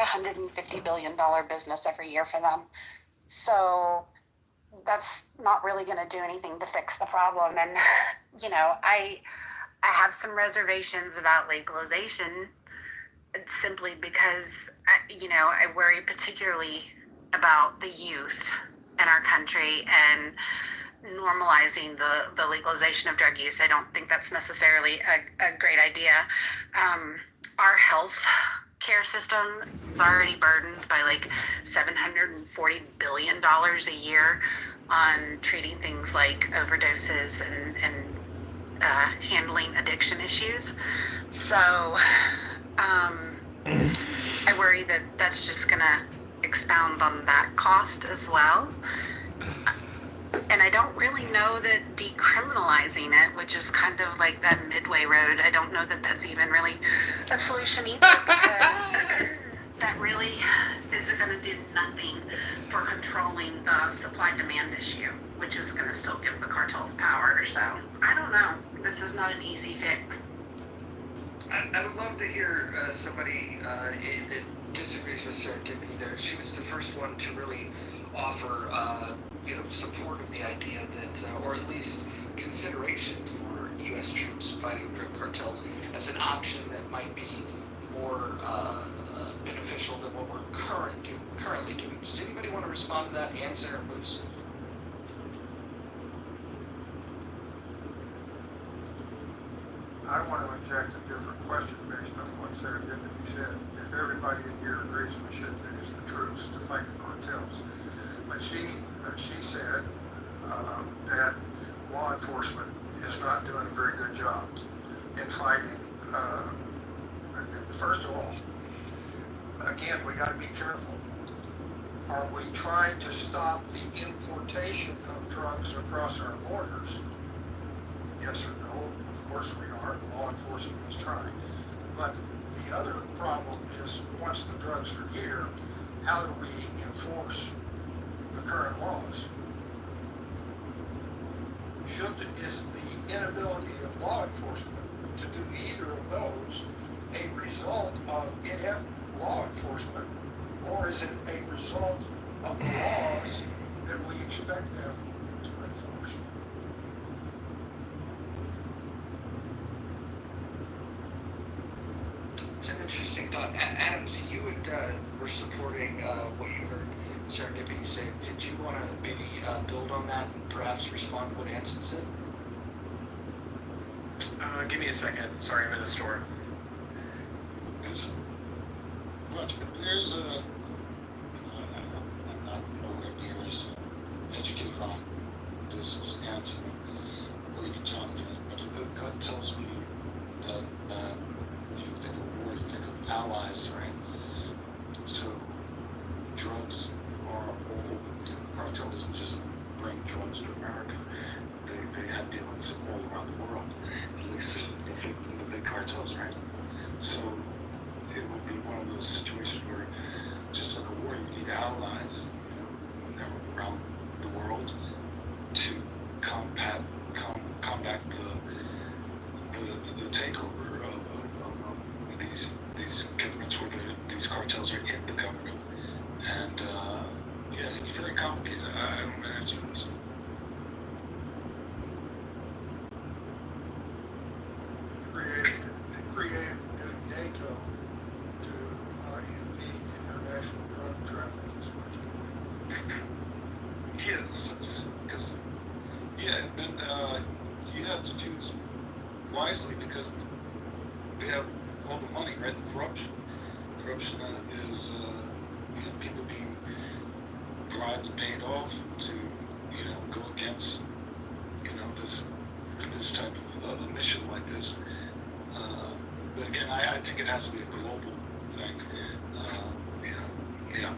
$150 billion business every year for them. So that's not really going to do anything to fix the problem. And, I have some reservations about legalization simply because, I worry particularly about the youth in our country and normalizing the legalization of drug use. I don't think that's necessarily a great idea. Our health care system is already burdened by like $740 billion a year on treating things like overdoses and handling addiction issues. So I worry that that's just going to expound on that cost as well. And I don't really know that decriminalizing it, which is kind of like that midway road, I don't know that that's even really a solution either, because that really isn't going to do nothing for controlling the supply-demand issue, which is going to still give the cartels power. So I don't know. This is not an easy fix. I would love to hear somebody that disagrees with Serendipity there. She was the first one to really offer support of the idea that, or at least consideration for U.S. troops fighting drug cartels as an option that might be more beneficial than what we're currently doing. Does anybody want to respond to that? Ann, Sarah, Moose? I want to inject a different question based on what Serendipity said. If everybody in here agrees we should use the troops to fight the cartels, but she said that law enforcement is not doing a very good job in fighting. First of all, again, we got to be careful. Are we trying to stop the importation of drugs across our borders? Yes or no? Of course we are. Law enforcement is trying. But the other problem is, once the drugs are here, how do we enforce the current laws? Is the inability of law enforcement to do either of those a result of inept law enforcement, or is it a result of the laws that we expect them to enforce? It's an interesting thought. Adams, you were supporting what you heard Serendipity say. Did you want to maybe build on that and perhaps respond to what Anson said? Give me a second. Sorry, I'm in the store. But there's I'm not nowhere near as educated on this as Anson or even Jonathan, but the gut tells me that you think of war, you think of allies, right? So drugs are all over. The cartel doesn't just bring drugs to America. They have dealings all around the world, at least in the big cartels, right? So it would be one of those situations where, just like a war, you need allies around the world to combat the takeover of these governments where these cartels are in the government. And it's very complicated. I don't know how to answer this. Create NATO to impede international drug traffic is what you Yes, because you have to choose wisely because they have all the money, right? The corruption is people being bribed and paid off to go against this type of a mission like this. But again, I think it has to be a global thing. Yeah.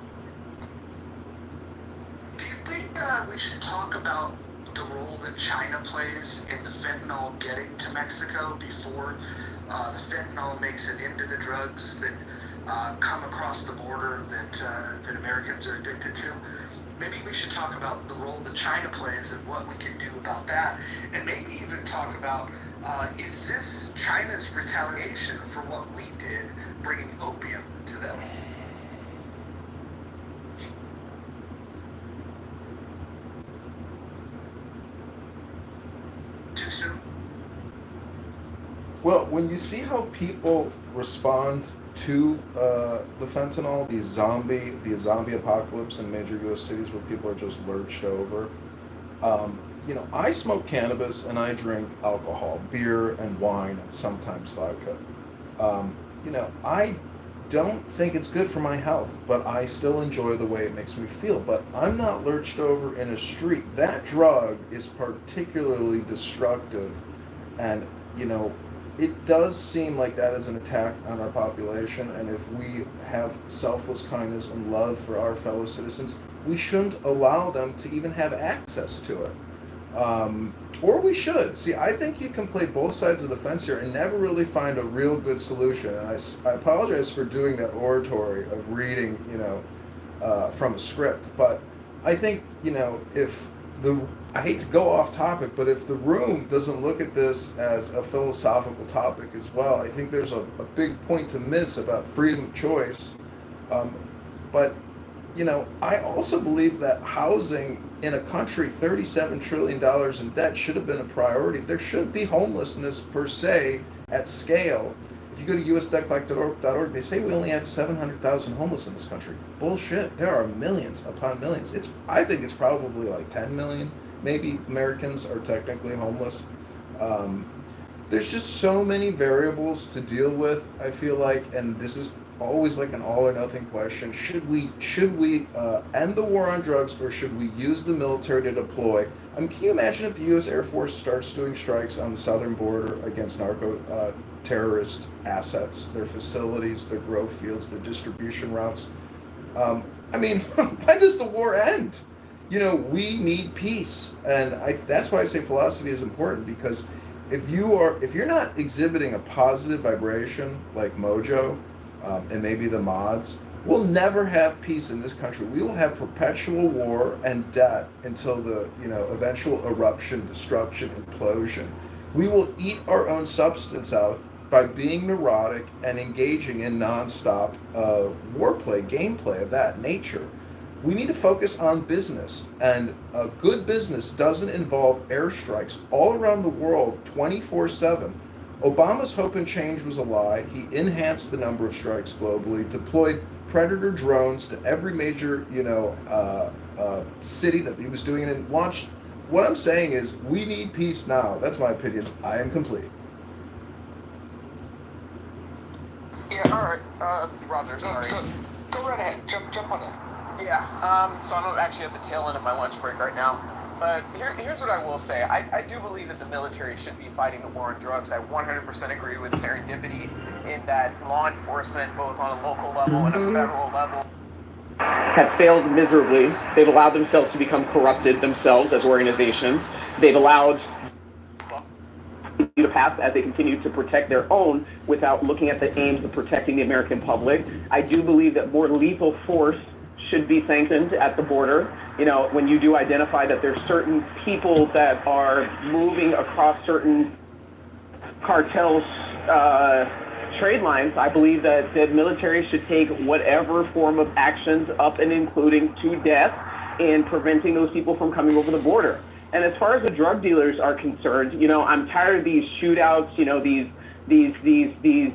Do you think we should talk about the role that China plays in the fentanyl getting to Mexico before the fentanyl makes it into the drugs that come across the border that Americans are addicted to? Maybe we should talk about the role that China plays and what we can do about that, and maybe even talk about is this China's retaliation for what we did, bringing opium to them? Well, when you see how people respond to the fentanyl, the zombie apocalypse in major U.S. cities where people are just lurched over, I smoke cannabis and I drink alcohol, beer and wine, and sometimes vodka. I don't think it's good for my health, but I still enjoy the way it makes me feel. But I'm not lurched over in a street. That drug is particularly destructive, and it does seem like that is an attack on our population. And if we have selfless kindness and love for our fellow citizens, we shouldn't allow them to even have access to it. Or we should. See, I think you can play both sides of the fence here and never really find a real good solution. And I apologize for doing that oratory of reading, from a script. But I think, if I hate to go off topic, but if the room doesn't look at this as a philosophical topic as well, I think there's a big point to miss about freedom of choice. But I also believe that housing in a country $37 trillion in debt should have been a priority. There shouldn't be homelessness per se at scale. If you go to usdebt.org, they say we only have 700,000 homeless in this country. Bullshit. There are millions upon millions. I think it's probably like 10 million, maybe, Americans are technically homeless. There's just so many variables to deal with, I feel like, and this is always like an all or nothing question. Should we end the war on drugs, or should we use the military to deploy? Can you imagine if the U.S. Air Force starts doing strikes on the southern border against narco terrorist assets, their facilities, their grow fields, their distribution routes? When does the war end? We need peace, and that's why I say philosophy is important, because if you're not exhibiting a positive vibration like Mojo, and maybe the mods, we'll never have peace in this country. We will have perpetual war and debt until the eventual eruption, destruction, implosion. We will eat our own substance out by being neurotic and engaging in nonstop warplay, gameplay of that nature. We need to focus on business, and good business doesn't involve airstrikes all around the world 24/7. Obama's hope and change was a lie. He enhanced the number of strikes globally, deployed Predator drones to every major, city that he was doing it in, launched. What I'm saying is, we need peace now. That's my opinion. I am complete. Yeah, all right. Roger, sorry. So, go right ahead. Jump on in. Yeah, so I'm actually at the tail end of my lunch break right now. But here's what I will say. I do believe that the military should be fighting the war on drugs. I 100% agree with Serendipity in that law enforcement, both on a local level and a federal level, have failed miserably. They've allowed themselves to become corrupted themselves as organizations. They've allowed to pass as they continue to protect their own without looking at the aims of protecting the American public. I do believe that more lethal force should be sanctioned at the border. When you do identify that there's certain people that are moving across certain cartels' trade lines, I believe that the military should take whatever form of actions, up and including to death, in preventing those people from coming over the border. And as far as the drug dealers are concerned, I'm tired of these shootouts, these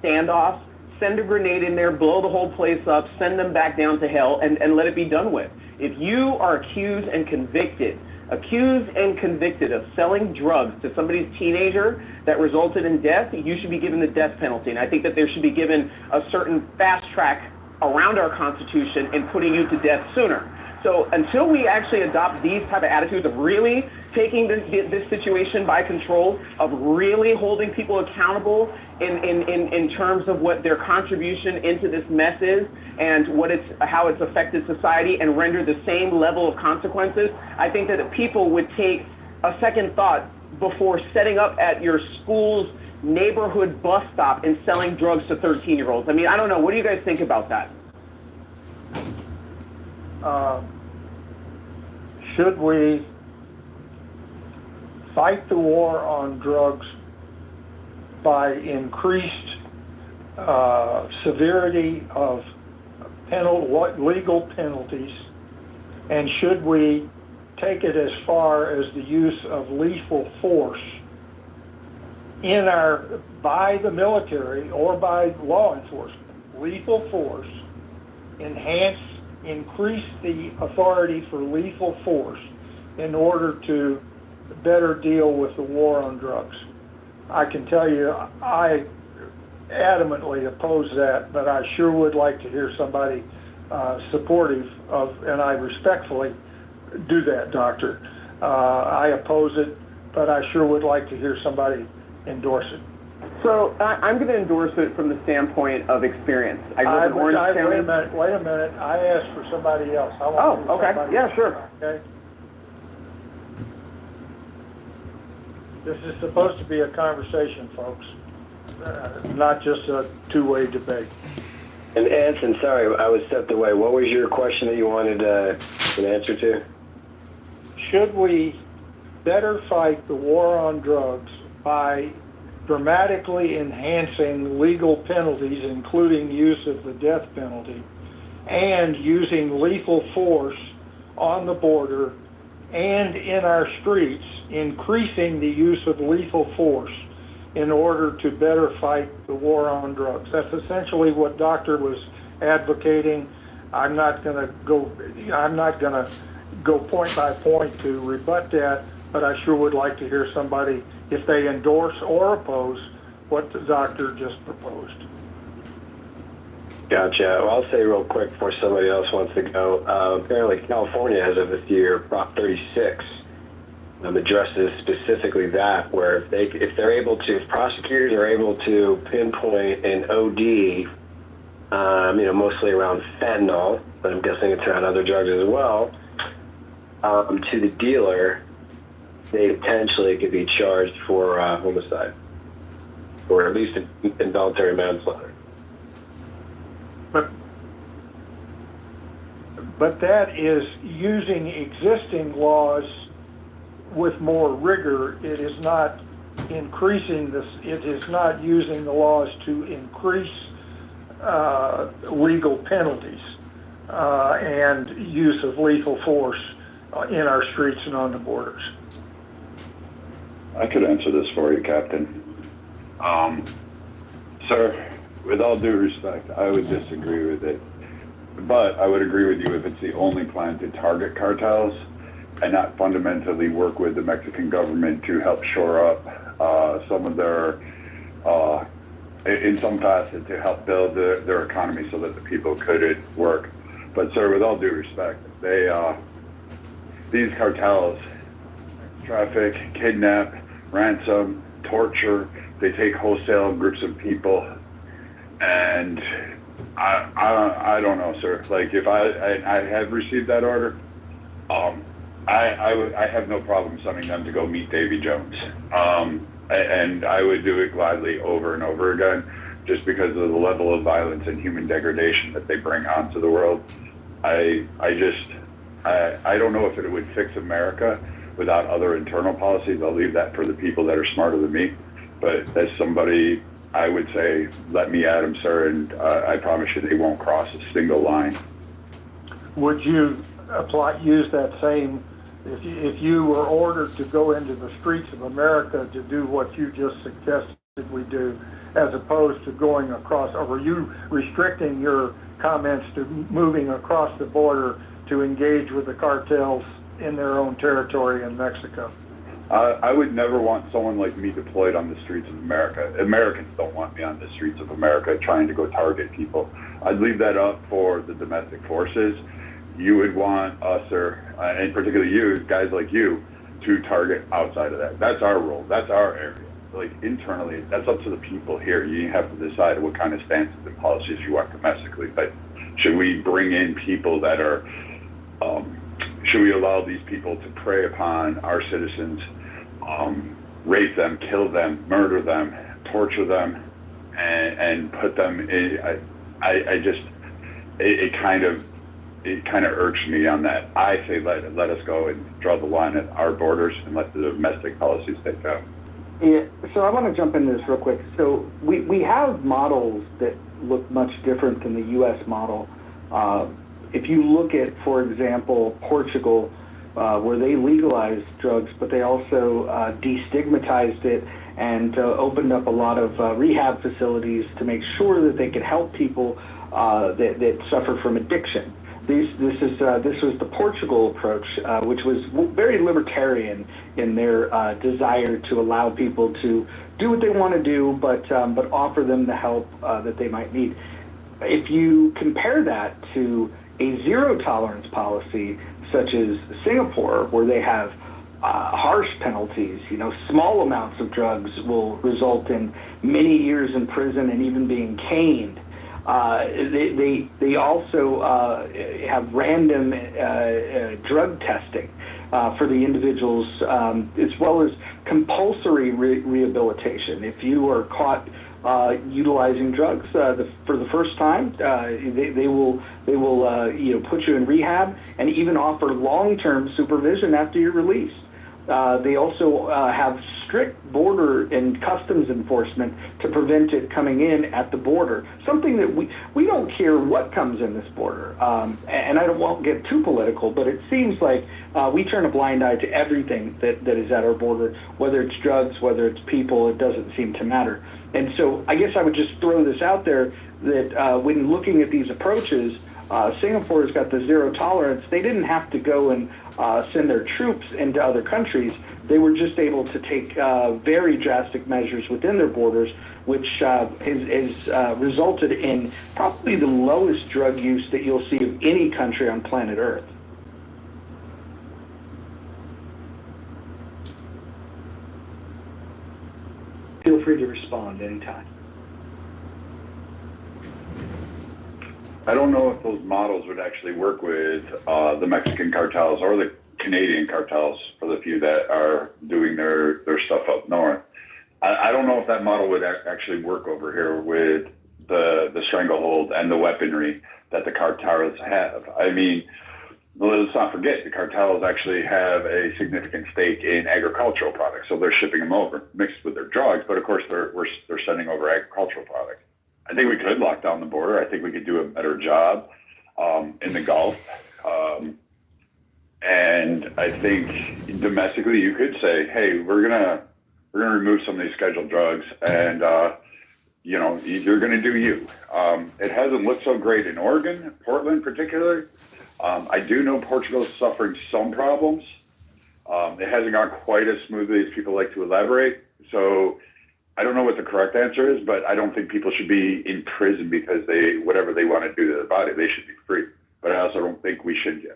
standoffs. Send a grenade in there, blow the whole place up, send them back down to hell, and let it be done with. If you are accused and convicted of selling drugs to somebody's teenager that resulted in death, you should be given the death penalty. And I think that there should be given a certain fast track around our Constitution in putting you to death sooner. So until we actually adopt these type of attitudes of really taking this situation by control, of really holding people accountable in terms of what their contribution into this mess is and how it's affected society, and render the same level of consequences, I think that people would take a second thought before setting up at your school's neighborhood bus stop and selling drugs to 13-year-olds. I don't know. What do you guys think about that? Should we fight the war on drugs by increased severity of legal penalties, and should we take it as far as the use of lethal force by the military or by law enforcement, lethal force, increase the authority for lethal force in order to better deal with the war on drugs. I can tell you, I adamantly oppose that, but I sure would like to hear somebody supportive of, and I respectfully do that, Doctor. I oppose it, but I sure would like to hear somebody endorse it. So I'm going to endorse it from the standpoint of experience. I grew up in Orange County. Wait a minute. I asked for somebody else. I want to hear okay. somebody Yeah, else. sure. Okay. This is supposed to be a conversation, folks, not just a two-way debate. And Anson, sorry, I was stepped away. What was your question that you wanted an answer to? Should we better fight the war on drugs by dramatically enhancing legal penalties, including use of the death penalty, and using lethal force on the border and in our streets, increasing the use of lethal force in order to better fight the war on drugs? That's essentially what Doctor was advocating. I'm not going to go point by point to rebut that, but I sure would like to hear somebody, if they endorse or oppose what the doctor just proposed. Gotcha. Well, I'll say real quick before somebody else wants to go. Apparently, California, as of this year, Prop 36 addresses specifically that, where if they're able to, if prosecutors are able to pinpoint an OD, mostly around fentanyl, but I'm guessing it's around other drugs as well, to the dealer, they potentially could be charged for homicide, or at least involuntary manslaughter. But that is using existing laws with more rigor. It is not increasing this. It is not using the laws to increase legal penalties and use of lethal force in our streets and on the borders. I could answer this for you, Captain. Sir, with all due respect, I would disagree with it. But I would agree with you if it's the only plan to target cartels and not fundamentally work with the Mexican government to help shore up some of their, in some facet, to help build their economy so that the people could work. But sir, with all due respect, these cartels traffic, kidnap, ransom, torture. They take wholesale groups of people, and I don't know, sir. Like, if I have received that order, I have no problem sending them to go meet Davy Jones, and I would do it gladly over and over again, just because of the level of violence and human degradation that they bring onto the world. I don't know if it would fix America without other internal policies. I'll leave that for the people that are smarter than me. But as somebody, I would say, let me at them, sir, and I promise you they won't cross a single line. Would you use that same, if you were ordered to go into the streets of America to do what you just suggested we do, as opposed to going across, or were you restricting your comments to moving across the border to engage with the cartels in their own territory in Mexico? I would never want someone like me deployed on the streets of America. Americans don't want me on the streets of America trying to go target people. I'd leave that up for the domestic forces. You would want us, and particularly you, guys like you, to target outside of that. That's our role. That's our area. Like, internally, that's up to the people here. You have to decide what kind of stances and policies you want domestically. But should we bring in people that are, should we allow these people to prey upon our citizens, rape them, kill them, murder them, torture them, and put them in? It kind of irks me on that. I say let us go and draw the line at our borders and let the domestic policies take out. Yeah, so I want to jump into this real quick. So we have models that look much different than the U.S. model. If you look at, for example, Portugal, where they legalized drugs, but they also destigmatized it and opened up a lot of rehab facilities to make sure that they could help people that suffer from addiction. This was the Portugal approach, which was very libertarian in their desire to allow people to do what they want to do, but offer them the help that they might need. If you compare that to a zero tolerance policy, such as Singapore, where they have harsh penalties, small amounts of drugs will result in many years in prison and even being caned. They also have random drug testing for the individuals, as well as compulsory rehabilitation. If you are caught utilizing drugs for the first time, they will put you in rehab and even offer long-term supervision after you're released. They also have strict border and customs enforcement to prevent it coming in at the border. Something that we don't care what comes in this border. And I won't get too political, but it seems like we turn a blind eye to everything that is at our border, whether it's drugs, whether it's people, it doesn't seem to matter. And so I guess I would just throw this out there that when looking at these approaches, Singapore's got the zero tolerance. They didn't have to go and send their troops into other countries. They were just able to take very drastic measures within their borders, which has resulted in probably the lowest drug use that you'll see of any country on planet Earth. Feel free to respond anytime. I don't know if those models would actually work with the Mexican cartels or the Canadian cartels for the few that are doing their stuff up north. I don't know if that model would actually work over here with the stranglehold and the weaponry that the cartels have. I mean, let's not forget, the cartels actually have a significant stake in agricultural products. So they're shipping them over mixed with their drugs, but of course they're sending over agricultural products. I think we could lock down the border. I think we could do a better job in the Gulf. And I think domestically you could say, hey, we're gonna remove some of these scheduled drugs and you're gonna do you. It hasn't looked so great in Oregon, Portland particularly. I do know Portugal is suffering some problems. It hasn't gone quite as smoothly as people like to elaborate. So I don't know what the correct answer is, but I don't think people should be in prison because whatever they want to do to their body, they should be free. But I also don't think we should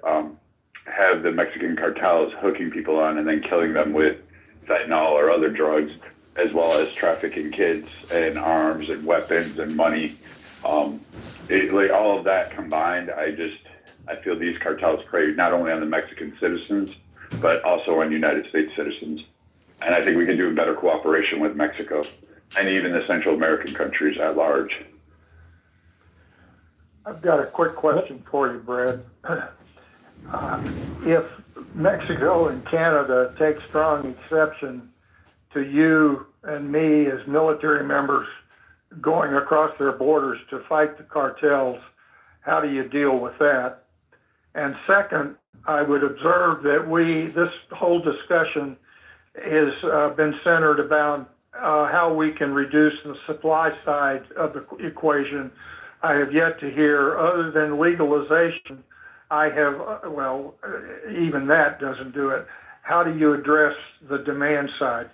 have the Mexican cartels hooking people on and then killing them with fentanyl or other drugs, as well as trafficking kids and arms and weapons and money. Like all of that combined, I feel these cartels prey not only on the Mexican citizens, but also on United States citizens. And I think we can do a better cooperation with Mexico and even the Central American countries at large. I've got a quick question for you, Brad. If Mexico and Canada take strong exception to you and me as military members going across their borders to fight the cartels, how do you deal with that? And second, I would observe that this whole discussion has been centered about how we can reduce the supply side of the equation. I have yet to hear, other than legalization, even that doesn't do it. How do you address the demand side?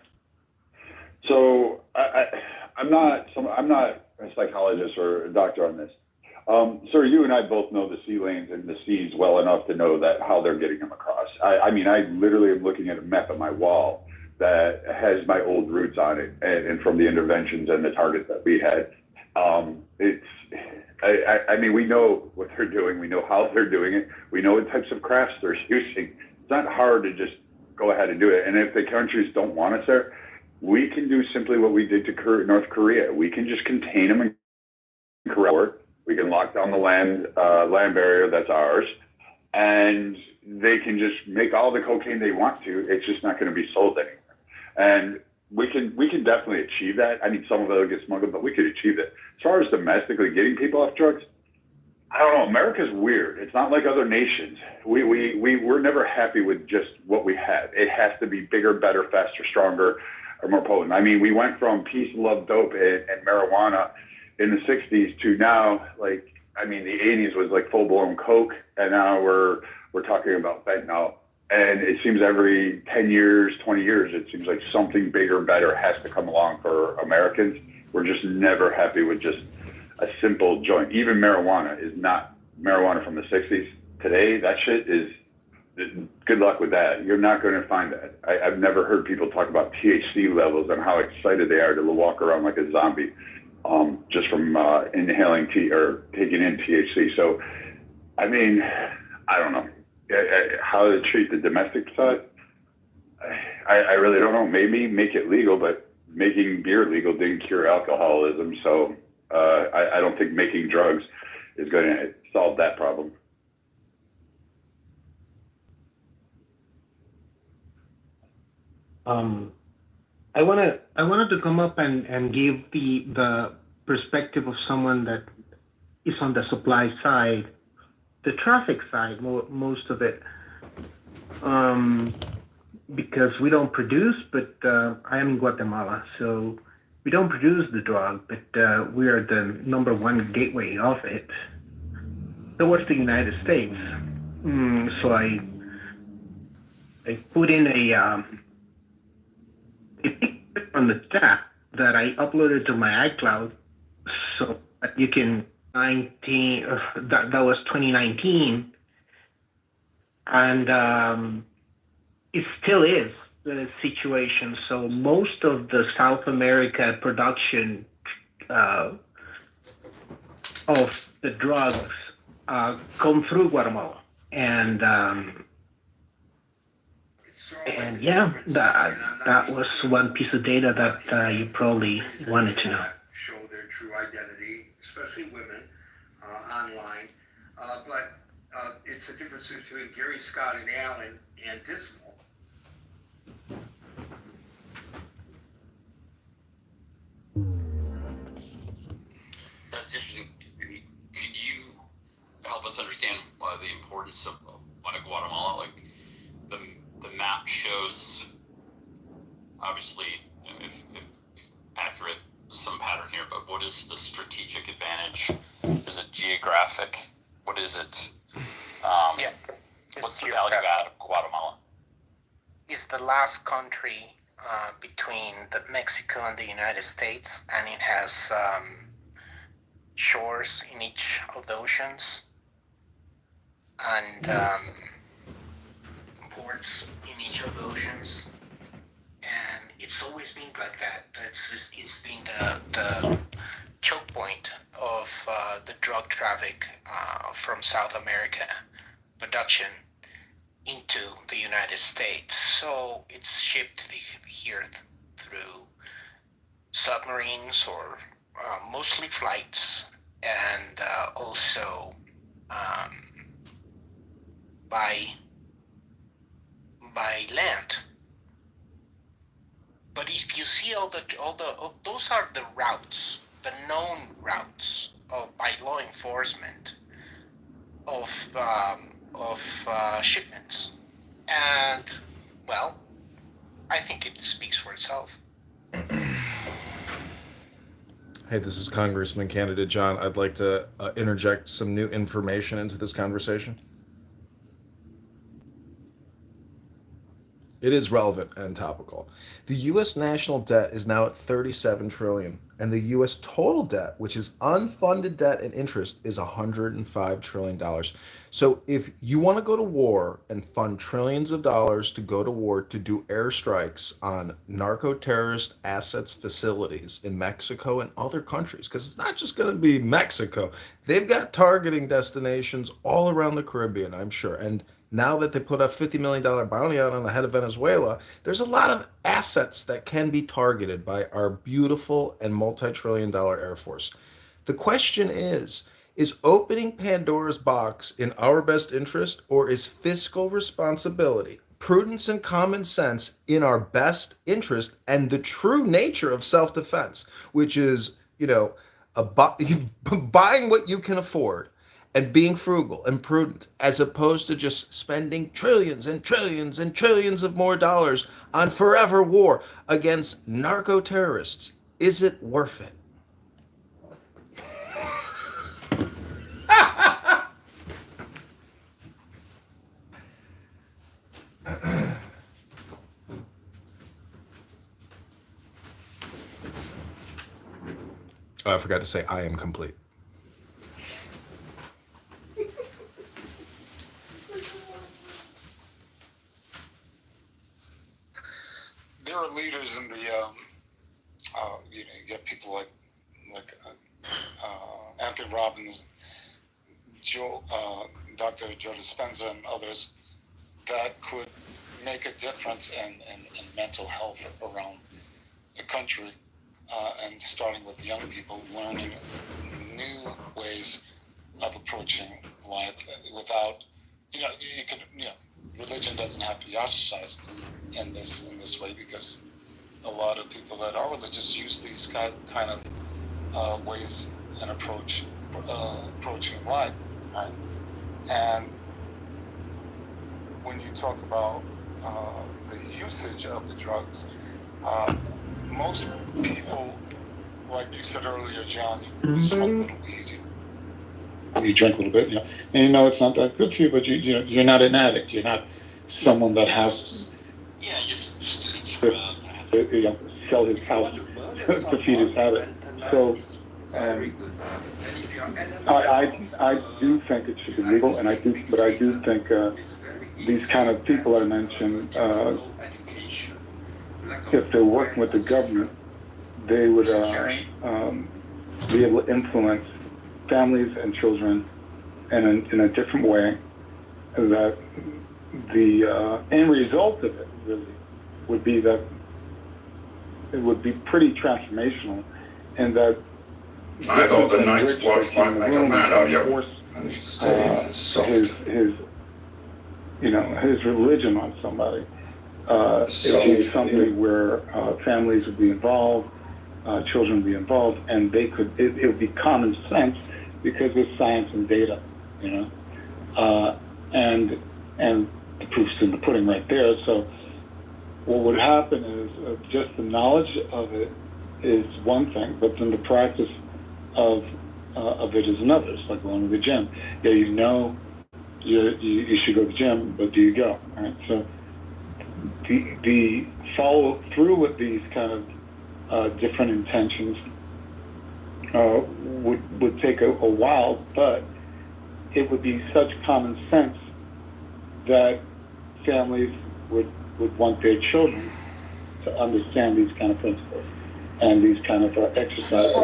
So I'm not a psychologist or a doctor on this. Sir, you and I both know the sea lanes and the seas well enough to know that how they're getting them across. I mean, I literally am looking at a map on my wall that has my old routes on it and from the interventions and the targets that we had. I mean, we know what they're doing. We know how they're doing it. We know what types of crafts they're using. It's not hard to just go ahead and do it. And if the countries don't want us there, we can do simply what we did to North Korea. We can just contain them in Korea. We can lock down the land barrier that's ours, and they can just make all the cocaine they want to. It's just not going to be sold anymore. And we can definitely achieve that. I mean, some of it will get smuggled, but we could achieve it. As far as domestically getting people off drugs, I don't know. America's weird. It's not like other nations. We're never happy with just what we have. It has to be bigger, better, faster, stronger, or more potent. I mean, we went from peace, love, dope, and marijuana in the 60s to now, like, I mean, the 80s was like full blown coke, and now we're talking about fentanyl. And it seems every 10 years, 20 years, it seems like something bigger, better has to come along for Americans. We're just never happy with just a simple joint. Even marijuana is not marijuana from the 60s. Today, that shit is, good luck with that. You're not going to find that. I've never heard people talk about THC levels and how excited they are to walk around like a zombie just from inhaling or taking in THC. So, I mean, I don't know. How to treat the domestic side, I really don't know. Maybe make it legal, but making beer legal didn't cure alcoholism. So I don't think making drugs is going to solve that problem. I wanted to come up and give the perspective of someone that is on the supply side, the traffic side, most of it, because we don't produce, but I am in Guatemala, so we don't produce the drug, but we are the number one gateway of it towards the United States. So I put in a picture on the chat that I uploaded to my iCloud, so that you can that was 2019, and it still is the situation. So most of the South America production of the drugs come through Guatemala, and yeah, that was one piece of data that you probably wanted to know. Show their true identity, especially women, online. But it's the difference between Gary Scott and Allen and Dismal. That's interesting. Could you help us understand the importance of Guatemala? Like the map shows, obviously, if accurate, some pattern here, but what is the strategic advantage? Is it geographic? What is it? Yeah. What's the value add of Guatemala? It's the last country between Mexico and the United States, and it has shores in each of the oceans and ports in each of the oceans. And it's always been like that. It's been the choke point of the drug traffic from South America production into the United States. So it's shipped here through submarines or mostly flights, and also by land. But if you see all those are the routes, the known routes by law enforcement of shipments, and well, I think it speaks for itself. Hey, this is Congressman candidate John. I'd like to interject some new information into this conversation. It is relevant and topical. The U.S. national debt is now at $37 trillion, and the U.S. total debt, which is unfunded debt and interest, is $105 trillion. So if you want to go to war and fund trillions of dollars to go to war to do airstrikes on narco-terrorist assets facilities in Mexico and other countries, because it's not just going to be Mexico. They've got targeting destinations all around the Caribbean, I'm sure. And now that they put a $50 million bounty out on the head of Venezuela, there's a lot of assets that can be targeted by our beautiful and multi-trillion-dollar Air Force. The question is opening Pandora's box in our best interest, or is fiscal responsibility, prudence, and common sense in our best interest and the true nature of self-defense, which is, buying what you can afford and being frugal and prudent, as opposed to just spending trillions and trillions and trillions of more dollars on forever war against narco terrorists? Is it worth it? Oh, I forgot to say I am complete. There are leaders in the, you get people like Anthony Robbins, Dr. Joe Dispenza, and others that could make a difference in mental health around the country, and starting with young people learning new ways of approaching life without, religion doesn't have to be ostracized in this way, because a lot of people that are religious use these kind of ways and approaching life, right? And when you talk about the usage of the drugs, most people, like you said earlier, John, you smoke a little weed, you drink a little bit, and it's not that good for you, but you're not an addict. You're not someone that has to sell his house to feed his habit. So I do think it should be legal, and I do think these kind of people I mentioned, if they're working with the government, they would be able to influence families and children in a different way, that the end result of it really would be that it would be pretty transformational, and that I thought the Knights watched like a man out here. His religion on somebody. It would be something where families would be involved, children would be involved, and it would be common sense, because there's science and data, and the proof's in the pudding right there. So what would happen is just the knowledge of it is one thing, but then the practice of it is another. It's like going to the gym. Yeah, you should go to the gym, but do you go? Right? So the follow through with these kind of different intentions would take a while, but it would be such common sense that families would want their children to understand these kind of principles and these kind of exercises.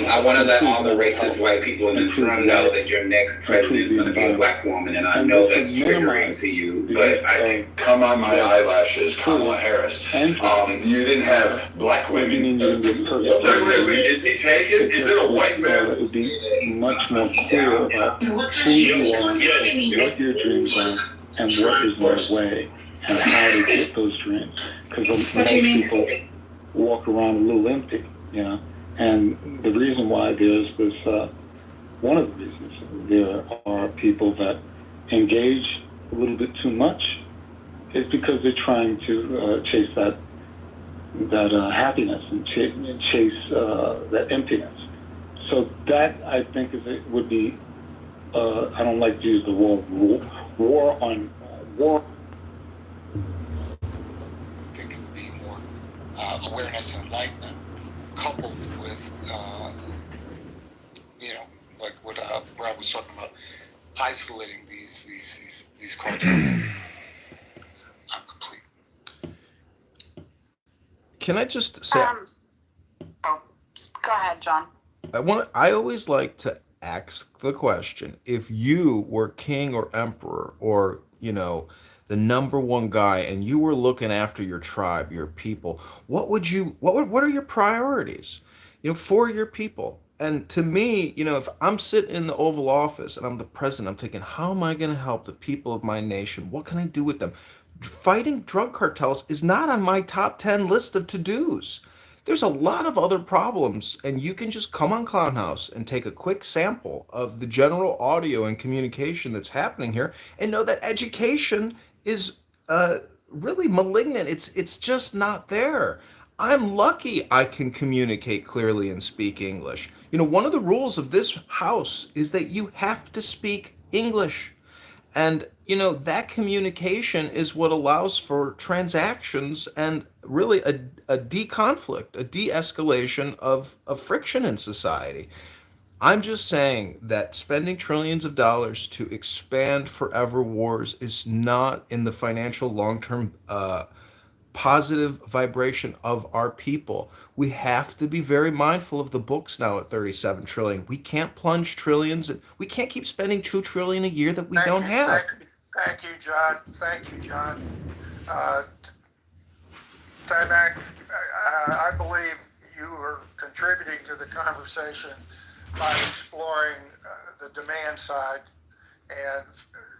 I want to let all the racist white people in this room know that your next president is going to be a black woman, and I know that's triggering to you, but I think... Come on my eyelashes, Kamala Harris. You didn't have black women. Wait, is he taken? Is it a white man? It would be much more clear about who you are, what your dreams are, and what is their way, and how to get those dreams. Because most people walk around a little empty, And the reason why there's this, one of the reasons there are people that engage a little bit too much is because they're trying to chase that happiness and chase that emptiness. So that, I think, would be, I don't like to use the word war. I think it would be more awareness and enlightenment, coupled with, like what Brad was talking about, isolating these cartels. I'm complete. Can I just say? Go ahead, John. I always like to ask the question: if you were king or emperor, or the number one guy, and you were looking after your tribe, your people, what are your priorities, for your people? And to me, if I'm sitting in the Oval Office and I'm the president, I'm thinking, how am I going to help the people of my nation? What can I do with them? Fighting drug cartels is not on my top 10 list of to-dos. There's a lot of other problems, and you can just come on Clown House and take a quick sample of the general audio and communication that's happening here, and know that education is really malignant. It's just not there. I'm lucky I can communicate clearly and speak English. One of the rules of this house is that you have to speak English. And, that communication is what allows for transactions and really a de-conflict, a de-escalation of friction in society. I'm just saying that spending trillions of dollars to expand forever wars is not in the financial long-term positive vibration of our people. We have to be very mindful of the books now at 37 trillion. We can't plunge trillions, and we can't keep spending 2 trillion a year that we don't have. Thank you, John. Thank you, John. Timac, I believe you are contributing to the conversation by exploring the demand side and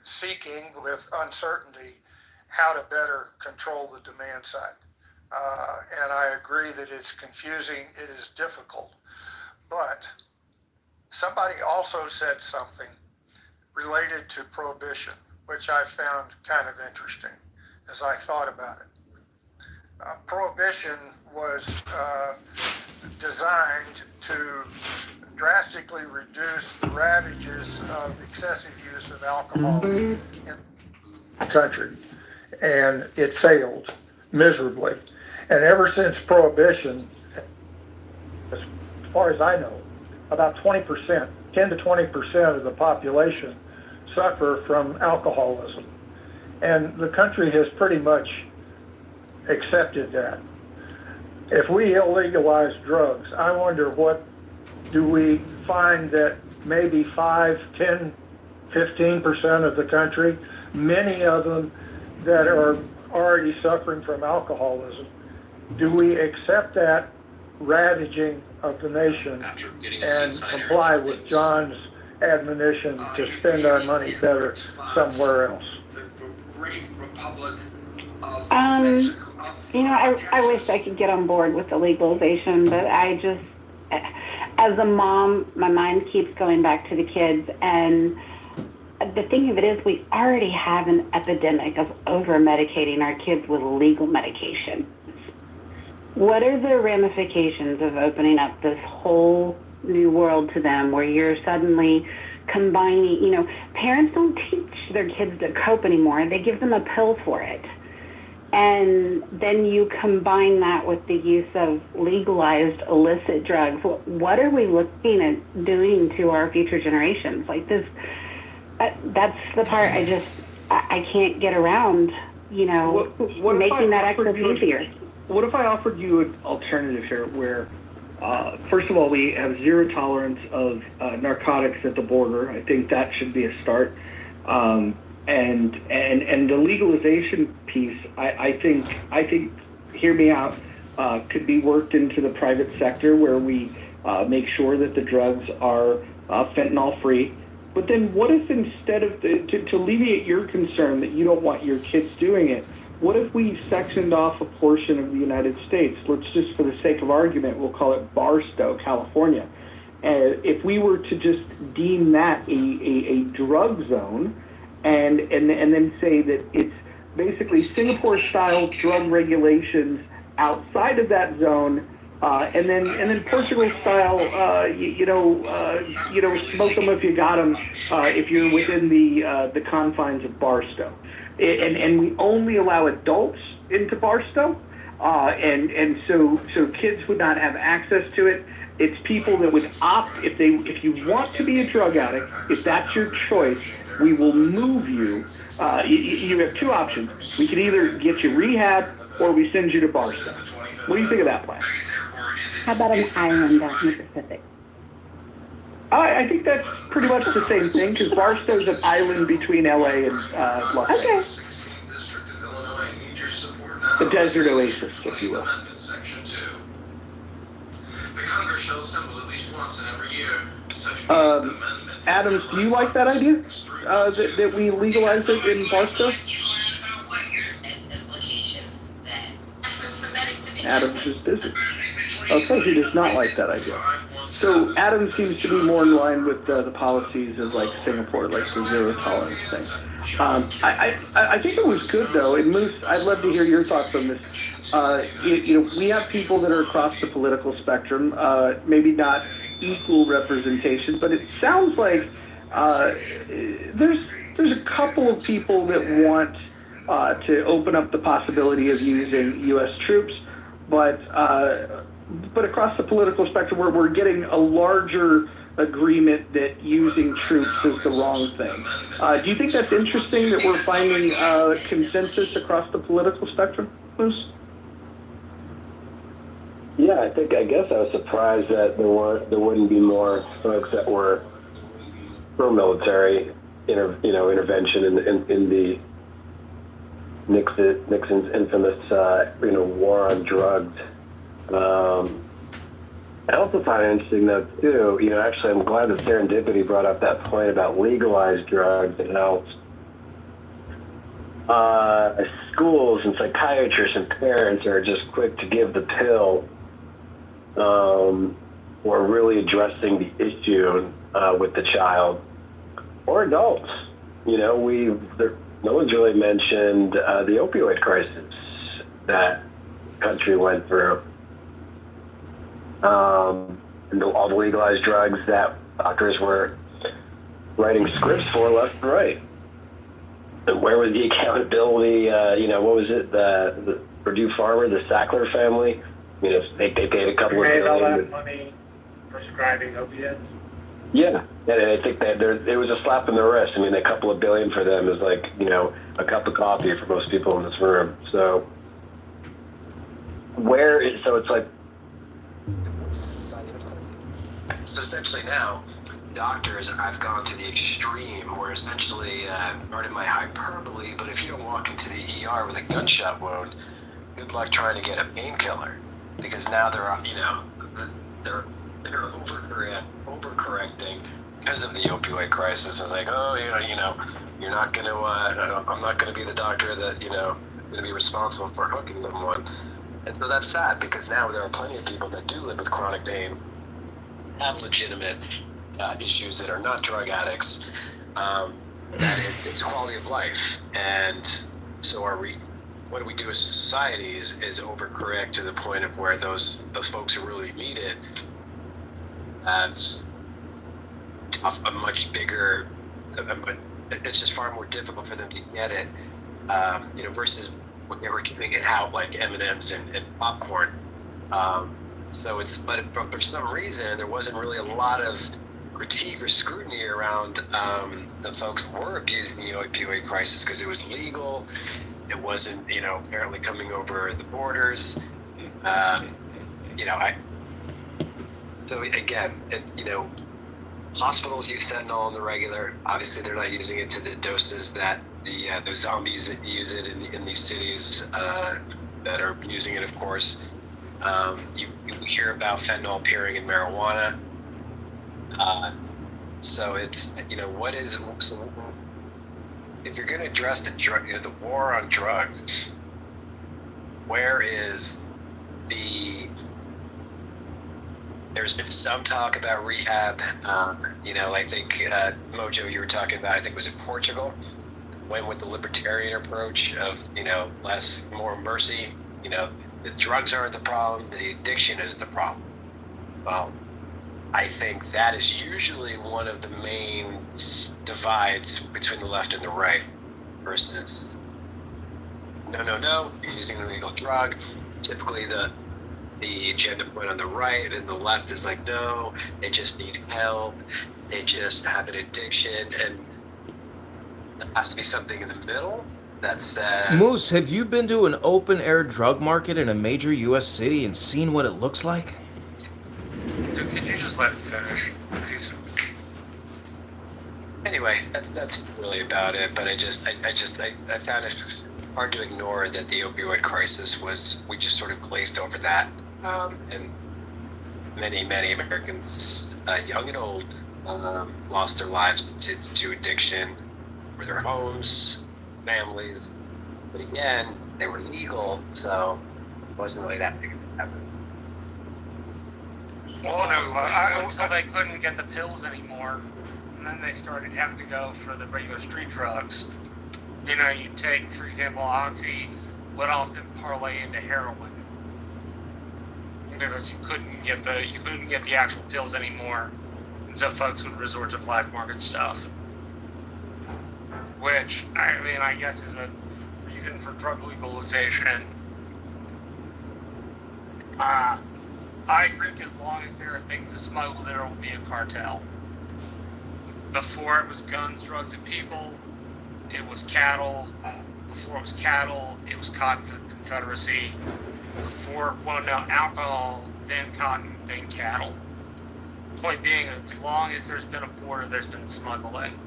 seeking with uncertainty how to better control the demand side. And I agree that it's confusing, it is difficult. But somebody also said something related to prohibition, which I found kind of interesting as I thought about it. Prohibition was designed to drastically reduce the ravages of excessive use of alcohol in the country. And it failed miserably. And ever since Prohibition, as far as I know, about 20%, 10 to 20% of the population suffer from alcoholism. And the country has pretty much accepted that. If we illegalize drugs, I wonder do we find that maybe 5, 10, 15% of the country, many of them that are already suffering from alcoholism, do we accept that ravaging of the nation and comply with John's admonition to spend our money better somewhere else? The great republic of I wish I could get on board with the legalization, but I just, as a mom, my mind keeps going back to the kids. And the thing of it is, we already have an epidemic of over-medicating our kids with legal medication. What are the ramifications of opening up this whole new world to them where you're suddenly combining, parents don't teach their kids to cope anymore. They give them a pill for it. And then you combine that with the use of legalized illicit drugs. What are we looking at doing to our future generations? Like this, that's the part I can't get around, making that access easier. What if I offered you an alternative here where, first of all, we have zero tolerance of narcotics at the border. I think that should be a start. And the legalization piece, I think, hear me out, could be worked into the private sector where we make sure that the drugs are fentanyl free. But then what if instead of, to alleviate your concern that you don't want your kids doing it, what if we sectioned off a portion of the United States? Let's just, for the sake of argument, we'll call it Barstow, California. If we were to just deem that a drug zone, and then say that it's basically Singapore-style drug regulations outside of that zone, and then Portugal-style, smoke them if you got them, if you're within the confines of Barstow, and we only allow adults into Barstow, and so kids would not have access to it. It's people that would opt, if you want to be a drug addict, if that's your choice, we will move you. You have two options. We can either get you rehab or we send you to Barstow. What do you think of that plan? How about an island out in the Pacific? I think that's pretty much the same thing, because Barstow's an island between LA and Los Angeles. The desert oasis, if you will. Congress shall assemble at least once in every year. Adams, do you like that idea? That we legalize it in Barstow? Adams is busy. Sophie does not like that idea. So Adam seems to be more in line with the policies of like Singapore, like the zero tolerance thing. I think it was good though. And Moose, I'd love to hear your thoughts on this. We have people that are across the political spectrum, maybe not equal representation, but it sounds like there's a couple of people that want to open up the possibility of using U.S. troops, but across the political spectrum, we're getting a larger agreement that using troops is the wrong thing. Do you think that's interesting that we're finding consensus across the political spectrum, Moose? Yeah, I guess I was surprised that there wouldn't be more folks that were pro-military intervention in the Nixon's infamous war on drugs. I also find it interesting though too. Actually, I'm glad that Serendipity brought up that point about legalized drugs and how schools and psychiatrists and parents are just quick to give the pill. Or really addressing the issue with the child or adults. No one's really mentioned the opioid crisis that the country went through. And all the legalized drugs that doctors were writing scripts for left and right. And where was the accountability? What was it? The Purdue farmer, the Sackler family. They paid a couple of billion. All that money prescribing opiates. Yeah, and I think that it was a slap in the wrist. A couple of billion for them is like a cup of coffee for most people in this room. So it's like. So essentially now, doctors, I've gone to the extreme where essentially, pardon my hyperbole, but if you don't walk into the ER with a gunshot wound, good luck trying to get a painkiller. Because now they're overcorrecting because of the opioid crisis. It's like, you're not going to, I'm not going to be the doctor that, going to be responsible for hooking them one. And so that's sad because now there are plenty of people that do live with chronic pain, have legitimate issues that are not drug addicts, that it's quality of life. And so what do we do as society is overcorrect to the point of where those folks who really need it have a much bigger, it's just far more difficult for them to get it, versus when they were giving it out like M&Ms and popcorn. But for some reason, there wasn't really a lot of critique or scrutiny around the folks who were abusing the opioid crisis because it was legal. It wasn't, apparently coming over the borders. So again, hospitals use fentanyl on the regular. Obviously, they're not using it to the doses that those zombies use it in these cities that are using it, of course. You hear about fentanyl appearing in marijuana. So it's, if you're going to address the war on drugs, where is there's been some talk about rehab. I think Mojo, you were talking about, I think was in Portugal, went with the libertarian approach of, more mercy. The drugs aren't the problem, the addiction is the problem. Well, I think that is usually one of the main divides between the left and the right versus no, you're using an illegal drug. Typically the agenda point on the right and the left is like, no, they just need help. They just have an addiction, and there has to be something in the middle that says... Moose, have you been to an open-air drug market in a major U.S. city and seen what it looks like? Could you just let him finish, please? Anyway, that's really about it. But I found it hard to ignore that the opioid crisis we just sort of glazed over that, and many Americans, young and old, lost their lives to addiction, or their homes, families. But again, they were legal, so it wasn't really that big of a problem. Well, no, until they couldn't get the pills anymore, and then they started having to go for the regular street drugs. You know, you take, for example, oxy would often parlay into heroin because you couldn't get the actual pills anymore, and so folks would resort to black market stuff, which I guess is a reason for drug legalization. I think as long as there are things to smuggle, there will be a cartel. Before it was guns, drugs, and people, it was cattle. Before it was cattle, it was cotton for the Confederacy. Before, alcohol, then cotton, then cattle. Point being, as long as there's been a border, there's been smuggling.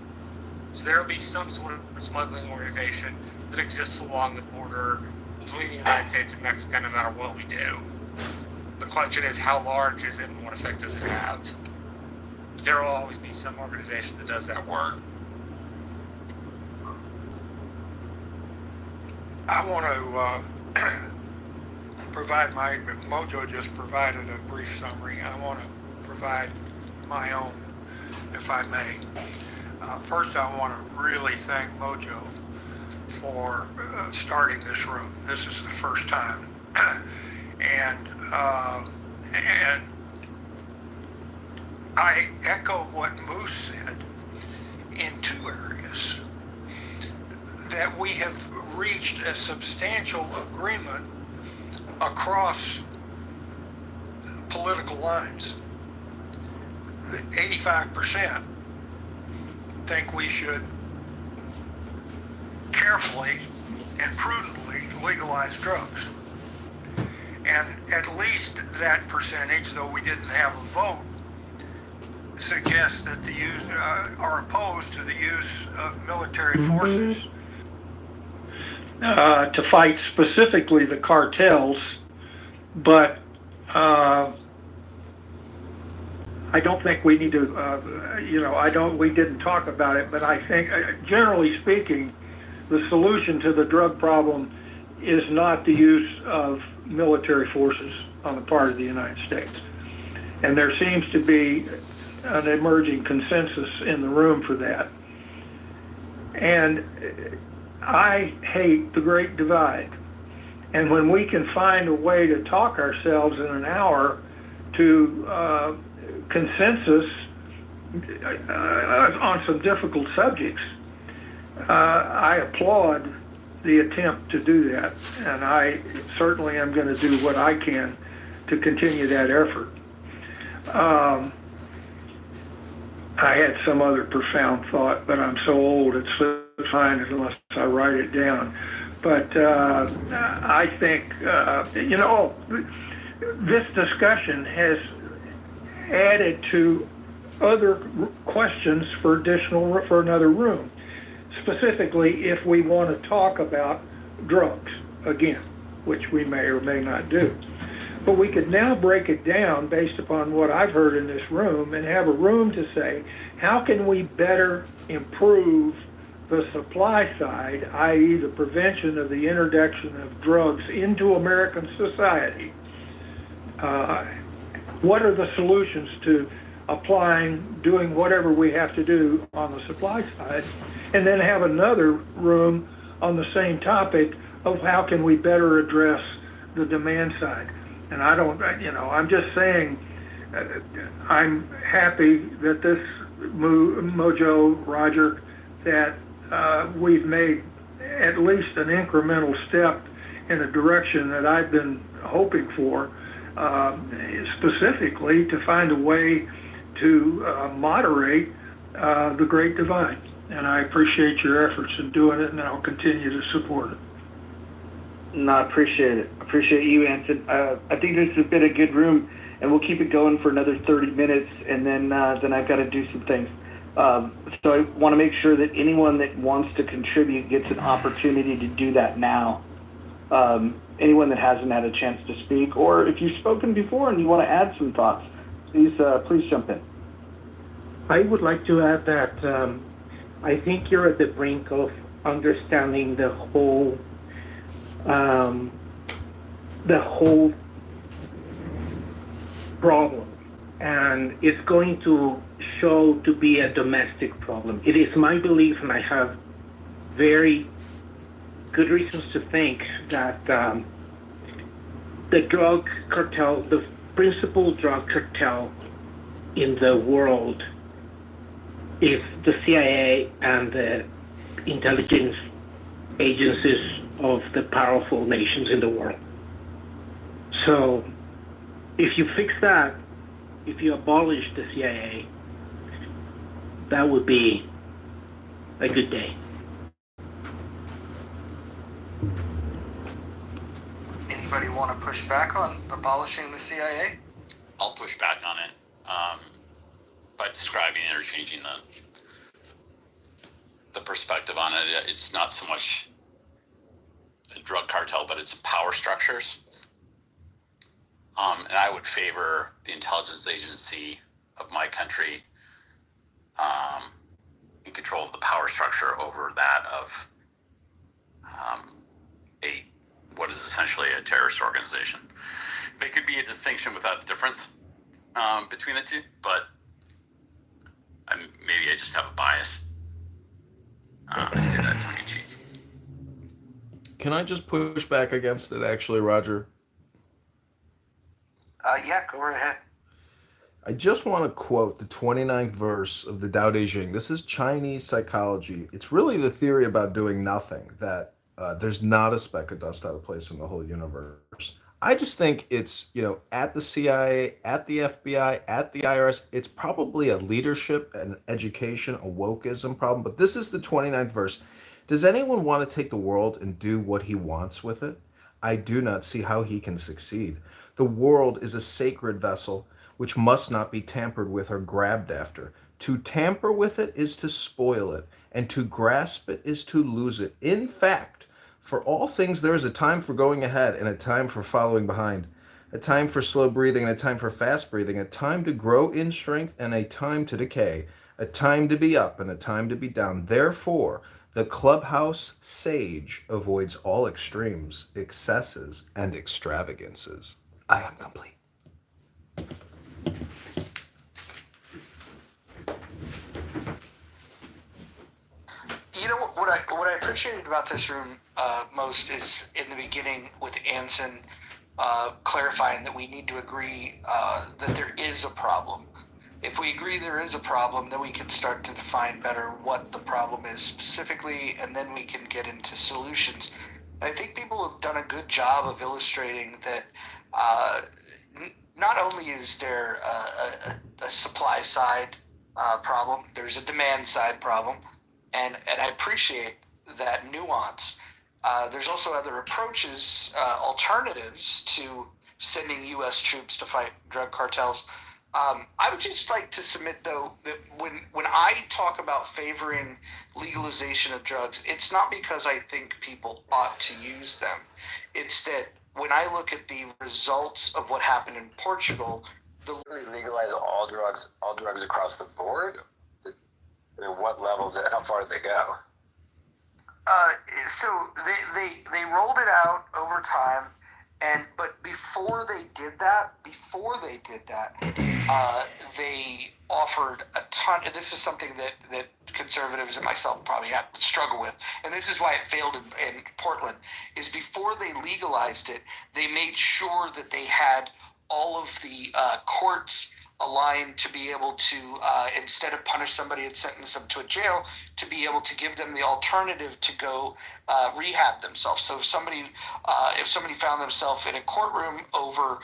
So there will be some sort of smuggling organization that exists along the border between the United States and Mexico, no matter what we do. The question is, how large is it and what effect does it have? There will always be some organization that does that work. I want to provide Mojo just provided a brief summary. I want to provide my own, if I may. First, I want to really thank Mojo for starting this room. This is the first time. And I echo what Moose said in two areas. That we have reached a substantial agreement across political lines. 85% think we should carefully and prudently legalize drugs. And at least that percentage, though we didn't have a vote, suggests that the use are opposed to the use of military forces to fight specifically the cartels, but I don't think we need to, we didn't talk about it, but I think, generally speaking, the solution to the drug problem is not the use of military forces on the part of the United States. And there seems to be an emerging consensus in the room for that. And I hate the Great Divide. And when we can find a way to talk ourselves in an hour to consensus on some difficult subjects, I applaud the attempt to do that. And I certainly am going to do what I can to continue that effort. I had some other profound thought, but I'm so old it slips mind unless I write it down. But I think, this discussion has added to other questions for another room. Specifically, if we want to talk about drugs again, which we may or may not do. But we could now break it down based upon what I've heard in this room and have a room to say, how can we better improve the supply side, i.e. the prevention of the introduction of drugs into American society? What are the solutions to doing whatever we have to do on the supply side? And then have another room on the same topic of how can we better address the demand side. And I'm just saying, I'm happy that this Mojo, Roger, that we've made at least an incremental step in a direction that I've been hoping for, specifically to find a way to moderate the Great Divide. And I appreciate your efforts in doing it, and I'll continue to support it. No, I appreciate it. I appreciate you, Anson. I think this has been a good room, and we'll keep it going for another 30 minutes, and then I've got to do some things. So I want to make sure that anyone that wants to contribute gets an opportunity to do that now. Anyone that hasn't had a chance to speak, or if you've spoken before and you want to add some thoughts, please jump in. I would like to add that I think you're at the brink of understanding the whole problem. and it's going to show to be a domestic problem. It is my belief, and I have very good reasons to think that the drug cartel, the principal drug cartel in the world, is the CIA and the intelligence agencies of the powerful nations in the world. So if you fix that, if you abolish the CIA, that would be a good day. Anybody want to push back on abolishing the CIA? I'll push back on it by describing it or changing the perspective on it. It's not so much a drug cartel, but it's power structures. And I would favor the intelligence agency of my country in control of the power structure over that of what is essentially a terrorist organization. There could be a distinction without a difference between the two, but maybe I just have a bias. I say that tongue in cheek. Can I just push back against it, actually, Roger? Yeah, go right ahead. I just want to quote the 29th verse of the Tao Te Ching. This is Chinese psychology. It's really the theory about doing nothing, that there's not a speck of dust out of place in the whole universe. I just think it's, at the CIA, at the FBI, at the IRS, it's probably a leadership and education, a wokeism problem. But this is the 29th verse. Does anyone want to take the world and do what he wants with it? I do not see how he can succeed. The world is a sacred vessel which must not be tampered with or grabbed after. To tamper with it is to spoil it, and to grasp it is to lose it. In fact, for all things there is a time for going ahead and a time for following behind, a time for slow breathing and a time for fast breathing, a time to grow in strength and a time to decay, a time to be up and a time to be down. Therefore, the clubhouse sage avoids all extremes, excesses, and extravagances. I am complete. You know what I appreciated about this room most is in the beginning with Anson clarifying that we need to agree that there is a problem. If we agree there is a problem, then we can start to define better what the problem is specifically, and then we can get into solutions. And I think people have done a good job of illustrating that not only is there a supply side problem, there's a demand side problem. And I appreciate that nuance. There's also other approaches, alternatives to sending U.S. troops to fight drug cartels. I would just like to submit, though, that when I talk about favoring legalization of drugs, it's not because I think people ought to use them. It's that when I look at the results of what happened in Portugal, legalize all drugs across the board. I mean, what levels? How far did they go? So they rolled it out over time, but before they did that, they offered a ton. And this is something that conservatives and myself probably struggle with, and this is why it failed in Portland. Is before they legalized it, they made sure that they had all of the courts aligned to be able to, instead of punish somebody and sentence them to a jail, to be able to give them the alternative to go rehab themselves. So if somebody found themselves in a courtroom over,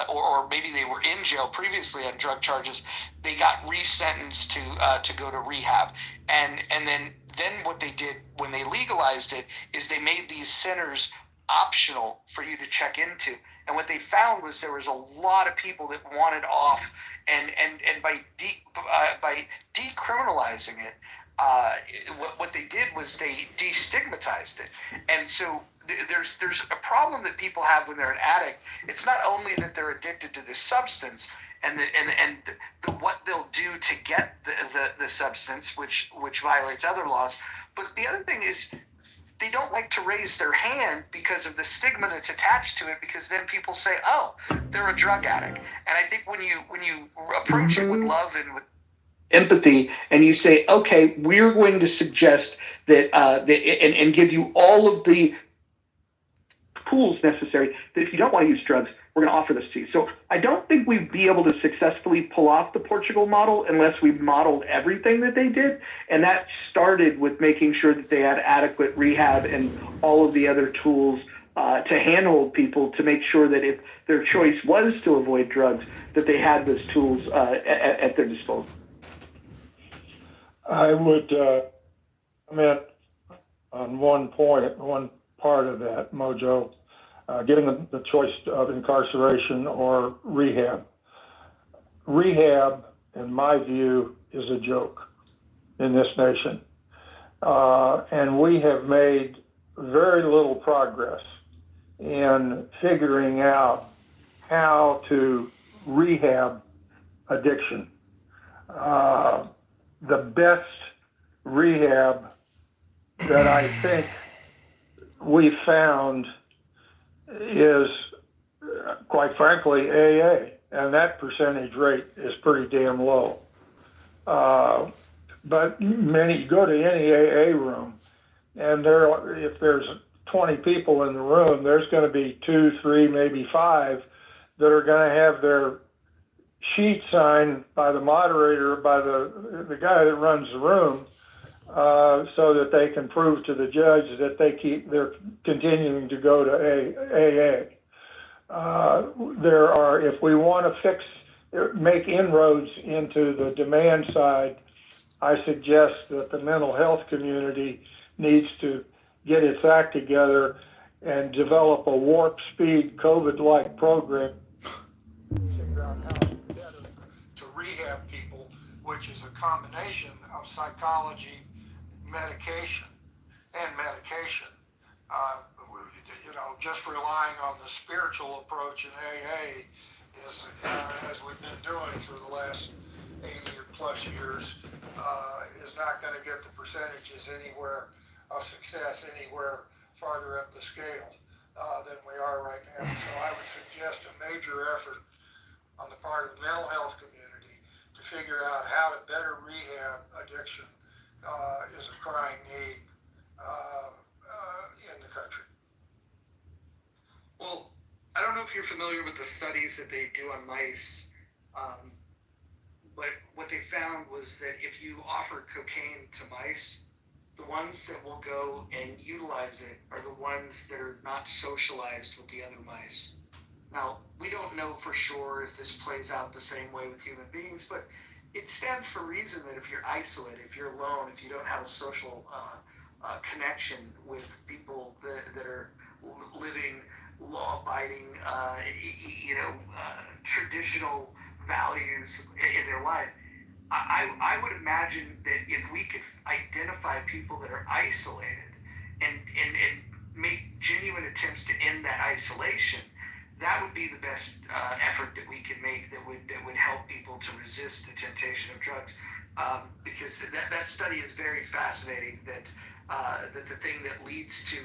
or maybe they were in jail previously on drug charges, they got resentenced to go to rehab. And then what they did when they legalized it is they made these centers optional for you to check into. And what they found was there was a lot of people that wanted off, and by decriminalizing it, what they did was they destigmatized it. And so there's a problem that people have when they're an addict. It's not only that they're addicted to this substance and what they'll do to get the substance, which violates other laws, but the other thing is they don't like to raise their hand because of the stigma that's attached to it, because then people say, oh, they're a drug addict. And I think when you approach it with love and with empathy, and you say, okay, we're going to suggest that, and give you all of the tools necessary, that if you don't want to use drugs, we're going to offer this to you. So I don't think we'd be able to successfully pull off the Portugal model unless we modeled everything that they did. And that started with making sure that they had adequate rehab and all of the other tools to handhold people, to make sure that if their choice was to avoid drugs, that they had those tools at their disposal. I would comment on one part of that, Mojo. Getting the choice of incarceration or rehab. Rehab, in my view, is a joke in this nation. And we have made very little progress in figuring out how to rehab addiction. The best rehab that I think we found is, quite frankly, AA, and that percentage rate is pretty damn low. But you go to any AA room, and if there's 20 people in the room, there's going to be 2, 3, maybe 5 that are going to have their sheet signed by the moderator, by the guy that runs the room, so that they can prove to the judge that they're continuing to go to AA. If we want to make inroads into the demand side, I suggest that the mental health community needs to get its act together and develop a warp speed COVID-like program. Figure out how better to rehab people, which is a combination of psychology, medication. Just relying on the spiritual approach in AA is, as we've been doing for the last 80 or plus years, is not going to get the percentages anywhere of success anywhere farther up the scale than we are right now. So I would suggest a major effort on the part of the mental health community to figure out how to better rehab addiction is a crying need in the country. Well, I don't know if you're familiar with the studies that they do on mice, but what they found was that if you offer cocaine to mice, the ones that will go and utilize it are the ones that are not socialized with the other mice. Now, we don't know for sure if this plays out the same way with human beings, but it stands for reason that if you're isolated, if you're alone, if you don't have a social connection with people that are living law-abiding, traditional values in their life, I would imagine that if we could identify people that are isolated and make genuine attempts to end that isolation, that would be the best effort that we could make that would help people to resist the temptation of drugs. Because that study is very fascinating. That the thing that leads to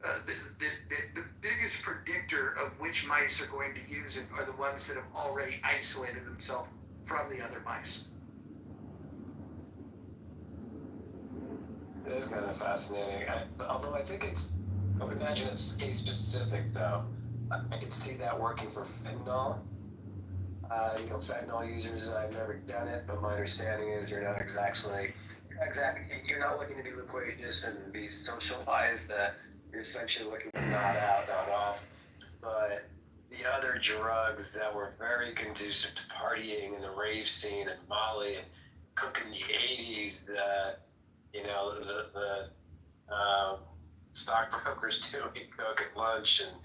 the biggest predictor of which mice are going to use it are the ones that have already isolated themselves from the other mice. It is kind of fascinating. Although I would imagine it's case specific though. I could see that working for fentanyl. Fentanyl users, I've never done it, but my understanding is you're not looking to be loquacious and be socialized. You're essentially looking to nod out, nod off. But the other drugs that were very conducive to partying in the rave scene and Molly and Cook in the 80s, the stockbrokers doing Coke at lunch and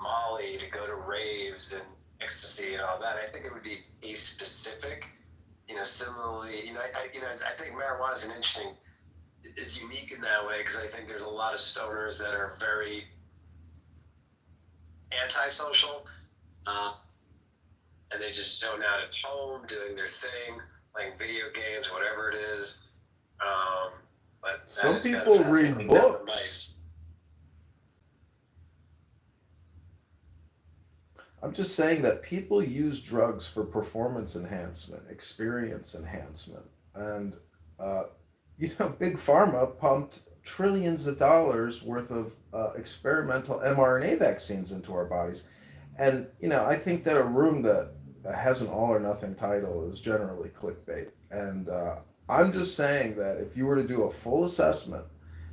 Molly to go to raves and ecstasy and all that. I think it would be case specific. Similarly, I think marijuana is unique in that way because I think there's a lot of stoners that are very antisocial, and they just zone out at home doing their thing, playing video games, whatever it is. But some people read books. I'm just saying that people use drugs for performance enhancement, experience enhancement, and uh, Big Pharma pumped trillions of dollars worth of experimental mRNA vaccines into our bodies. And, I think that a room that has an all or nothing title is generally clickbait. And I'm just saying that if you were to do a full assessment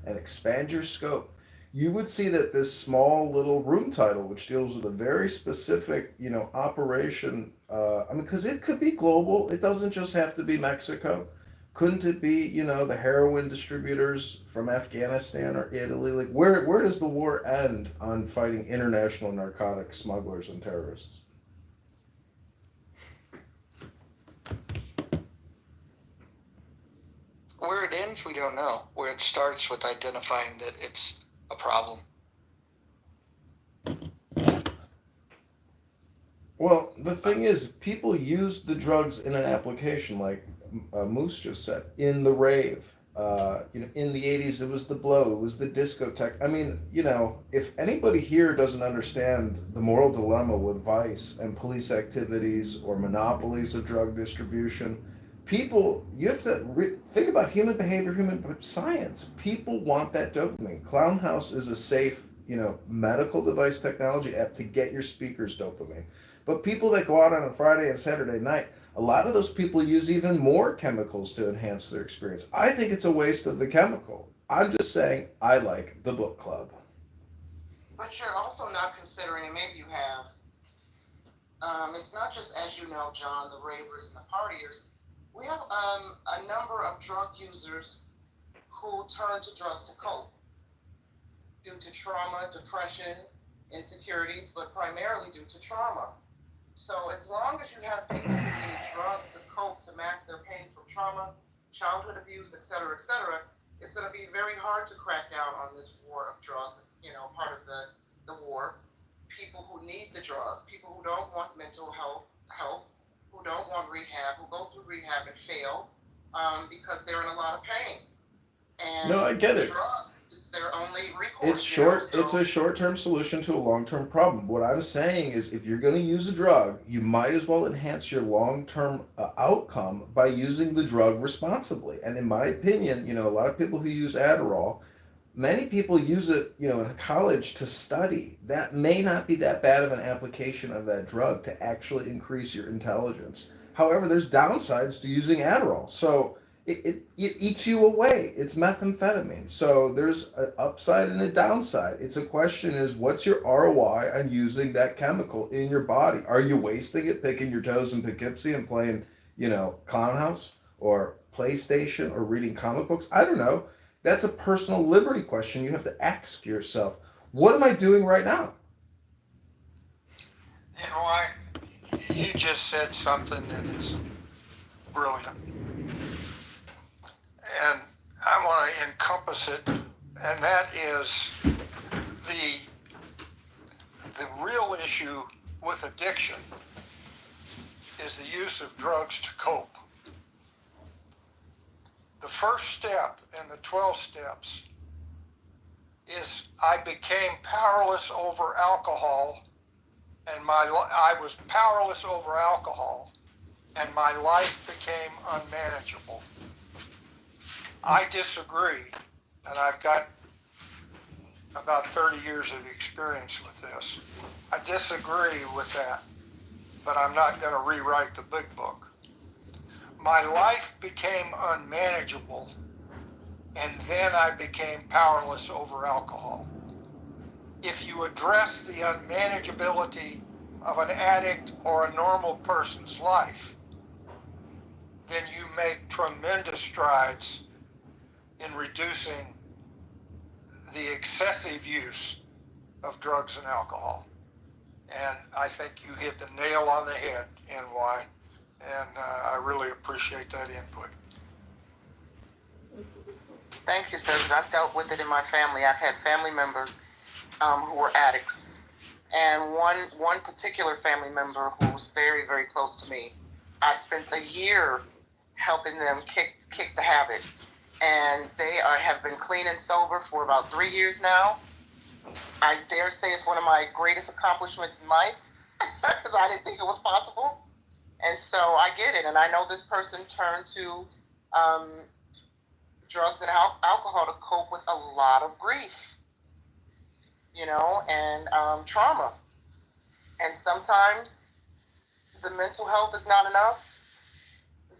and expand your scope, you would see that this small little room title, which deals with a very specific, operation, I mean, because it could be global, it doesn't just have to be Mexico. Couldn't it be, the heroin distributors from Afghanistan or Italy? Like, where does the war end on fighting international narcotic smugglers and terrorists? Where it ends, we don't know. Where it starts with identifying that it's a problem. Well, the thing is, people use the drugs in an application, like Moose just said, in the rave. In the 80s, it was the blow, it was the discotheque. I mean, if anybody here doesn't understand the moral dilemma with vice and police activities or monopolies of drug distribution, you have to think about human behavior, human science. People want that dopamine. Clown House is a safe, medical device technology app to get your speakers dopamine. But people that go out on a Friday and Saturday night, a lot of those people use even more chemicals to enhance their experience. I think it's a waste of the chemical. I'm just saying I like the book club. But you're also not considering, and maybe you have, it's not just, as you know, John, the ravers and the partiers. We have a number of drug users who turn to drugs to cope due to trauma, depression, insecurities, but primarily due to trauma. So as long as you have people who need drugs to cope, to mask their pain from trauma, childhood abuse, et cetera, it's going to be very hard to crack down on this war of drugs. It's, part of the war. People who need the drug, people who don't want mental health help, who don't want rehab, who go through rehab and fail because they're in a lot of pain. And No, I get it. drugs is their only recourse. It's a short-term solution to a long-term problem. What I'm saying is if you're going to use a drug, you might as well enhance your long-term outcome by using the drug responsibly. And in my opinion, a lot of people who use Adderall, many people use it, in college to study. That may not be that bad of an application of that drug to actually increase your intelligence. However, there's downsides to using Adderall. So it eats you away. It's methamphetamine. So there's an upside and a downside. It's a question is what's your ROI on using that chemical in your body? Are you wasting it picking your toes in Poughkeepsie and playing, Clown House or PlayStation or reading comic books? I don't know. That's a personal liberty question. You have to ask yourself, what am I doing right now? You just said something that is brilliant. And I want to encompass it, and that is the real issue with addiction is the use of drugs to cope. The first step in the 12 steps is I became powerless over alcohol, and I was powerless over alcohol, and my life became unmanageable. I disagree, and I've got about 30 years of experience with this. I disagree with that, but I'm not going to rewrite the big book. My life became unmanageable, and then I became powerless over alcohol. If you address the unmanageability of an addict or a normal person's life, then you make tremendous strides in reducing the excessive use of drugs and alcohol. And I think you hit the nail on the head, NY, and I really appreciate that input. Thank you, sir. I've dealt with it in my family. I've had family members who were addicts. And one particular family member who was very, very close to me, I spent a year helping them kick the habit. And they have been clean and sober for about 3 years now. I dare say it's one of my greatest accomplishments in life. because I didn't think it was possible. And so I get it. And I know this person turned to drugs and alcohol to cope with a lot of grief, and trauma. And sometimes the mental health is not enough.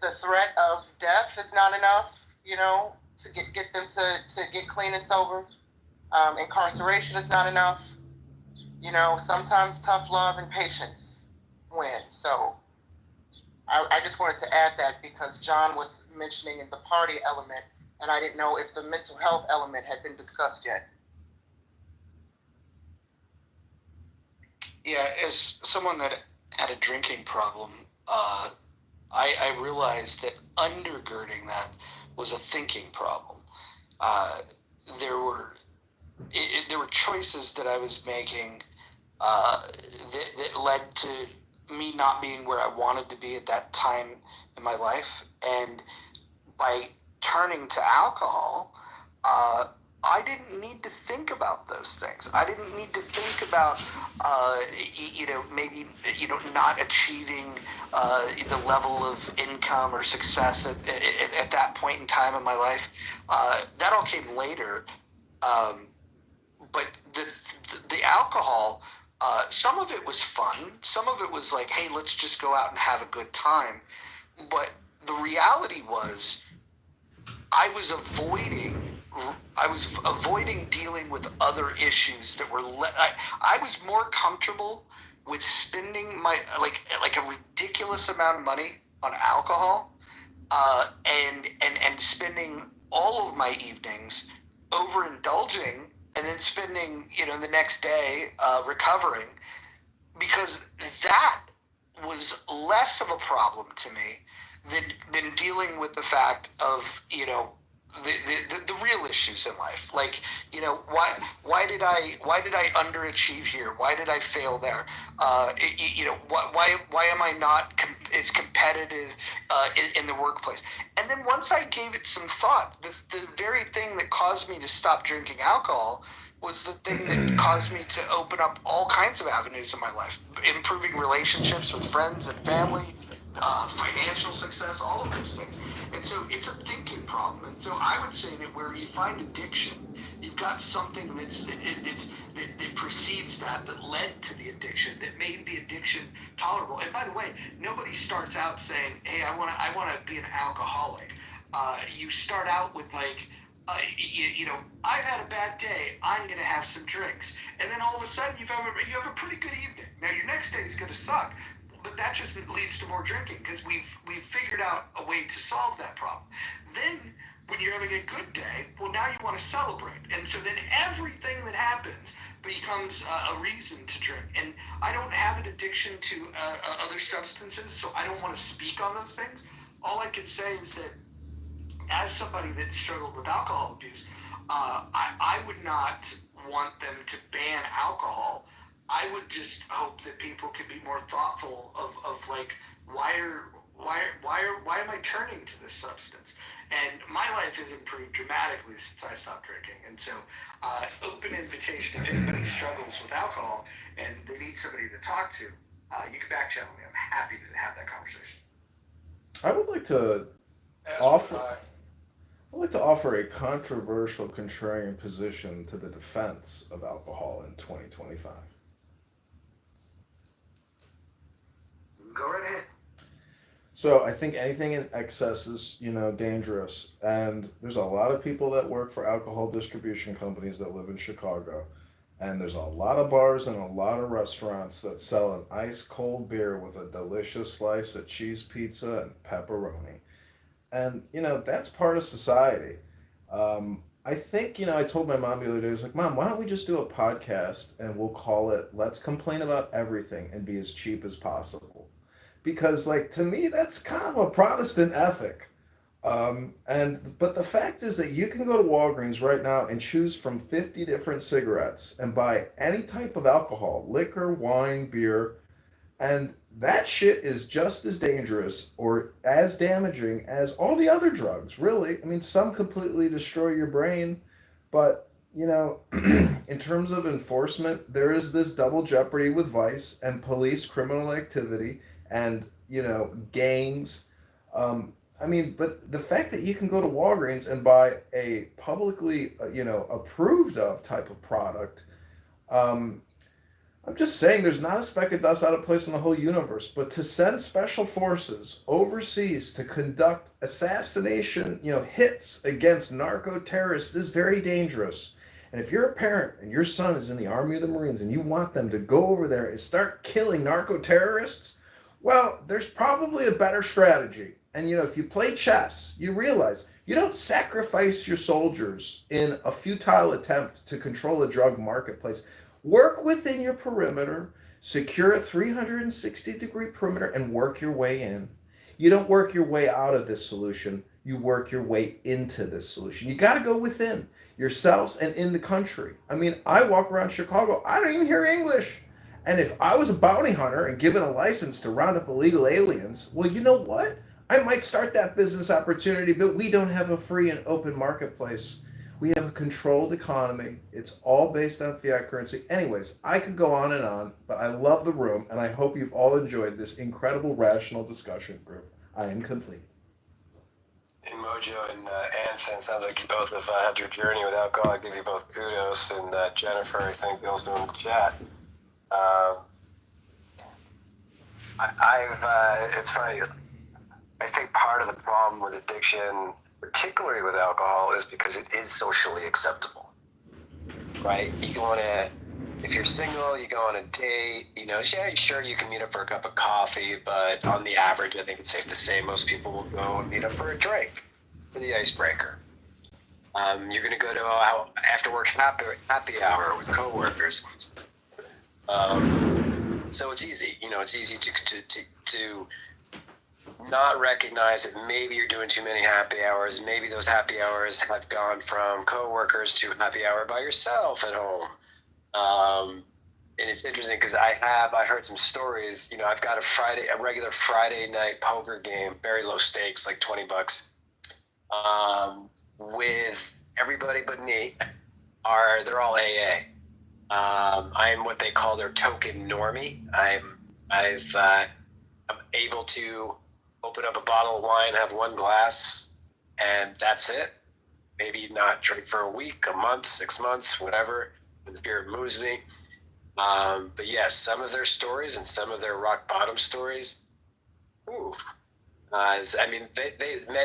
The threat of death is not enough, to get them to get clean and sober. Incarceration is not enough. Sometimes tough love and patience win. So I just wanted to add that because John was mentioning in the party element, and I didn't know if the mental health element had been discussed yet. Yeah, as someone that had a drinking problem, I realized that undergirding that was a thinking problem. There were choices that I was making that led to me not being where I wanted to be at that time in my life, and by turning to alcohol, I didn't need to think about those things. I didn't need to think about, maybe, not achieving the level of income or success at that point in time in my life. That all came later. But the alcohol, some of it was fun. Some of it was like, hey, let's just go out and have a good time. But the reality was, I was avoiding dealing with other issues that were. I was more comfortable with spending my like a ridiculous amount of money on alcohol, and spending all of my evenings overindulging, and then spending the next day recovering, because that was less of a problem to me than dealing with the fact of the real issues in life. Like, why did I underachieve here? Why did I fail there? Why am I not as competitive in the workplace? And then once I gave it some thought, the very thing that caused me to stop drinking alcohol was the thing that caused me to open up all kinds of avenues in my life, improving relationships with friends and family, financial success, all of those things. And so it's a thinking problem. And so I would say that where you find addiction, you've got something that precedes that led to the addiction, that made the addiction tolerable. And by the way, nobody starts out saying, hey, I want to be an alcoholic. You start out with like, I've had a bad day, I'm going to have some drinks. And then all of a sudden you have a pretty good evening. Now your next day is going to suck, but that just leads to more drinking because we've figured out a way to solve that problem. Then when you're having a good day, well, now you want to celebrate. And so then everything that happens becomes a reason to drink. And I don't have an addiction to other substances, so I don't want to speak on those things. All I can say is that as somebody that struggled with alcohol abuse, I would not want them to ban alcohol. I would just hope that people could be more thoughtful of like, why am I turning to this substance? And my life has improved dramatically since I stopped drinking. And so, open invitation if anybody struggles with alcohol and they need somebody to talk to, you can back channel me. I'm happy to have that conversation. I would like to offer a controversial contrarian position to the defense of alcohol in 2025. Go right ahead. So I think anything in excess is, dangerous. And there's a lot of people that work for alcohol distribution companies that live in Chicago. And there's a lot of bars and a lot of restaurants that sell an ice cold beer with a delicious slice of cheese pizza and pepperoni. And, that's part of society. I think, I told my mom the other day, I was like, Mom, why don't we just do a podcast and we'll call it Let's Complain About Everything and Be as Cheap as Possible. Because, like, to me, that's kind of a Protestant ethic. But the fact is that you can go to Walgreens right now and choose from 50 different cigarettes and buy any type of alcohol, liquor, wine, beer, and that shit is just as dangerous or as damaging as all the other drugs, really. I mean, some completely destroy your brain, but, in terms of enforcement, there is this double jeopardy with vice and police criminal activity and, gangs. But the fact that you can go to Walgreens and buy a publicly, approved of type of product, um, I'm just saying there's not a speck of dust out of place in the whole universe. But to send special forces overseas to conduct assassination, hits against narco terrorists is very dangerous. And if you're a parent and your son is in the Army or the Marines and you want them to go over there and start killing narco terrorists, well, there's probably a better strategy. And if you play chess, you realize you don't sacrifice your soldiers in a futile attempt to control a drug marketplace. Work within your perimeter, secure a 360-degree perimeter, and work your way in. You don't work your way out of this solution, you work your way into this solution. You got to go within yourselves and in the country. I walk around Chicago, I don't even hear English. And if I was a bounty hunter and given a license to round up illegal aliens, well, you know what? I might start that business opportunity, but we don't have a free and open marketplace. We have a controlled economy. It's all based on fiat currency. Anyways, I could go on, but I love the room, and I hope you've all enjoyed this incredible rational discussion group. I am complete. And Mojo and Anson, sounds like you both have had your journey with alcohol. I give you both kudos. And Jennifer, I think Bill's doing the chat. It's funny. I think part of the problem with addiction, particularly with alcohol, is because it is socially acceptable, right? If you're single, you go on a date, yeah, sure, you can meet up for a cup of coffee, but on the average, I think it's safe to say most people will go and meet up for a drink, for the icebreaker. You're going to go to after work happy hour with coworkers. So it's easy, it's easy to not recognize that maybe you're doing too many happy hours. Maybe those happy hours have gone from coworkers to happy hour by yourself at home. And it's interesting because I've heard some stories. I've got a regular Friday night poker game, very low stakes, like $20, with everybody but me. They're all AA. I'm what they call their token normie. I'm able to open up a bottle of wine, have one glass, and that's it. Maybe not drink for a week, a month, 6 months, whatever. The spirit moves me. But yes, some of their stories and some of their rock bottom stories, many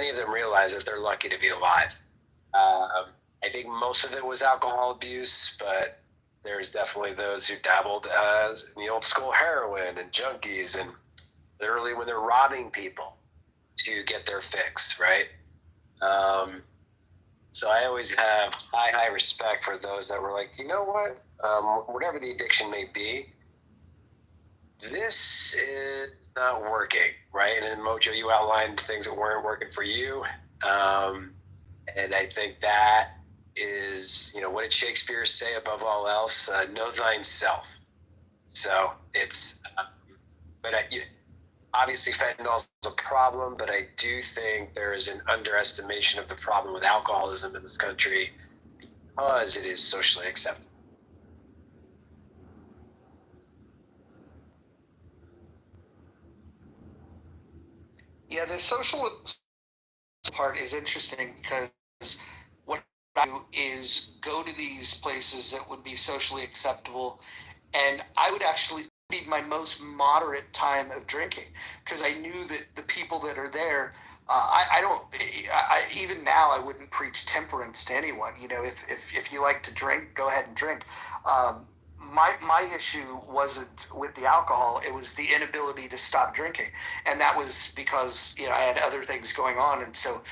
of them realize that they're lucky to be alive. I think most of it was alcohol abuse, but there's definitely those who dabbled in the old school heroin and junkies, and literally when they're robbing people to get their fix, right? So I always have high respect for those that were like, you know what, whatever the addiction may be, this is not working, right? And then Mojo, you outlined things that weren't working for you. And I think that is, what did Shakespeare say above all else? Know thyself. So it's, obviously fentanyl is a problem, but I do think there is an underestimation of the problem with alcoholism in this country because it is socially acceptable. Yeah, the social part is interesting because what I do is go to these places that would be socially acceptable, and I would actually be my most moderate time of drinking because I knew that the people that are there, even now I wouldn't preach temperance to anyone. If you like to drink, go ahead and drink. My issue wasn't with the alcohol; it was the inability to stop drinking, and that was because I had other things going on, and so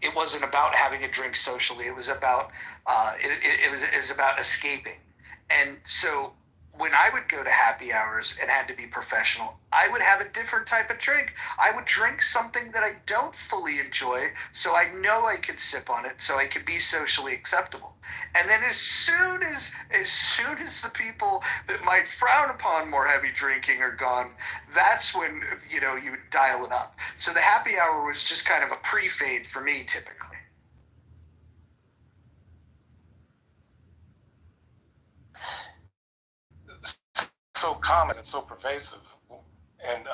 it wasn't about having a drink socially. It was about it was about escaping, and so when I would go to happy hours and had to be professional, I would have a different type of drink. I would drink something that I don't fully enjoy, so I know I could sip on it, so I could be socially acceptable. And then as soon as the people that might frown upon more heavy drinking are gone, that's when you would dial it up. So the happy hour was just kind of a pre-fade for me, typically. so common and so pervasive in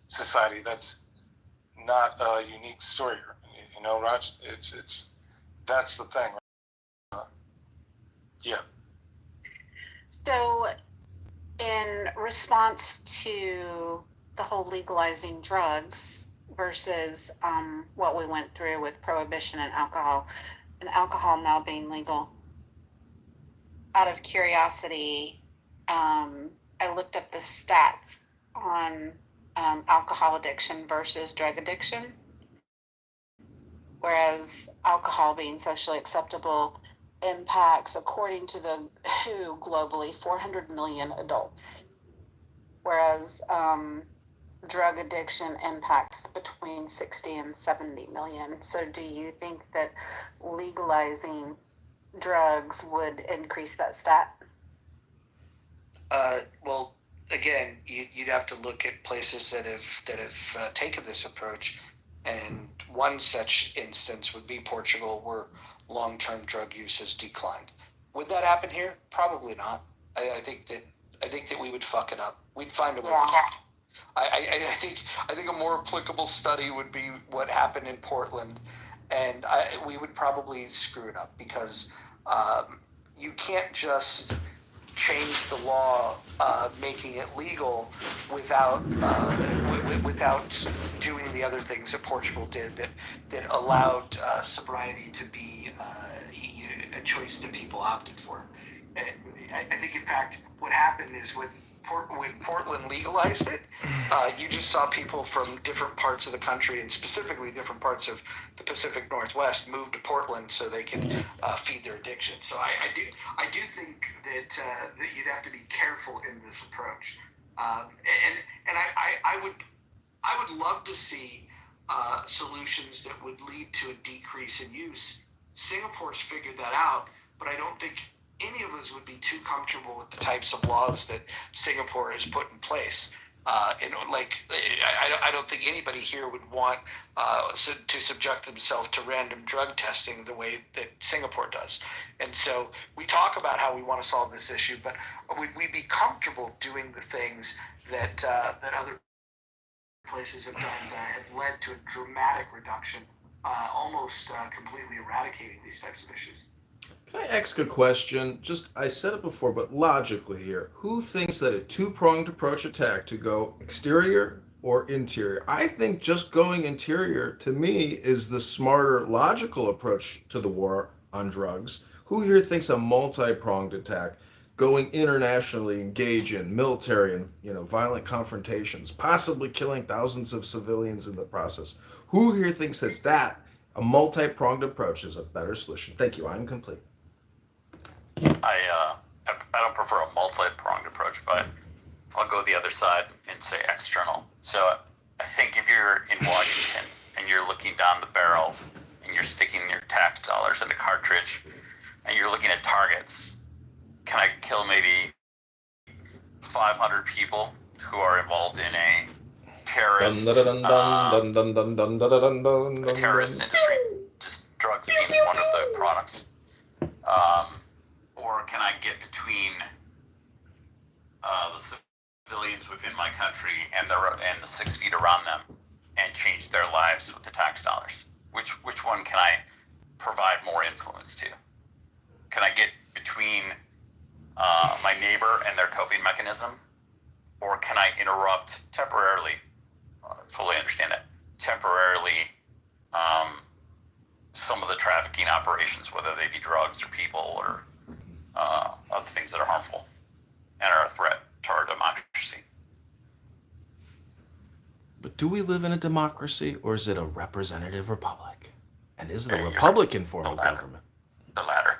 society. That's not a unique story, you know, Raj. It's that's the thing. Yeah. So, in response to the whole legalizing drugs versus what we went through with prohibition and alcohol now being legal, out of curiosity, I looked up the stats on alcohol addiction versus drug addiction. Whereas alcohol being socially acceptable impacts, according to the WHO, globally 400 million adults. Whereas drug addiction impacts between 60 and 70 million. So do you think that legalizing drugs would increase that stat? Well, again, you'd have to look at places that have taken this approach, and one such instance would be Portugal, where long-term drug use has declined. Would that happen here? Probably not. I think that we would fuck it up. We'd find a way. Yeah. I think a more applicable study would be what happened in Portland, and we would probably screw it up because you can't just change the law, making it legal without doing the other things that Portugal did that allowed sobriety to be a choice that people opted for. And I think, in fact, what happened is when Portland legalized it, you just saw people from different parts of the country, and specifically different parts of the Pacific Northwest, move to Portland so they could feed their addiction. So I do think that you'd have to be careful in this approach, and I would love to see solutions that would lead to a decrease in use. Singapore's figured that out, but I don't think any of us would be too comfortable with the types of laws that Singapore has put in place. I don't think anybody here would want to subject themselves to random drug testing the way that Singapore does. And so we talk about how we want to solve this issue, but would we be comfortable doing the things that other places have done that have led to a dramatic reduction, almost completely eradicating these types of issues? Can I ask a question? Just, I said it before, but logically here. Who thinks that a two-pronged approach attack to go exterior or interior? I think just going interior, to me, is the smarter, logical approach to the war on drugs. Who here thinks a multi-pronged attack, going internationally, engage in military and violent confrontations, possibly killing thousands of civilians in the process? Who here thinks that a multi-pronged approach is a better solution? Thank you. I'm complete. I don't prefer a multi-pronged approach, but I'll go the other side and say external. So I think if you're in Washington and you're looking down the barrel and you're sticking your tax dollars in a cartridge and you're looking at targets, can I kill maybe 500 people who are involved in a terrorist industry? Just drugs being one of the products. Or can I get between the civilians within my country and the 6 feet around them and change their lives with the tax dollars? Which one can I provide more influence to? Can I get between my neighbor and their coping mechanism? Or can I interrupt temporarily, fully understand that, temporarily some of the trafficking operations, whether they be drugs or people or other things that are harmful and are a threat to our democracy? But do we live in a democracy, or is it a representative republic? And is it a Republican form of government? The latter.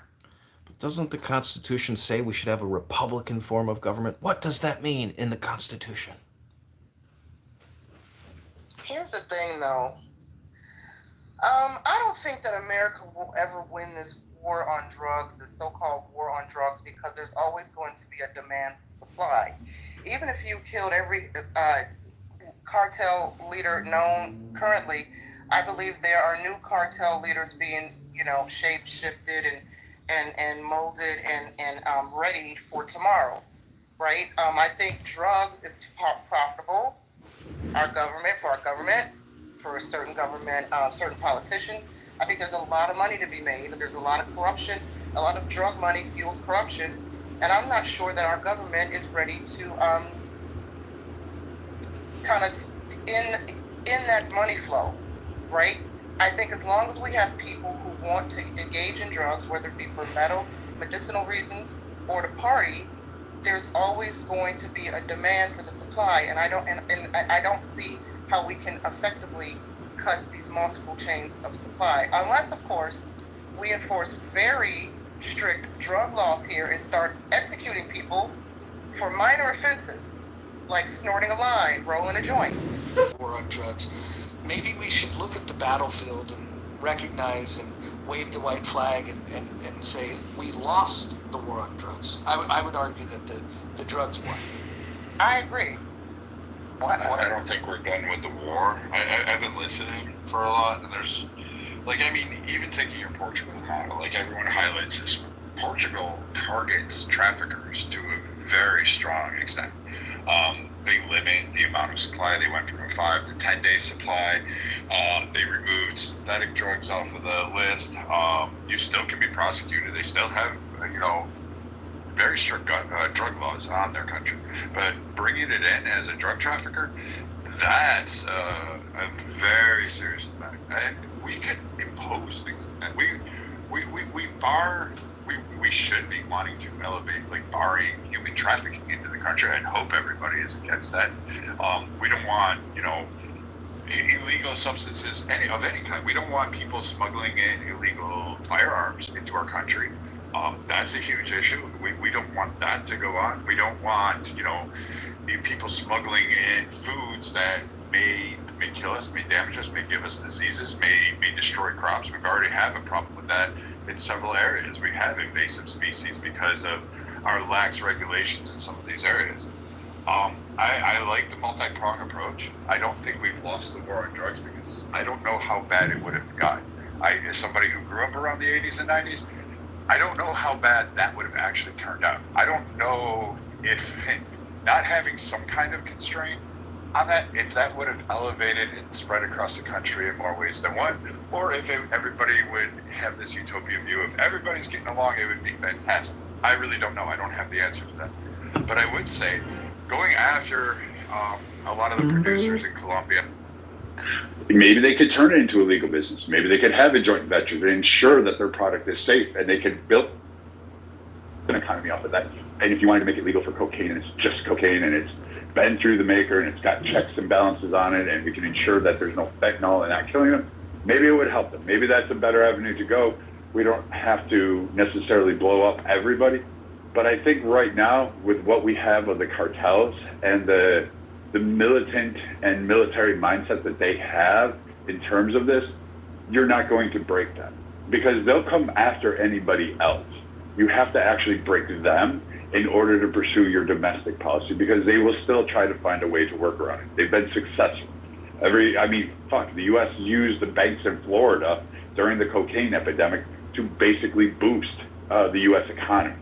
But doesn't the Constitution say we should have a Republican form of government? What does that mean in the Constitution? Here's the thing, though. I don't think that America will ever win this war on drugs, the so-called war on drugs, because there's always going to be a demand for supply. Even if you killed every cartel leader known currently, I believe there are new cartel leaders being, shape-shifted and molded and ready for tomorrow. right? I think drugs is too profitable. For our government, for certain government, certain politicians. I think there's a lot of money to be made. There's a lot of corruption. A lot of drug money fuels corruption, and I'm not sure that our government is ready to kind of in that money flow, right? I think as long as we have people who want to engage in drugs, whether it be for medicinal reasons or to party, there's always going to be a demand for the supply, and I don't see how we can effectively cut these multiple chains of supply, unless, of course, we enforce very strict drug laws here and start executing people for minor offenses like snorting a line, rolling a joint. War on drugs. Maybe we should look at the battlefield and recognize and wave the white flag and say we lost the war on drugs. I would argue that the drugs won. I agree. I don't think we're done with the war. I've been listening for a lot, and there's, like, I mean, even taking your Portugal model, like everyone highlights this, Portugal targets traffickers to a very strong extent. They limit the amount of supply. They went from a 5 to 10 day supply. They removed synthetic drugs off of the list. You still can be prosecuted. They still have, very strict drug laws on their country. But bringing it in as a drug trafficker, that's a very serious thing. And we can impose things. And we should be wanting to elevate, like, barring human trafficking into the country. I hope everybody is against that. We don't want, illegal substances of any kind. We don't want people smuggling in illegal firearms into our country. That's a huge issue. We don't want that to go on. We don't want, people smuggling in foods that may kill us, may damage us, may give us diseases, may destroy crops. We've already have a problem with that in several areas. We have invasive species because of our lax regulations in some of these areas. I like the multi-pronged approach. I don't think we've lost the war on drugs because I don't know how bad it would have gotten. As somebody who grew up around the 80s and 90s, I don't know how bad that would have actually turned out. I don't know if not having some kind of constraint on that, if that would have elevated and spread across the country in more ways than one, or if everybody would have this utopia view of everybody's getting along, it would be fantastic. I really don't know. I don't have the answer to that. But I would say going after a lot of the producers in Colombia. Maybe they could turn it into a legal business. Maybe they could have a joint venture to ensure that their product is safe, and they could build an economy off of that. And if you wanted to make it legal for cocaine, and it's just cocaine, and it's been through the maker, and it's got checks and balances on it, and we can ensure that there's no fentanyl and not killing them, maybe it would help them. Maybe that's a better avenue to go. We don't have to necessarily blow up everybody. But I think right now, with what we have of the cartels and the militant and military mindset that they have in terms of this, you're not going to break them because they'll come after anybody else. You have to actually break them in order to pursue your domestic policy because they will still try to find a way to work around it. They've been successful. The U.S. used the banks in Florida during the cocaine epidemic to basically boost the U.S. economy.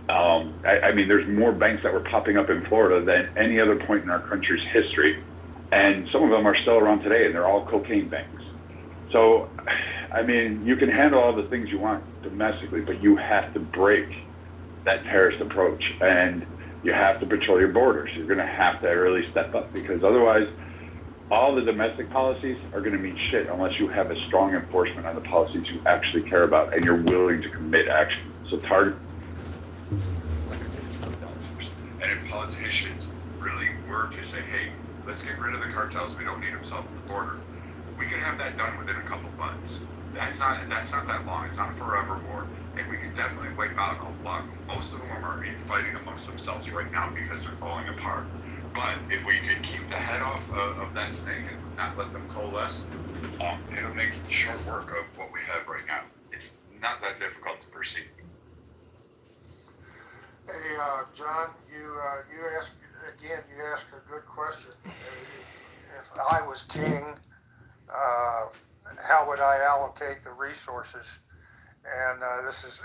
There's more banks that were popping up in Florida than any other point in our country's history. And some of them are still around today, and they're all cocaine banks. So, you can handle all the things you want domestically, but you have to break that terrorist approach, and you have to patrol your borders. You're going to have to really step up because otherwise, all the domestic policies are going to mean shit unless you have a strong enforcement on the policies you actually care about and you're willing to commit action. So target. And if politicians really were to say, hey, let's get rid of the cartels, we don't need them south of the border, we could have that done within a couple months. That's not that long. It's not a forever war. And we can definitely wipe out a lot. Most of them are fighting amongst themselves right now because they're falling apart. But if we could keep the head off of that snake and not let them coalesce, it'll make short work of what we have right now. It's not that difficult to perceive. Hey, John, you asked a good question. If I was king, how would I allocate the resources? And this is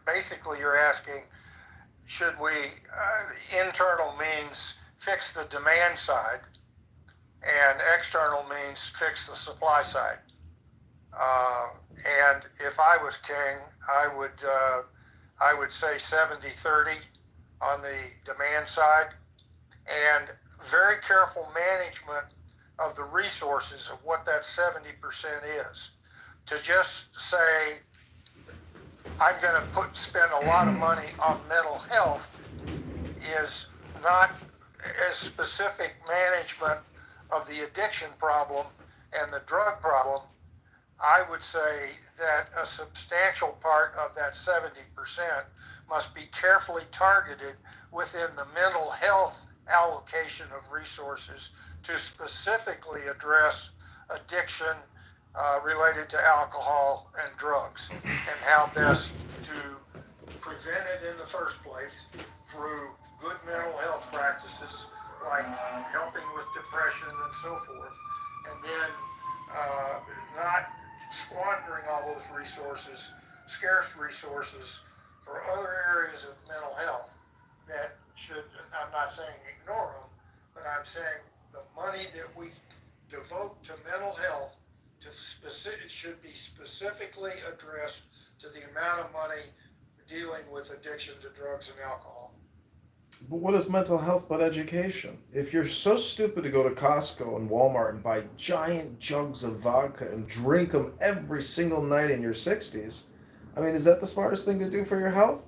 basically you're asking, should we, internal means fix the demand side, and external means fix the supply side. And if I was king, I would say 70-30 on the demand side, and very careful management of the resources of what that 70% is. To just say, I'm going to spend a lot of money on mental health is not as specific management of the addiction problem and the drug problem. I would say that a substantial part of that 70% must be carefully targeted within the mental health allocation of resources to specifically address addiction related to alcohol and drugs, and how best to prevent it in the first place through good mental health practices like helping with depression and so forth, and then not squandering all those resources, scarce resources, for other areas of mental health that should, I'm not saying ignore them, but I'm saying the money that we devote to mental health should be specifically addressed to the amount of money dealing with addiction to drugs and alcohol. But what is mental health but education? If you're so stupid to go to Costco and Walmart and buy giant jugs of vodka and drink them every single night in your 60s, I mean, is that the smartest thing to do for your health?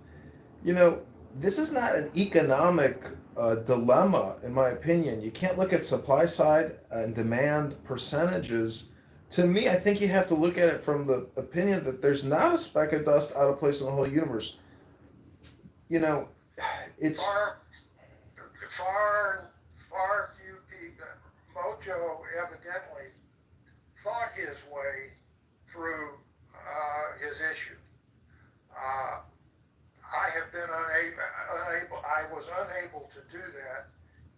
You know, this is not an economic dilemma, in my opinion. You can't look at supply side and demand percentages. To me, I think you have to look at it from the opinion that there's not a speck of dust out of place in the whole universe. You know, it's far few people. Mojo evidently thought his way through his issue. I have been unable. I was unable to do that,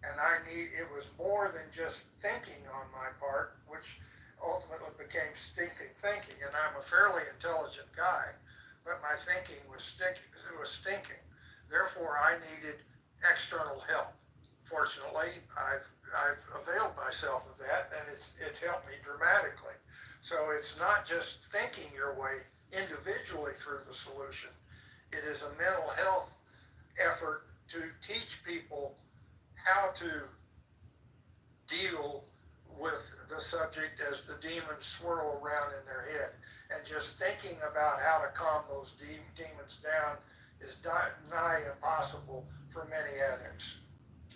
and it was more than just thinking on my part, which ultimately became stinking thinking. And I'm a fairly intelligent guy, but my thinking was stinking. Therefore, I needed external help. Fortunately, I've availed myself of that, and it's helped me dramatically. So it's not just thinking your way individually through the solution. It is a mental health effort to teach people how to deal with the subject as the demons swirl around in their head. And just thinking about how to calm those demons down is nigh impossible for many addicts.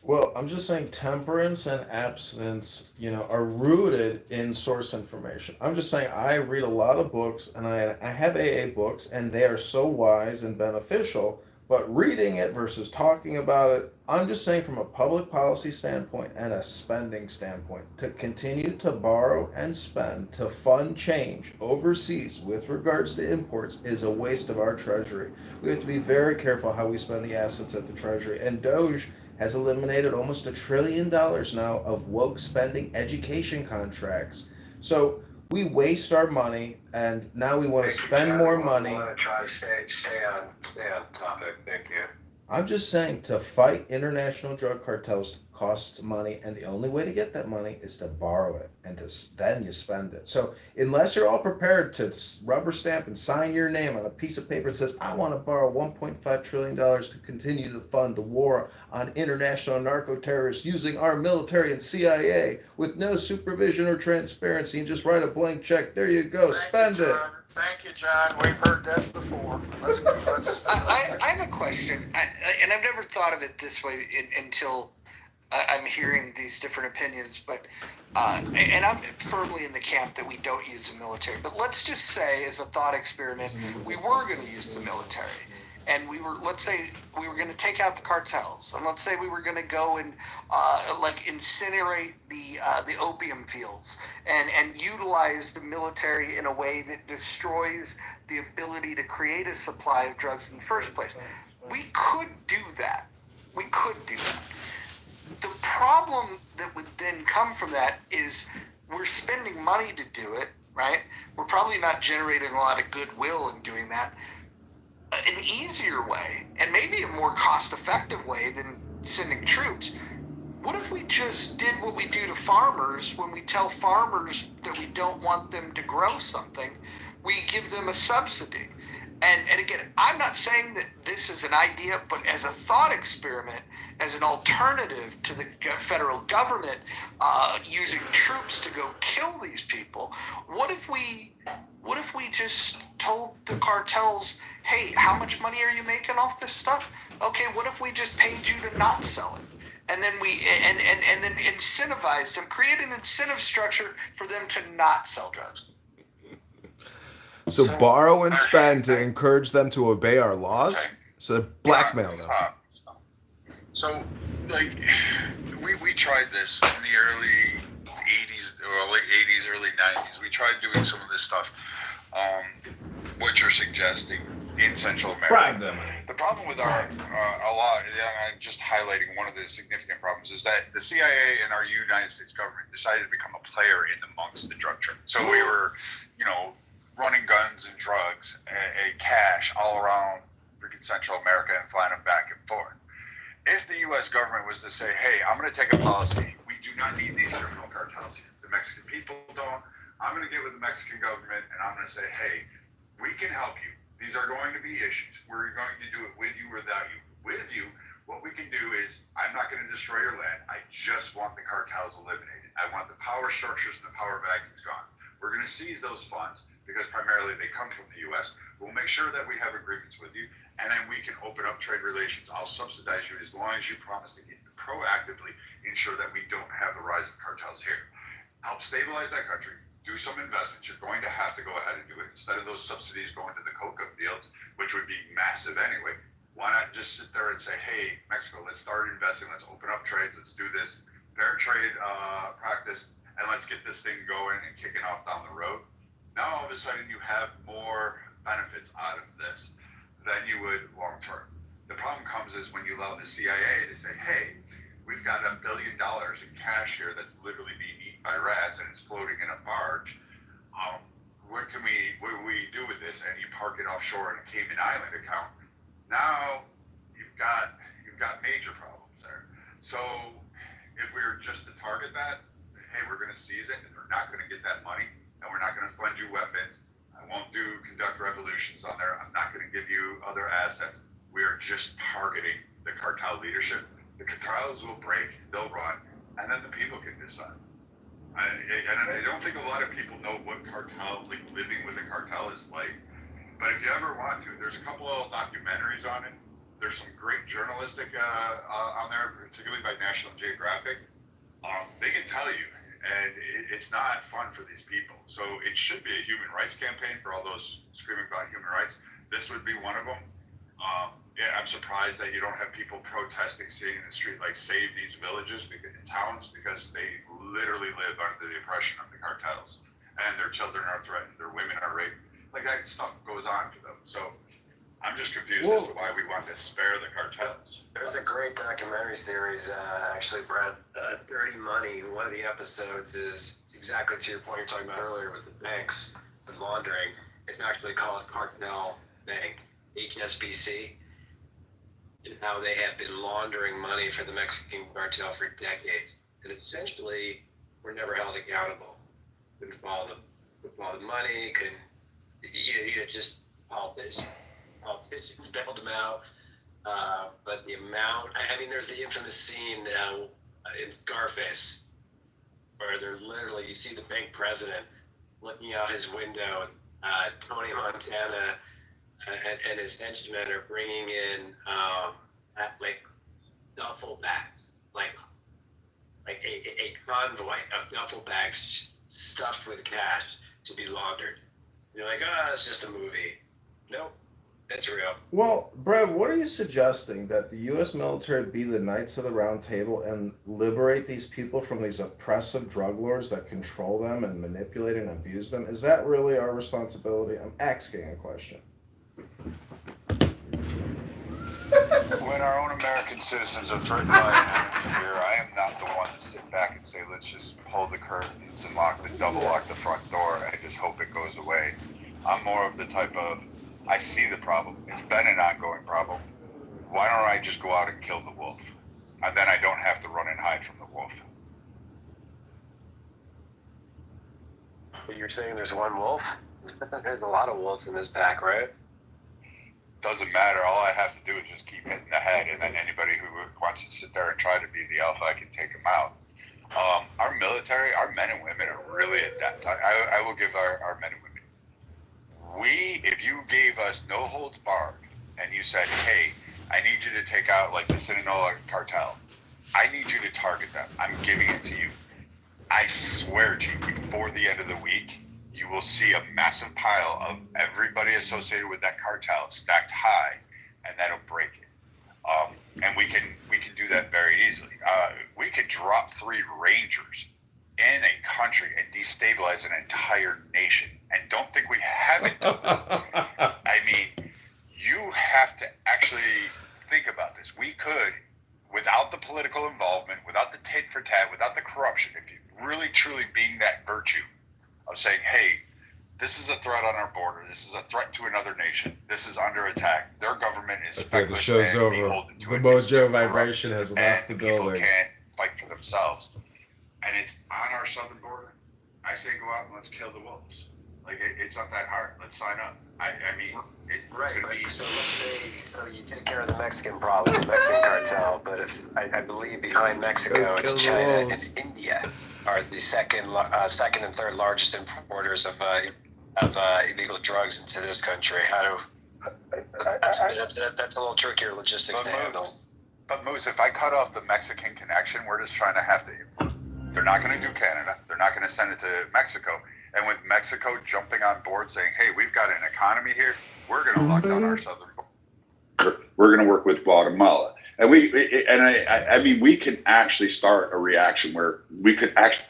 Well, I'm just saying temperance and abstinence, you know, are rooted in source information. I'm just saying I read a lot of books and I have AA books and they are so wise and beneficial, but reading it versus talking about it, I'm just saying from a public policy standpoint and a spending standpoint, to continue to borrow and spend to fund change overseas with regards to imports is a waste of our treasury. We have to be very careful how we spend the assets at the treasury. And Doge has eliminated almost $1 trillion now of woke spending education contracts. So we waste our money, and now we want to spend more money. I want to try to stay on topic. Thank you. I'm just saying to fight international drug cartels costs money, and the only way to get that money is to borrow it, and then you spend it. So unless you're all prepared to rubber stamp and sign your name on a piece of paper that says, I want to borrow $1.5 trillion to continue to fund the war on international narco-terrorists using our military and CIA with no supervision or transparency, and just write a blank check, there you go, spend it. Thank you, John. We've heard that before. I have a question, and I've never thought of it this way until I'm hearing these different opinions. But and I'm firmly in the camp that we don't use the military. But let's just say, as a thought experiment, we were going to use the military, and let's say we were going to take out the cartels, and let's say we were going to go and incinerate the opium fields and utilize the military in a way that destroys the ability to create a supply of drugs in the first place. We could do that. The problem that would then come from that is we're spending money to do it, right? We're probably not generating a lot of goodwill in doing that. And easier way, and maybe a more cost-effective way than sending troops, what if we just did what we do to farmers when we tell farmers that we don't want them to grow something? We give them a subsidy. And again, I'm not saying that this is an idea, but as a thought experiment, as an alternative to the federal government using troops to go kill these people, what if we just told the cartels, hey, how much money are you making off this stuff? Okay, what if we just paid you to not sell it? And then and then incentivize them, create an incentive structure for them to not sell drugs. So borrow and spend to encourage them to obey our laws? So blackmail them. So, like, we tried this in the early 80s, or late 80s, early 90s. We tried doing some of this stuff, what you're suggesting in Central America. Bribe them. The problem with our, I'm just highlighting one of the significant problems, is that the CIA and our United States government decided to become a player in amongst the drug trade. So we were, running guns and drugs and cash all around freaking Central America and flying them back and forth. If the U.S. government was to say, hey, I'm going to take a policy, we do not need these criminal cartels here. The Mexican people don't. I'm going to get with the Mexican government and I'm going to say, hey, we can help you. These are going to be issues. We're going to do it with you or without you. With you, what we can do is, I'm not going to destroy your land. I just want the cartels eliminated. I want the power structures and the power vacuums gone. We're going to seize those funds, because primarily they come from the U.S. We'll make sure that we have agreements with you, and then we can open up trade relations. I'll subsidize you as long as you promise to proactively ensure that we don't have the rise of cartels here. Help stabilize that country. Do some investments. You're going to have to go ahead and do it. Instead of those subsidies going to the coca fields, which would be massive anyway, why not just sit there and say, hey, Mexico, let's start investing. Let's open up trades. Let's do this fair trade practice, and let's get this thing going and kicking off down the road. Now, all of a sudden, you have more benefits out of this than you would long term. The problem comes is when you allow the CIA to say, hey, we've got $1 billion in cash here that's literally being eaten by rats and it's floating in a barge. What do we do with this? And you park it offshore in a Cayman Island account. Now, you've got major problems there. So, if we were just to target that, say, hey, we're going to seize it and we're not going to get that money, and we're not going to fund you weapons. I won't conduct revolutions on there. I'm not going to give you other assets. We are just targeting the cartel leadership. The cartels will break, they'll run, and then the people can decide. I don't think a lot of people know what living with a cartel is like. But if you ever want to, there's a couple of documentaries on it. There's some great journalistic on there, particularly by National Geographic. They can tell you. And it's not fun for these people. So it should be a human rights campaign for all those screaming about human rights. This would be one of them. I'm surprised that you don't have people protesting, sitting in the street, like, save these villages, towns, because they literally live under the oppression of the cartels. And their children are threatened, their women are raped. Like, that stuff goes on for them. So I'm just confused as to why we want to spare the cartels. There's a great documentary series, actually, Brad, Dirty Money. One of the episodes is exactly to your point you're talking about earlier with the banks and laundering. It's actually called Cartel Bank, HSBC, and how they have been laundering money for the Mexican cartel for decades. And essentially, were never held accountable. Couldn't follow the money, just politicians bailed them out. But the amount, there's the infamous scene in Scarface where they're literally, you see the bank president looking out his window, Tony Montana and his henchmen are bringing in duffel bags, like a convoy of duffel bags stuffed with cash to be laundered. You're like, it's just a movie. Nope. That's real. Well, Brad, what are you suggesting? That the U.S. military be the Knights of the Round Table and liberate these people from these oppressive drug lords that control them and manipulate and abuse them? Is that really our responsibility? I'm asking a question. When our own American citizens are threatened by an enemy here, I am not the one to sit back and say, let's just pull the curtains and double lock the front door and just hope it goes away. I'm more of the type of I see the problem. It's been an ongoing problem. Why don't I just go out and kill the wolf? And then I don't have to run and hide from the wolf. You're saying there's one wolf? There's a lot of wolves in this pack, right? Doesn't matter. All I have to do is just keep hitting the head, and then anybody who wants to sit there and try to be the alpha, I can take them out. Our military, our men and women are really adept. I will give our men and women. If you gave us no holds barred, and you said, hey, I need you to take out like the Sinaloa cartel. I need you to target them. I'm giving it to you. I swear to you, before the end of the week, you will see a massive pile of everybody associated with that cartel stacked high, and that'll break it. And we can do that very easily. We could drop 3 Rangers in a country and destabilize an entire nation. And don't think we haven't done that. I mean, you have to actually think about this. We could, without the political involvement, without the tit for tat, without the corruption, if you really truly being that virtue of saying, hey, this is a threat on our border. This is a threat to another nation. This is under attack. Their government is Okay, the show's over. The mojo vibration has left the building. People can't fight for themselves. And it's on our southern border. I say go out and let's kill the wolves. Like, it's not that hard. Let's sign up. I mean, it's going to be... So let's say, you take care of the Mexican problem, the Mexican cartel, but if I believe behind Mexico, it's China and India are the second and third largest importers of illegal drugs into this country. That's a little trickier logistics to handle. But Moose, if I cut off the Mexican connection, we're just trying to have to import. They're not going to do Canada. They're not going to send it to Mexico. And with Mexico jumping on board saying, hey, we've got an economy here, we're going to lock down our southern border. We're going to work with Guatemala. And I mean, we can actually start a reaction where we could actually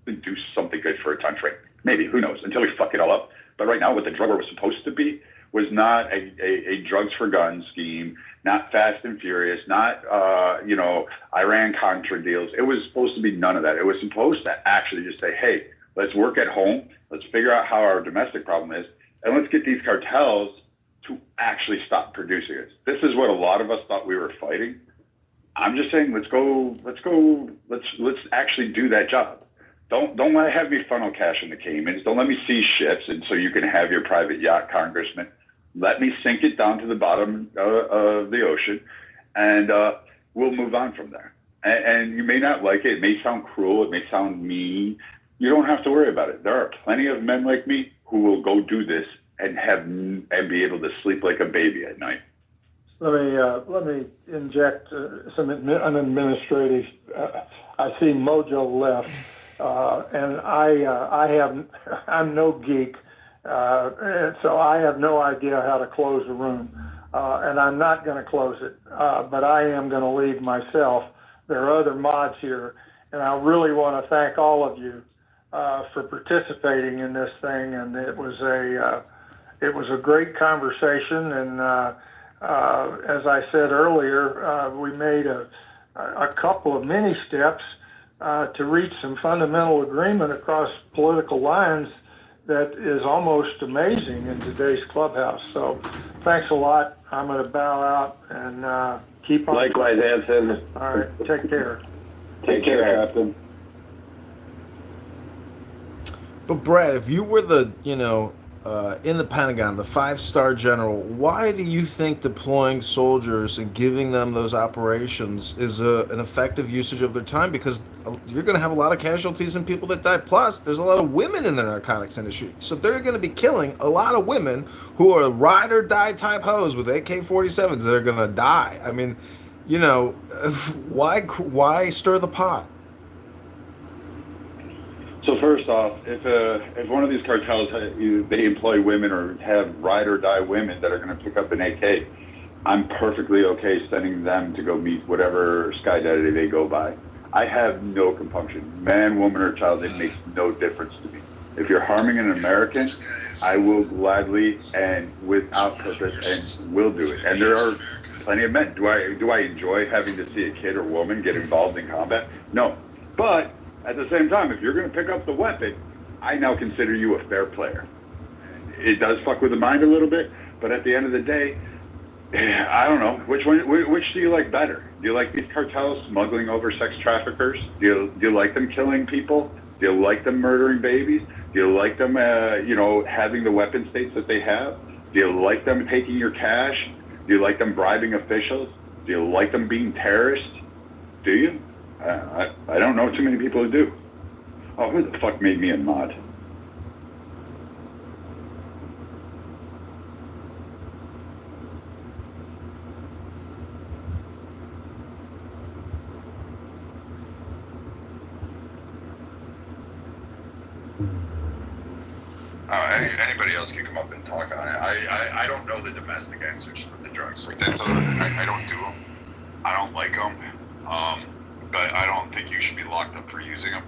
do something good for a country. Maybe, who knows, until we fuck it all up. But right now, what the drug war was supposed to be was not a drugs for guns scheme, not Fast and Furious, not, Iran-Contra deals. It was supposed to be none of that. It was supposed to actually just say, hey, let's work at home. Let's figure out how our domestic problem is. And let's get these cartels to actually stop producing it. This is what a lot of us thought we were fighting. I'm just saying, let's actually do that job. Don't have me funnel cash in the Caymans. Don't let me see ships, and so you can have your private yacht, Congressman. Let me sink it down to the bottom of the ocean, and we'll move on from there. And you may not like it. It may sound cruel. It may sound mean. You don't have to worry about it. There are plenty of men like me who will go do this and be able to sleep like a baby at night. Let me inject an administrative. I see Mojo left, and I'm no geek, so I have no idea how to close a room, and I'm not going to close it, but I am going to leave myself. There are other mods here, and I really want to thank all of you for participating in this thing, and it was a great conversation, and as I said earlier, we made a couple of mini steps to reach some fundamental agreement across political lines that is almost amazing in today's clubhouse. So thanks a lot. I'm going to bow out and keep on. Likewise, Anson. All right. Take care. Take care, Captain. But Brad, if you were the, in the Pentagon, the 5-star general, why do you think deploying soldiers and giving them those operations is an effective usage of their time? Because you're going to have a lot of casualties and people that die. Plus, there's a lot of women in the narcotics industry. So they're going to be killing a lot of women who are ride or die type hoes with AK-47s that are going to die. I mean, why stir the pot? So first off, if one of these cartels, they employ women or have ride or die women that are going to pick up an AK, I'm perfectly okay sending them to go meet whatever sky daddy they go by. I have no compunction. Man, woman, or child, it makes no difference to me. If you're harming an American, I will gladly and without purpose and will do it. And there are plenty of men. Do I enjoy having to see a kid or woman get involved in combat? No. But at the same time, if you're going to pick up the weapon, I now consider you a fair player. And it does fuck with the mind a little bit. But at the end of the day, I don't know which do you like better? Do you like these cartels smuggling over sex traffickers? Do you like them killing people? Do you like them murdering babies? Do you like them, having the weapon states that they have? Do you like them taking your cash? Do you like them bribing officials? Do you like them being terrorists? Do you? I don't know too many people who do. Oh, who the fuck made me a mod? Anybody else can come up and talk on it. I don't know the domestic answers for the drugs. Like that's I don't do them. I don't like them. But I don't think you should be locked up for using them.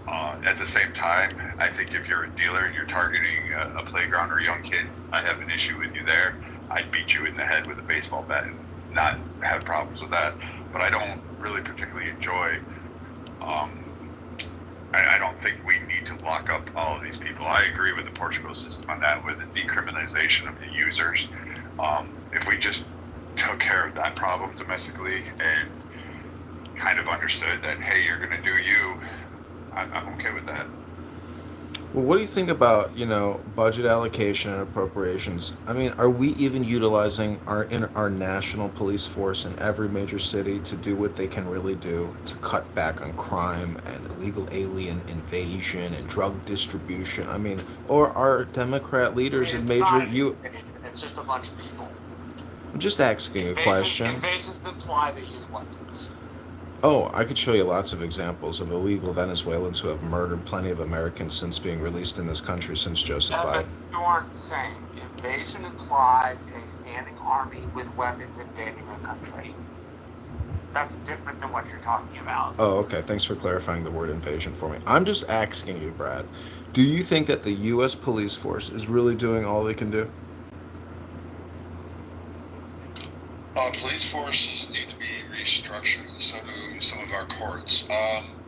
At the same time, I think if you're a dealer and you're targeting a playground or young kids, I have an issue with you there. I'd beat you in the head with a baseball bat and not have problems with that. But I don't really particularly enjoy. I don't think we need to lock up all of these people. I agree with the Portugal system on that, with the decriminalization of the users. If we just took care of that problem domestically and kind of understood that, hey, you're going to do you, I'm okay with that. Well, what do you think about, budget allocation and appropriations? I mean, are we even utilizing our national police force in every major city to do what they can really do to cut back on crime and illegal alien invasion and drug distribution? I mean, or are Democrat leaders in major It's just a bunch of people. I'm just asking a question. Invasions imply they use weapons. Oh, I could show you lots of examples of illegal Venezuelans who have murdered plenty of Americans since being released in this country since Joseph Biden. You aren't the same. Invasion implies a standing army with weapons invading a country. That's different than what you're talking about. Oh, okay. Thanks for clarifying the word invasion for me. I'm just asking you, Brad. Do you think that the U.S. police force is really doing all they can do? Police forces need to be restructured, so do some of our courts.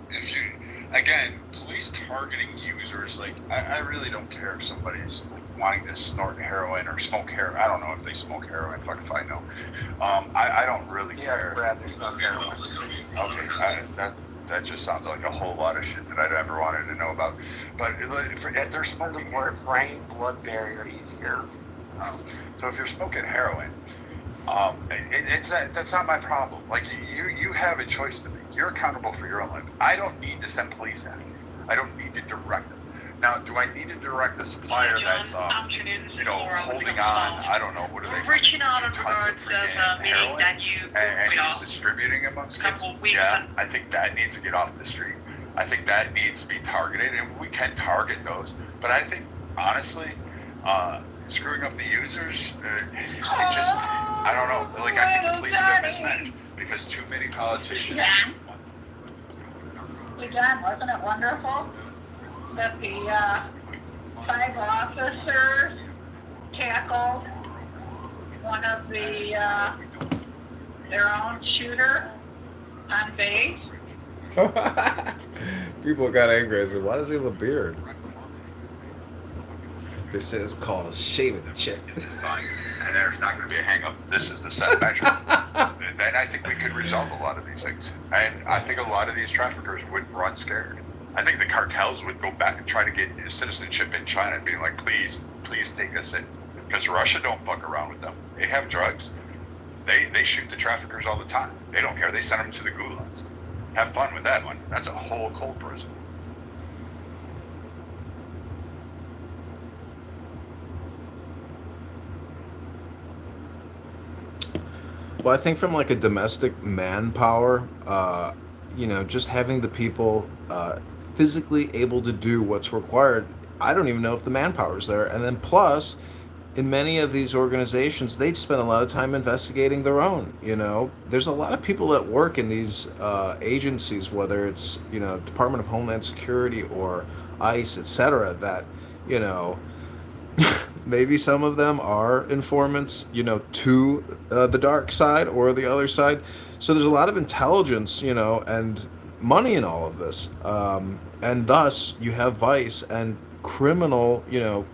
If you, again, police targeting users, like, I really don't care if somebody's wanting to snort heroin or smoke heroin. I don't know if they smoke heroin, fuck if I know. I don't really care. Rather smoke heroin. Okay, that just sounds like a whole lot of shit that I'd ever wanted to know about. But if they're smoking, brain blood barrier easier. So if you're smoking heroin, that's not my problem. Like, you have a choice to make. You're accountable for your own life. I don't need to send police after you. I don't need to direct them. Now, do I need to direct the supplier that's, holding on? I don't know. What are they? Reaching out in tons regards of of freaking meeting heroin, that you, and he's distributing amongst kids. Yeah, I think that needs to get off the street. I think that needs to be targeted, and we can target those. But I think, honestly, screwing up the users, it just, I don't know. Like, I think the police have been mismanaged because too many politicians. Hey, John, wasn't it wonderful that the 5 officers tackled one of the their own shooter on base? People got angry. I said, why does he have a beard? This is called a shaving chick. And there's not going to be a hang-up. This is the set measure. And I think we could resolve a lot of these things. And I think a lot of these traffickers would run scared. I think the cartels would go back and try to get citizenship in China and being like, please take us in. Because Russia don't fuck around with them. They have drugs. They shoot the traffickers all the time. They don't care. They send them to the gulags. Have fun with that one. That's a whole cold prison. Well, I think from like a domestic manpower, just having the people physically able to do what's required, I don't even know if the manpower is there. And then plus, in many of these organizations, they spend a lot of time investigating their own. There's a lot of people that work in these agencies, whether it's Department of Homeland Security or ICE, etc. That maybe some of them are informants, to the dark side or the other side. So there's a lot of intelligence, and money in all of this. And thus, you have vice and criminal,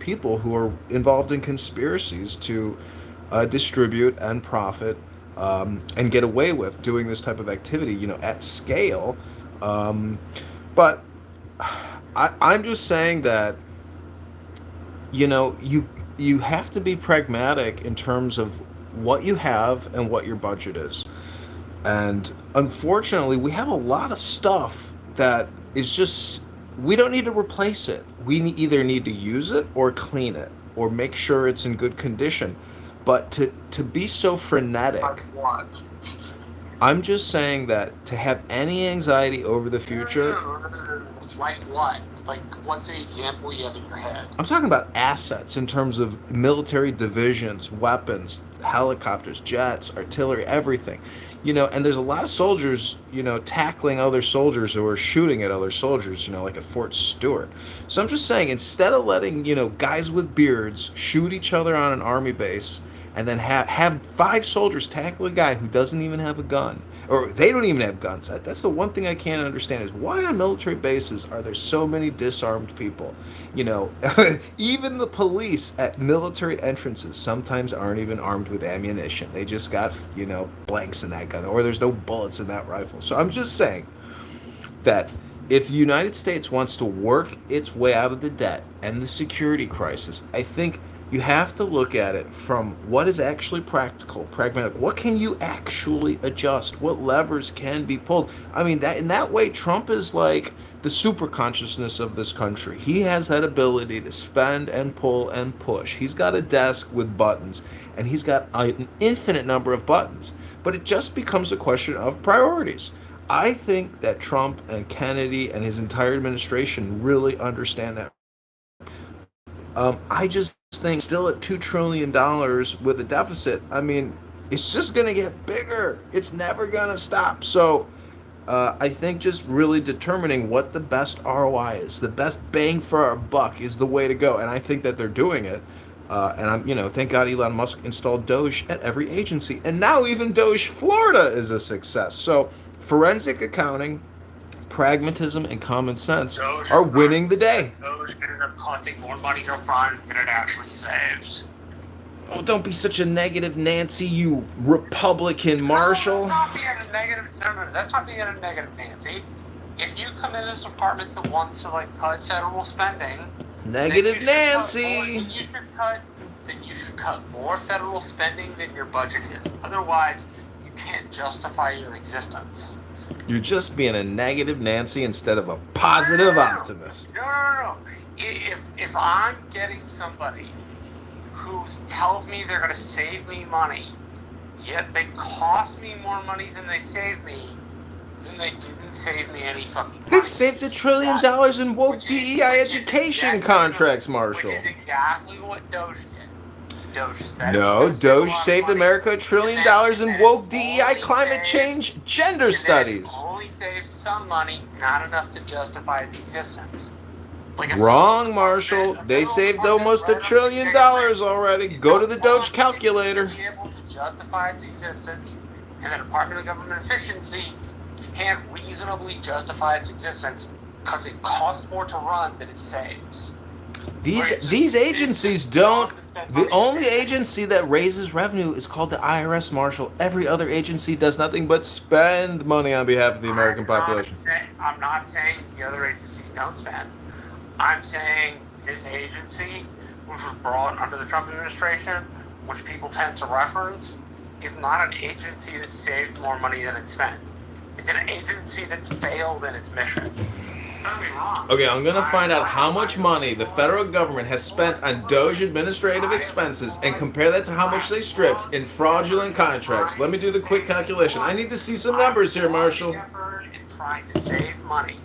people who are involved in conspiracies to distribute and profit and get away with doing this type of activity, at scale. But I'm just saying that, you have to be pragmatic in terms of what you have and what your budget is. And unfortunately, we have a lot of stuff that is just, we don't need to replace it. We either need to use it or clean it or make sure it's in good condition. But to be so frenetic, I'm just saying that to have any anxiety over the future, Like what? Like, what's the example you have in your head? I'm talking about assets in terms of military divisions, weapons, helicopters, jets, artillery, everything. And there's a lot of soldiers, tackling other soldiers who are shooting at other soldiers, like at Fort Stewart. So I'm just saying, instead of letting, guys with beards shoot each other on an army base and then have 5 soldiers tackle a guy who doesn't even have a gun, or they don't even have guns. That's the one thing I can't understand is why on military bases are there so many disarmed people? Even the police at military entrances sometimes aren't even armed with ammunition. They just got, blanks in that gun, or there's no bullets in that rifle. So I'm just saying that if the United States wants to work its way out of the debt and the security crisis, I think you have to look at it from what is actually practical, pragmatic. What can you actually adjust? What levers can be pulled? I mean, that in that way, Trump is like the super consciousness of this country. He has that ability to spend and pull and push. He's got a desk with buttons, and he's got an infinite number of buttons. But it just becomes a question of priorities. I think that Trump and Kennedy and his entire administration really understand that. I just think still at $2 trillion with a deficit, I mean, it's just going to get bigger. It's never going to stop. So I think just really determining what the best ROI is, the best bang for our buck is the way to go. And I think that they're doing it. Thank God Elon Musk installed Doge at every agency. And now even Doge Florida is a success. So forensic accounting, pragmatism, and common sense are winning the day. Doge ended up costing more money to run than it actually saves. Oh, don't be such a negative Nancy, you Republican Marshall. No, that's not being a negative. No, that's not being a negative Nancy. If you come in as a department that wants to cut federal spending, negative Nancy. Then you should cut more federal spending than your budget is. Otherwise, you can't justify your existence. You're just being a negative Nancy instead of a positive optimist. No. If I'm getting somebody who tells me they're going to save me money, yet they cost me more money than they saved me, then they didn't save me any fucking money. They've saved $1 trillion in woke DEI education contracts, Marshall. Which is exactly what Doge did. Doge saved America $1 trillion in woke DEI climate change gender studies. Only saved some money, not enough to justify its existence. Wrong, Marshall. They saved almost $1 trillion already. Go to the Doge calculator. Be able to justify its existence, and the Department of Government Efficiency can't reasonably justify its existence because it costs more to run than it saves. These agencies don't. The only agency that raises revenue is called the IRS, Marshall. Every other agency does nothing but spend money on behalf of the American population. I'm not saying the other agencies don't spend. I'm saying this agency, which was brought under the Trump administration, which people tend to reference, is not an agency that saved more money than it spent. It's an agency that failed in its mission. Okay, I'm going to find out how much money the federal government has spent on Doge administrative expenses and compare that to how much they stripped in fraudulent contracts. Let me do the quick calculation. I need to see some numbers here, Marshall. In trying to save money.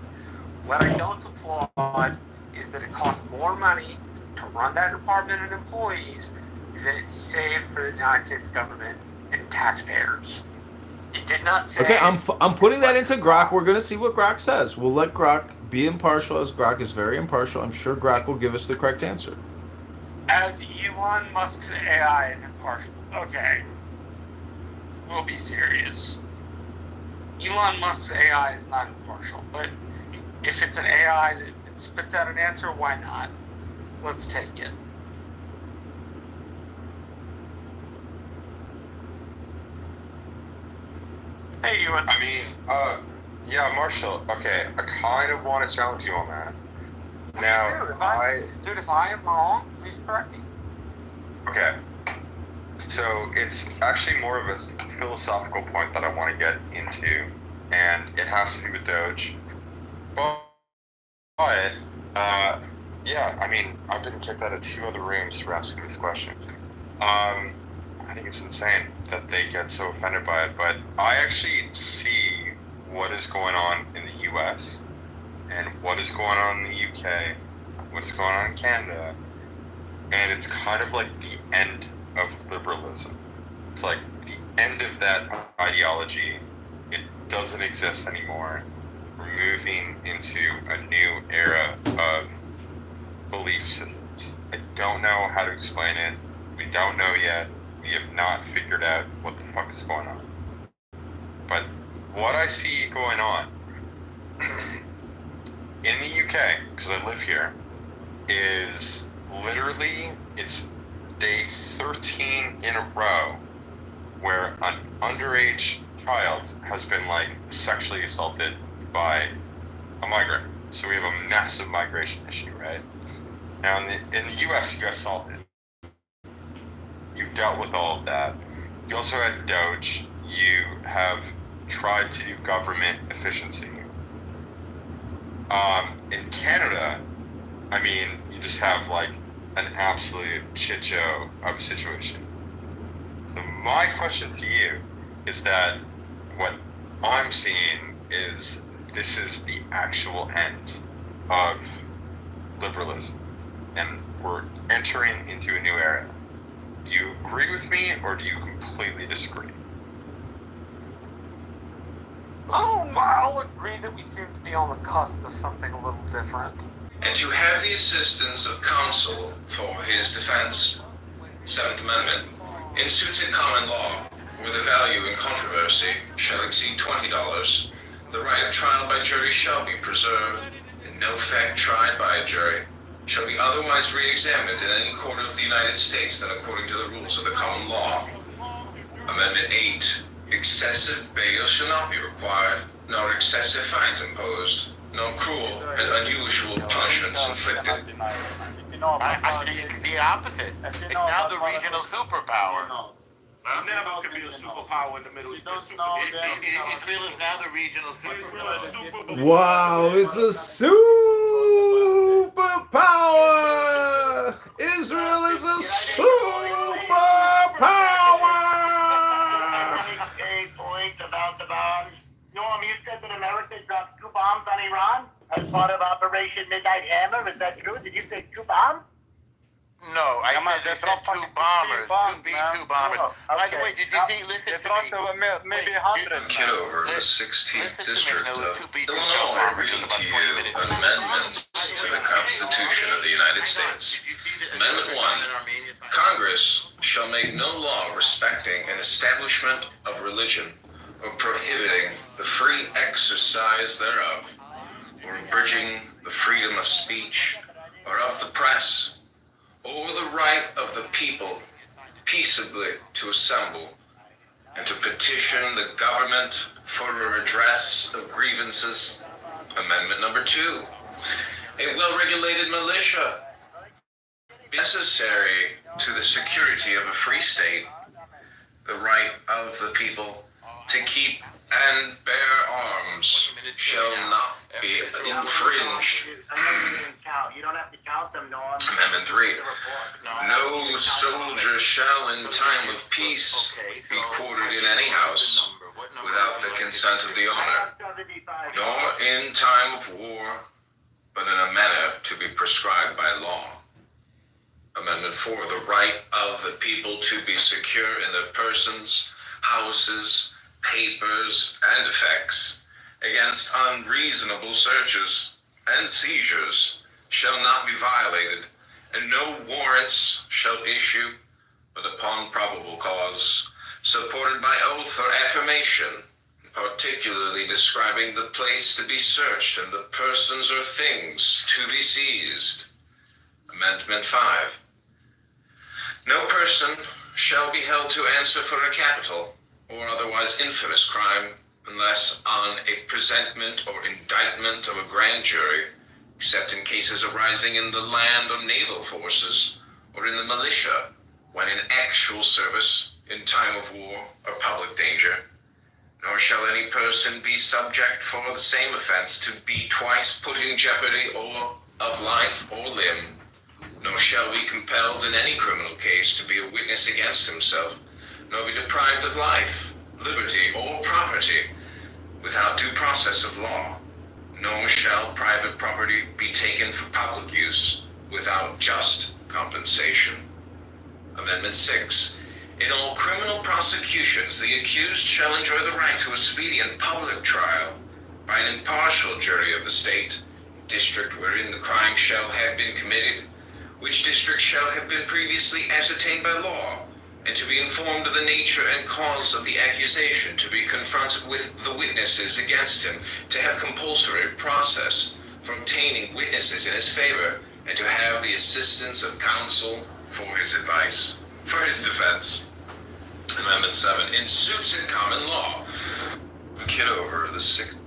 What I don't applaud is that it costs more money to run that department and employees than it saved for the United States government and taxpayers. It did not say... Okay, I'm putting that into Grok. We're going to see what Grok says. We'll let Grok be impartial, as Grok is very impartial. I'm sure Grok will give us the correct answer. As Elon Musk's AI is impartial. Okay. We'll be serious. Elon Musk's AI is not impartial, but if it's an AI that spits out an answer, why not? let's take it. Hey, Ewan. I mean, yeah, Marshall. Okay, I kind of want to challenge you on that. Now, Dude, if I am wrong, please correct me. Okay. So it's actually more of a philosophical point that I want to get into, and it has to do with Doge. But yeah, I mean, I've been kicked out of 2 other rooms for asking this question. I think it's insane that they get so offended by it, but I actually see what is going on in the U.S. and what is going on in the UK, what is going on in Canada, and it's kind of like the end of liberalism. It's like the end of that ideology. It doesn't exist anymore. We're moving into a new era of belief systems. I don't know how to explain it. We don't know yet. We have not figured out what the fuck is going on. But what I see going on in the UK, because I live here, is literally, it's day 13 in a row where an underage child has been like sexually assaulted by a migrant. So we have a massive migration issue, right? Now in the US, you guys solved it. You've dealt with all of that. You also had Doge. You have tried to do government efficiency. In Canada, I mean, you just have like an absolute shit show of a situation. So my question to you is that what I'm seeing is this is the actual end of liberalism, and we're entering into a new era. Do you agree with me, or do you completely disagree? I'll agree that we seem to be on the cusp of something a little different. And to have the assistance of counsel for his defense. 7th Amendment. In suits in common law, where the value in controversy shall exceed $20, the right of trial by jury shall be preserved, and no fact tried by a jury shall be otherwise re-examined in any court of the United States than according to the rules of the common law. Amendment 8. Excessive bail shall not be required, nor excessive fines imposed, nor cruel and unusual punishments inflicted. I think the opposite. It's now the regional superpower. Never could be a superpower in the Middle East. Israel is now the regional superpower. Wow, it's a superpower! Israel is a superpower! Point about the bombs. Norm, you said that America dropped 2 bombs on Iran as part of Operation Midnight Hammer. Is that true? Did you say 2 bombs? No, I said 2 bombers, 2 B-2 bombers. By the way, did you think, listen to me? Maybe 100. Kitover, the 16th District of Illinois, reading to you amendments to the Constitution of the United States. Amendment 1. Congress shall make no law respecting an establishment of religion or prohibiting the free exercise thereof, or abridging the freedom of speech or of the press, or the right of the people peaceably to assemble and to petition the government for a redress of grievances. Amendment number 2. A well-regulated militia necessary to the security of a free state, the right of the people to keep and bear arms shall not be infringed. You don't have to count them, Norm. Amendment 3. No soldier shall in time of peace be quartered in any house without the consent of the owner, nor in time of war, but in a manner to be prescribed by law. Amendment 4. The right of the people to be secure in their persons, houses, papers, and effects against unreasonable searches and seizures shall not be violated, and no warrants shall issue but upon probable cause, supported by oath or affirmation, particularly describing the place to be searched and the persons or things to be seized. Amendment 5. No person shall be held to answer for a capital or otherwise infamous crime unless on a presentment or indictment of a grand jury, except in cases arising in the land or naval forces or in the militia when in actual service in time of war or public danger. Nor shall any person be subject for the same offense to be twice put in jeopardy or of life or limb, nor shall be compelled in any criminal case to be a witness against himself, nor be deprived of life, liberty, or property without due process of law, nor shall private property be taken for public use without just compensation. Amendment 6. In all criminal prosecutions, the accused shall enjoy the right to a speedy and public trial by an impartial jury of the state, district wherein the crime shall have been committed, which district shall have been previously ascertained by law, and to be informed of the nature and cause of the accusation, to be confronted with the witnesses against him, to have compulsory process for obtaining witnesses in his favor, and to have the assistance of counsel for his advice, for his defense. Amendment 7. In suits in common law, Kitover, the 6th.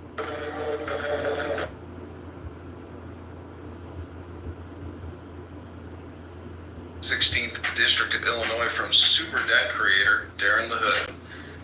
16th District of Illinois from Super Debt Creator Darren LaHood.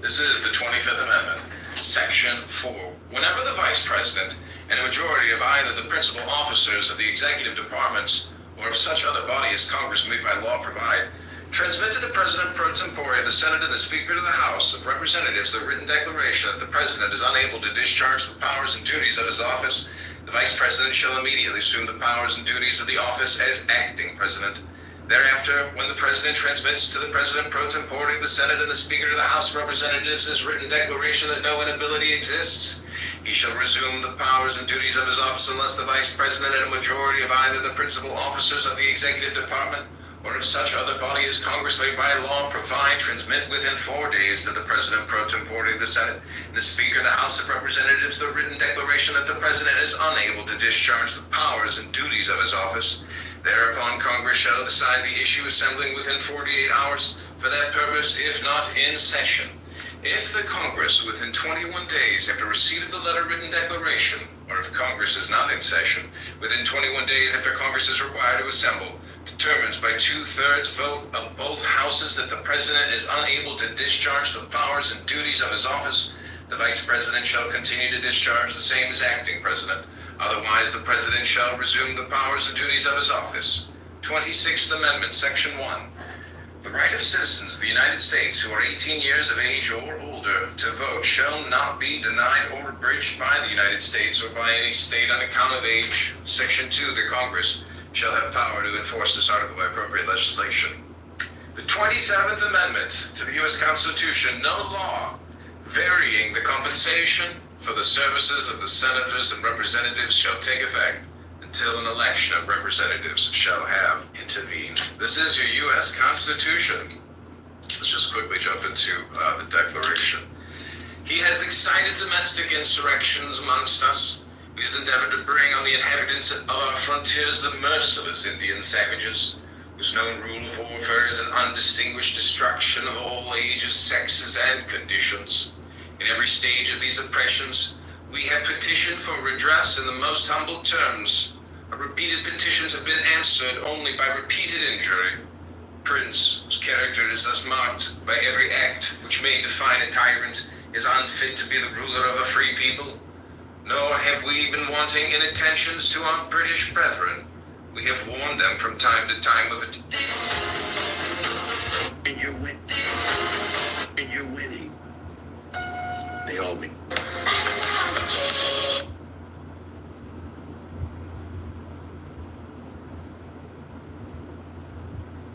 This is the 25th Amendment, Section 4. Whenever the Vice President and a majority of either the principal officers of the executive departments or of such other body as Congress may by law provide, transmit to the President pro tempore, the Senate, and the Speaker of the House of Representatives the written declaration that the President is unable to discharge the powers and duties of his office, the Vice President shall immediately assume the powers and duties of the office as acting President. Thereafter, when the President transmits to the President pro tempore, the Senate, and the Speaker of the House of Representatives his written declaration that no inability exists, he shall resume the powers and duties of his office unless the Vice President and a majority of either the principal officers of the Executive Department or of such other body as Congress may by law provide, transmit within 4 days to the President pro tempore, the Senate, and the Speaker of the House of Representatives the written declaration that the President is unable to discharge the powers and duties of his office. Thereupon Congress shall decide the issue, assembling within 48 hours for that purpose, if not in session. If the Congress, within 21 days after receipt of the letter written declaration, or if Congress is not in session, within 21 days after Congress is required to assemble, determines by 2/3 vote of both houses that the President is unable to discharge the powers and duties of his office, the Vice President shall continue to discharge the same as acting President. Otherwise, the President shall resume the powers and duties of his office. 26th Amendment, Section 1. The right of citizens of the United States who are 18 years of age or older to vote shall not be denied or abridged by the United States or by any state on account of age. Section 2. The Congress shall have power to enforce this article by appropriate legislation. The 27th Amendment to the U.S. Constitution, no law varying the compensation for the services of the senators and representatives shall take effect until an election of representatives shall have intervened. This is your U.S. Constitution. Let's just quickly jump into the Declaration. He has excited domestic insurrections amongst us. He has endeavored to bring on the inhabitants of our frontiers the merciless Indian savages, whose known rule of warfare is an undistinguished destruction of all ages, sexes, and conditions. In every stage of these oppressions, we have petitioned for redress in the most humble terms. Our repeated petitions have been answered only by repeated injury. Prince, whose character is thus marked by every act which may define a tyrant, is unfit to be the ruler of a free people. Nor have we been wanting in attentions to our British brethren. We have warned them from time to time of it. And you're winning. And you're winning. They all win.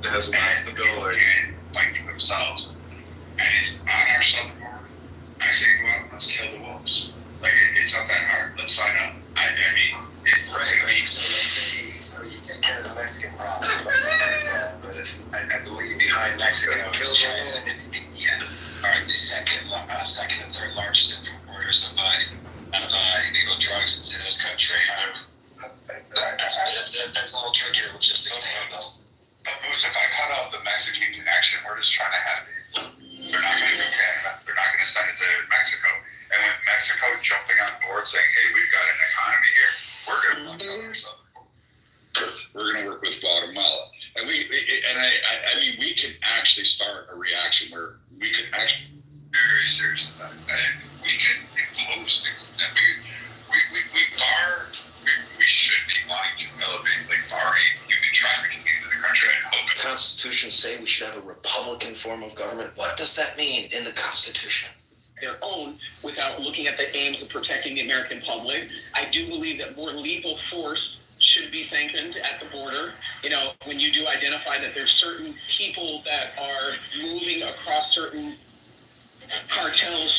Has left the building. Fight for themselves. And it's on our southern border. I say, go out, let's kill the wolves. Like, it's not that hard. Let's sign up. I mean, So you take care of the Mexican problem, but it's, I believe behind Mexico is China. It's are the second and third largest importers of illegal drugs into this country. That's all true. Logistics. Mexican connection. We're just trying to have it. They're not going to do Canada. They're not going to send it to Mexico. And with Mexico jumping on board saying, hey, we've got an economy here, we're going to work on ourselves. We're going to work with Guatemala. And I mean, we can actually start a reaction where we can actually be very serious about it. And we can impose things. And we should be wanting to elevate, like, barring human trafficking into the country. The Constitution say we should have a Republican form of government. What does that mean in the Constitution? Their own without looking at the aims of protecting the American public. I do believe that more lethal force should be sanctioned at the border. You know, when you do identify that there's certain people that are moving across certain cartels,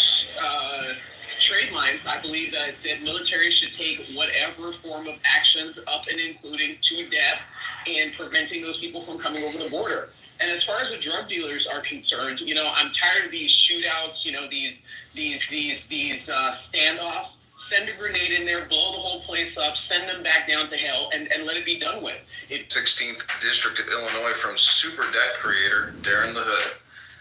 trade lines, I believe that the military should take whatever form of actions up and including to death in preventing those people from coming over the border. And as far as the drug dealers are concerned, you know, I'm tired of these shootouts, you know, these standoffs. Send a grenade in there, blow the whole place up, send them back down to hell, and let it be done with. 16th District of Illinois from super debt creator Darren LaHood.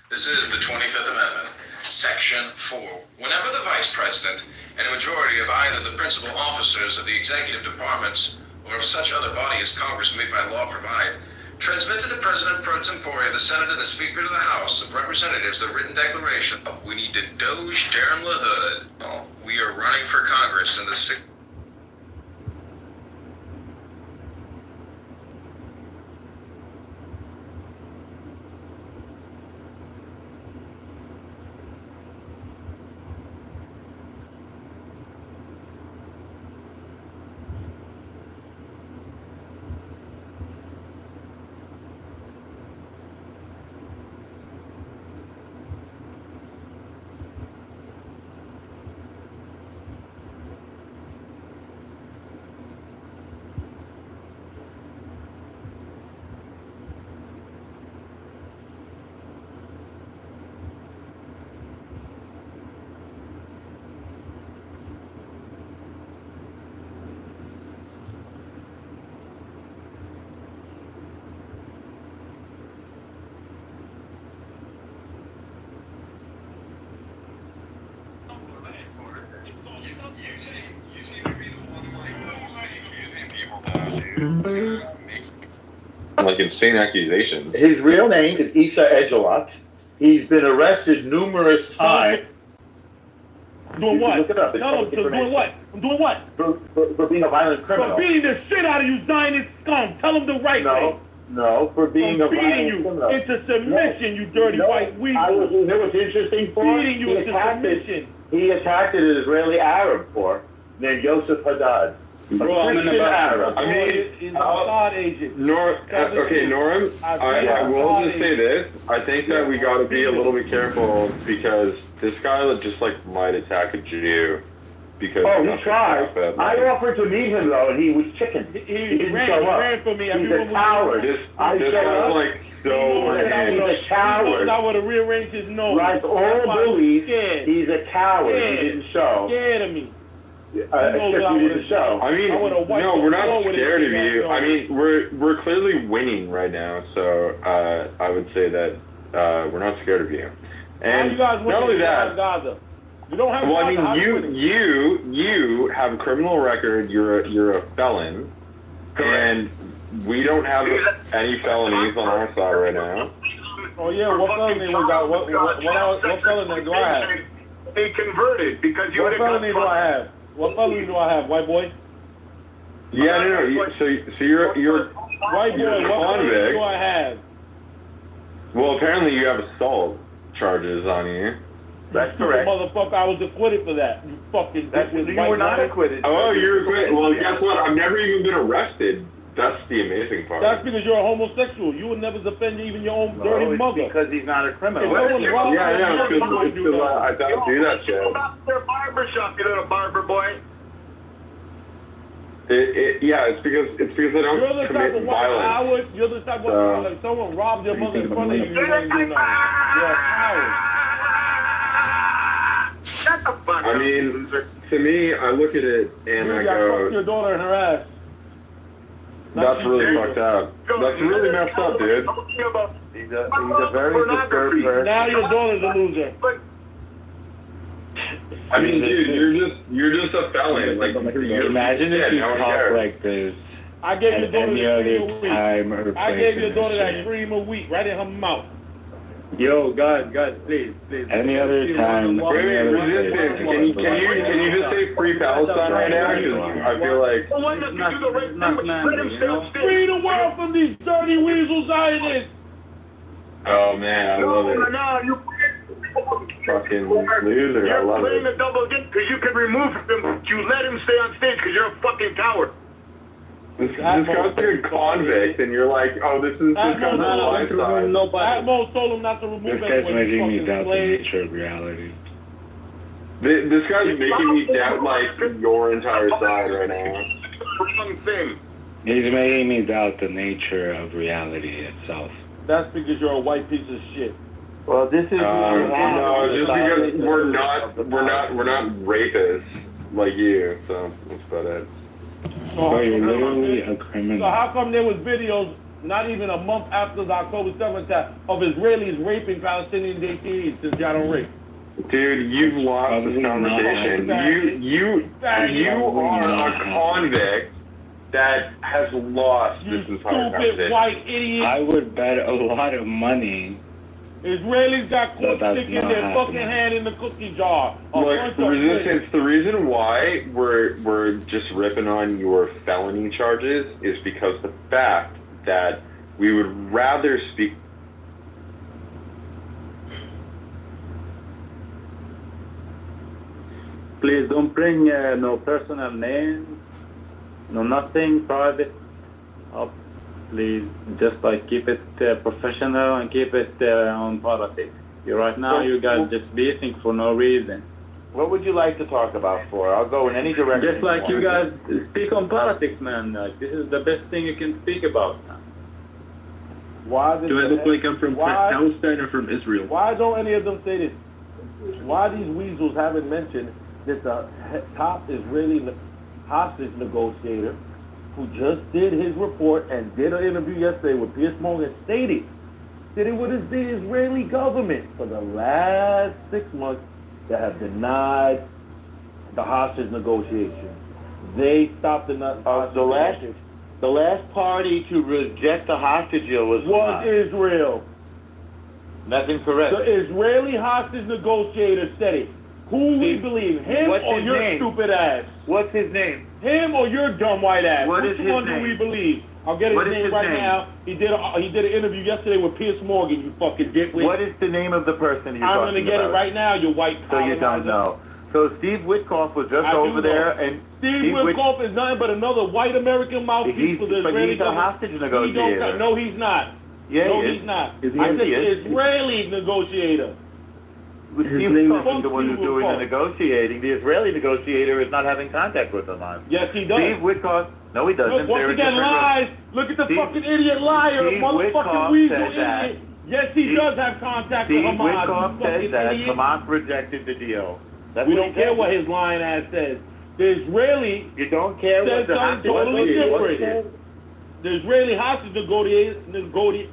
This is the 25th Amendment, Section 4. Whenever the Vice President and a majority of either the principal officers of the executive departments or of such other body as Congress may by law provide, transmit to the President pro tempore, the Senate, and the Speaker of the House of Representatives the written declaration of we need to doge Darren LaHood. Well, we are running for Congress in the 6th. Like insane accusations. His real name is Issa Egelot. He's been arrested numerous times. Doing what? Look it up. Tell him, doing what? I'm doing what? For being a violent criminal. For beating the shit out of you, Zionist scum. Tell him the right thing. No, for being a violent criminal. Into submission, you dirty white weasel. You know what's interesting for? Beating you into submission. He attacked an Israeli Arab named Yosef Haddad. Bro, I'm in about, I mean, he's a Mossad agent. Okay, Norm, I will just say this. I think that we got to be a little bit careful because this guy just like might attack a Jew because. Oh, he tried. I offered to meet him though, and he was chicken. He didn't show up. Ran for me. He's a coward. This guy's like so. He's a coward. I would have rearranged his nose. Like all bullies, he's a coward. He didn't show. Scared of me. Except you didn't show. I mean, no, we're not scared of you. I mean, we're clearly winning right now, so I would say that we're not scared of you. And not only that, you don't have. Well, I mean, you have a criminal record. You're a felon, and we don't have any felonies on our side right now. Oh yeah, what felony we got? What felony do I have? He converted because you. What felony do I have? What felony do I have, white boy? Yeah, no. So you're white boy. What felony do I have? Well, apparently you have assault charges on you. That's correct. Motherfucker, I was acquitted for that. You fucking. You were not acquitted. Oh, you're acquitted. Well, guess what? I've never even been arrested. That's the amazing part. That's because you're a homosexual. You would never defend even your own dirty mother. Because he's not a criminal. Yeah, because I don't do that shit. Their barbershop, you little barber boy. It's because I don't commit violence. You're the type of like someone robbed your mother in front of you. You ain't do nothing. You're a coward. Shut the fuck up. I mean, to me, I look at it and I go. Fuck your daughter in her ass. That's really fucked up. That's really messed up, dude. He's a very disturbed person. Now your daughter's a loser. I mean, dude, you're just a felon. Like, imagine if you talk like this. I gave your at daughter any that other cream a week. time or I gave place your in daughter that history. cream a week right in her mouth. Yo, guys, please. Any other time, Wait, any other resistance. place. Can you just say free Palestine right now? Because I feel like. Well, why not do the right thing, but let him stay free the world from these dirty weasel Zionists. Oh man, I love it. No, you Fucking loser. I You're love playing it. a double game because you can remove him, but you let him stay on stage because you're a fucking coward. This guy's a convict, and you're like, oh, this is kind of the lifestyle. Atmos told him not to remove This anyone. guy's making me fucking doubt the slave. nature of reality. This guy's making me doubt like your entire side right now. Wrong thing. He's making me doubt the nature of reality itself. That's because you're a white piece of shit. Well, this is No, just because we're not rapists like you, so that's about it. So you're literally a criminal. So how come there was videos not even a month after the October 7th attack of Israelis raping Palestinian detainees since y'all don't rape? Dude, you've lost this conversation. You are a convict that has lost this entire Stupid conversation. white idiot. I would bet a lot of money. Israelis got caught that's sticking not their fucking happening. hand in the cookie jar. Look, resistance. The reason why we're just ripping on your felony charges is because the fact that we would rather speak. Please don't bring no personal names, no nothing private up. Please, just like keep it professional and keep it on politics. Right now, you guys just beefing for no reason. What would you like to talk about for? I'll go in any direction. Just like you guys speak on politics, man. Like, this is the best thing you can speak about. Why Do I look like I'm from Palestine or from Israel? Why don't any of them say this? Why these weasels haven't mentioned that the top Israeli hostage negotiator who just did his report and did an interview yesterday with Piers Morgan stated that it was the Israeli government for the last 6 months that have denied the hostage negotiations. They stopped the hostage negotiations. The last party to reject the hostage deal was Israel. That's incorrect. The Israeli hostage negotiator said it. Who we believe, him what's or his your name? stupid ass? What's his name? Him or your dumb white ass? What Which is his one name? do we believe? I'll get his What is name his right name? now. He did an interview yesterday with Piers Morgan. You fucking dickwit. What is the name of the person you're I'm talking gonna get about? it right now. You white. So you don't know. So Steve Witkoff was just I do over there, know. and Steve Witkoff is nothing but another white American mouthpiece for the but Israeli he's a government. hostage He negotiator. don't, no, he's not. Yeah, no, he is. he's not. Is he? I said He is. Israeli negotiator. Steve Witkoff is the one who's doing the negotiating. The Israeli negotiator is not having contact with Hamas. Yes, he does. Steve Witkoff. No, he doesn't. Look, once They're again, different lies. Look at the Steve- fucking idiot liar, Steve motherfucking Witkoff weasel said that. idiot. Yes, he does have contact with Steve Hamas. Witkoff you said fucking that idiot. Hamas rejected the deal. That's We what don't he care said. what his lying ass says. The Israeli You don't care said what the something hostage totally negotiator different. The Israeli hostage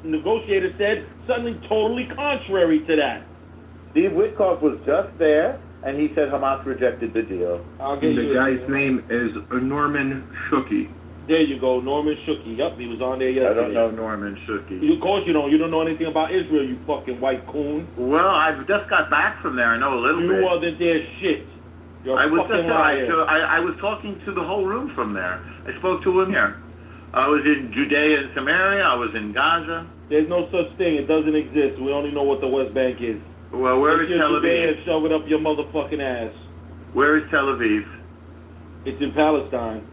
negotiator said something totally contrary to that. Steve Witkoff was just there, and he said Hamas rejected the deal. The guy's name is Norman Shuki. There you go, Norman Shuki. Yup, he was on there yesterday. I don't know Norman Shuki. Of course you don't. You don't know anything about Israel, you fucking white coon. Well, I've just got back from there. I know a little bit. You wasn't there shit. You're a I was fucking just liar. I was talking to the whole room from there. I spoke to him here. I was in Judea and Samaria. I was in Gaza. There's no such thing. It doesn't exist. We only know what the West Bank is. Well, where is Take your Tel Judea Aviv? and shove it up your motherfucking ass. Where is Tel Aviv? It's in Palestine.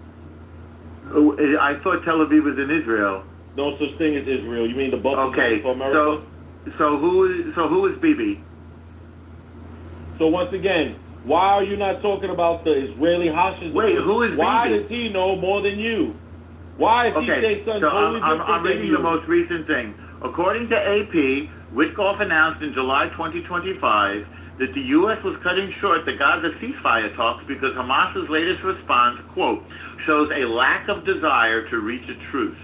Oh, I thought Tel Aviv was in Israel. No such thing as Israel. You mean the buffer Okay, zone for America? so who is Bibi? So once again, why are you not talking about the Israeli hostage? Wait, who is Why Bibi? does he know more than you? Why is he saying something so totally different I'm than reading you? the most recent thing. According to AP, Witkoff announced in July 2025 that the U.S. was cutting short the Gaza ceasefire talks because Hamas's latest response, quote, shows a lack of desire to reach a truce.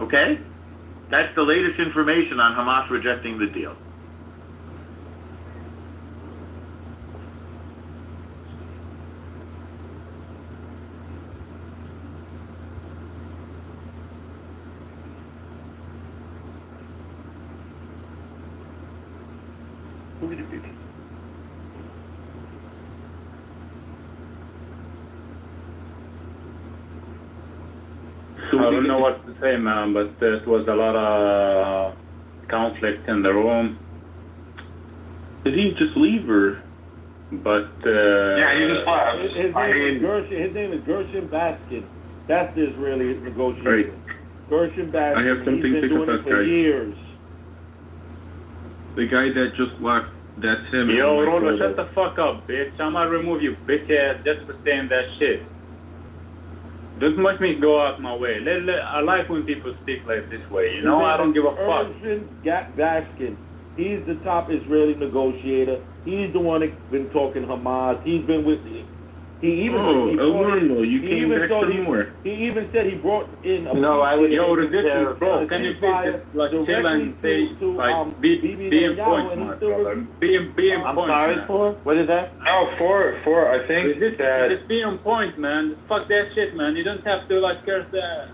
Okay? That's the latest information on Hamas rejecting the deal. I don't know what to say, man, but it was a lot of conflict in the room. Did he just leave or? But Yeah, he just left. His name is Gershon Baskin. That's the Israeli negotiator. Right. Gershon Baskin. I have something He's to been doing confess, it for guys. years. The guy that just left, that's him. Yo, Oh my Rolo, God. shut the fuck up, bitch. I'm gonna remove you, bitch ass, just for saying that shit. Don't make me go out my way. I like when people speak like this way, you know? I don't give a fuck. Gershon Baskin. He's the top Israeli negotiator. He's the one that's been talking Hamas. He's been with. He even. Oh, El Normo, you he came even back thought for he, more. he even said he brought in a. No, I would. Yo, peace resistance, bro. Can you please just like chill and say like be in point, man, brother. Be in point. I'm sorry, man. for? What is that? No, for I think that. Just be on point, man. Fuck that shit, man. You don't have to like curse that.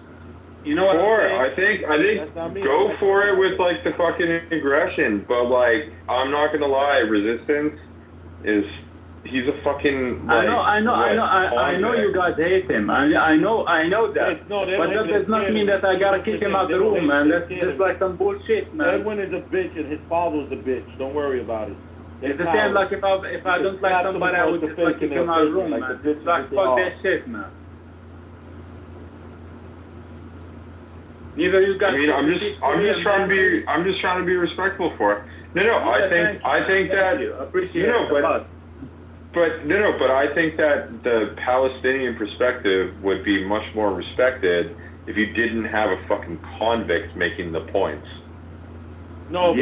You know what I I'm saying? think go for it with like the fucking aggression, but like I'm not gonna lie, resistance is he's a fucking like, I know you guys hate him. I know that. No, but that does not mean that I gotta kick him out the room, man. That's just like some bullshit, man. Edwin is a bitch and his father was a bitch. Don't worry about it. It's the same like if I don't like somebody, I would just like kick him out of the room, man. It's like fuck that shit, man. Neither you guys. I mean, I'm just trying to be respectful for it. No, I think that. I appreciate it. But I think that the Palestinian perspective would be much more respected if you didn't have a fucking convict making the points. No,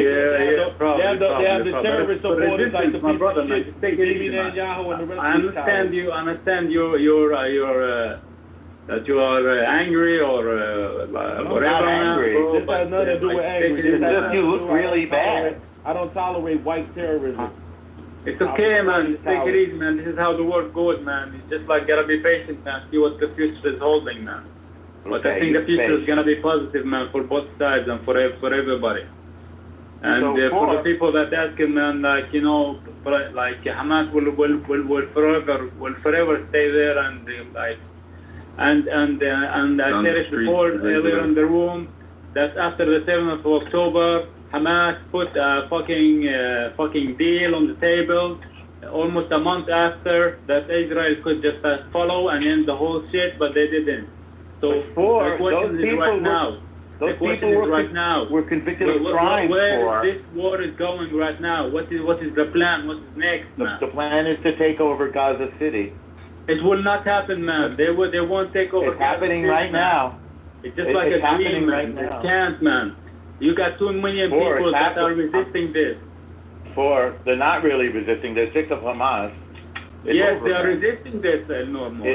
probably. They have the terrorist supporters like the my brother, people man. shit, Take it easy, Bibi man. Netanyahu and the rest I of the understand your that you are angry or whatever. not angry. Bro, This has nothing to do with angry. It's just you look really bad. I don't tolerate white terrorism. It's okay, man. Just take it easy, man. This is how the world goes, man. You just like gotta be patient, man. See what the future is holding, man. But I think the future is gonna be positive, man, for both sides and for everybody. And for the people that asking, man, like like Hamas will forever stay there and like. And I said it before earlier in the room that after the 7th of October, Hamas put a fucking deal on the table. Almost a month after that, Israel could just follow and end the whole shit, but they didn't. So the question is right now. The question is right now. We're convicted of crimes where this war is going right now? What is the plan? What is next, man? The plan is to take over Gaza City. It will not happen, man. They won't take over. It's happening right now. It's just like a dream, right man. now. It can't, man. You got 2 million people that are resisting this. They're not really resisting. They're sick of Hamas. Yes, they are resisting this, Normo.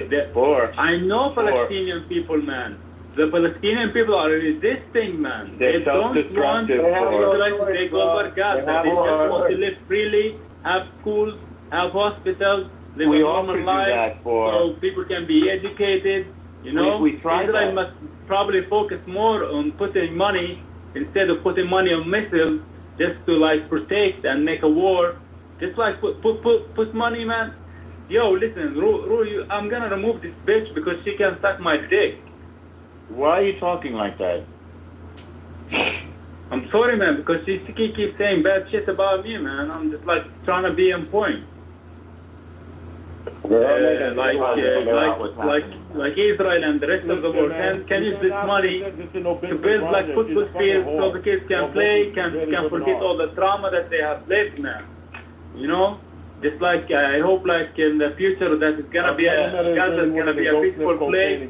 I know Palestinian people, man. The Palestinian people are resisting, man. They don't want Israel to take over Gaza. They just want to live freely, have schools, have hospitals, live a normal life, so people can be educated. You know, Israel must probably focus more on putting money instead of putting money on missiles, just to like protect and make a war. Just like put money, man. Yo, listen, I'm gonna remove this bitch because she can suck my dick. Why are you talking like that? I'm sorry, man, because she keeps saying bad shit about me, man. I'm just like trying to be on point. Like Israel and the rest of the world can use this money to build like football fields so the kids can play, can forget all the trauma that they have lived, man. You know, just like I hope like in the future that it's gonna be Gaza is gonna be a peaceful place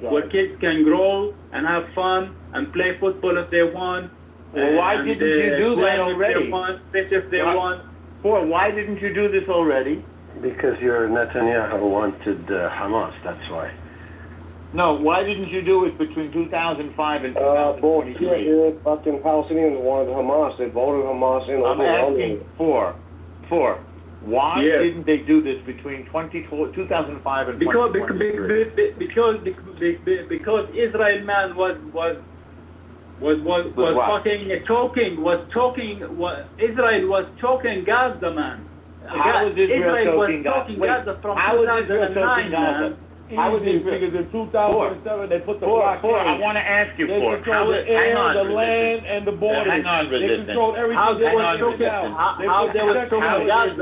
where kids can grow and have fun and play football if they want. Well, why didn't you do that already? If they want, fish if they want. Why didn't you do this already? Because your Netanyahu wanted Hamas, that's why. No, why didn't you do it between 2005 and 2023? Bullshit, dude. Fucking Palestinians wanted Hamas. They voted Hamas in I'm asking four. Why Yes. didn't they do this between 2005 and Because 2023? because Israel man was choking Israel was choking Gaza, man. How is Israel was choking Gaza? choking Wait, Gaza from how is Israel 2009, choking Gaza? man. How is Easy, Israel? because in 2007 they put the blockade. I want to ask you They for controlled the air, the land, and the borders. Hang on, They Resistance. controlled everything. How they Hang were on, choking Resistance. how they were choking Gaza.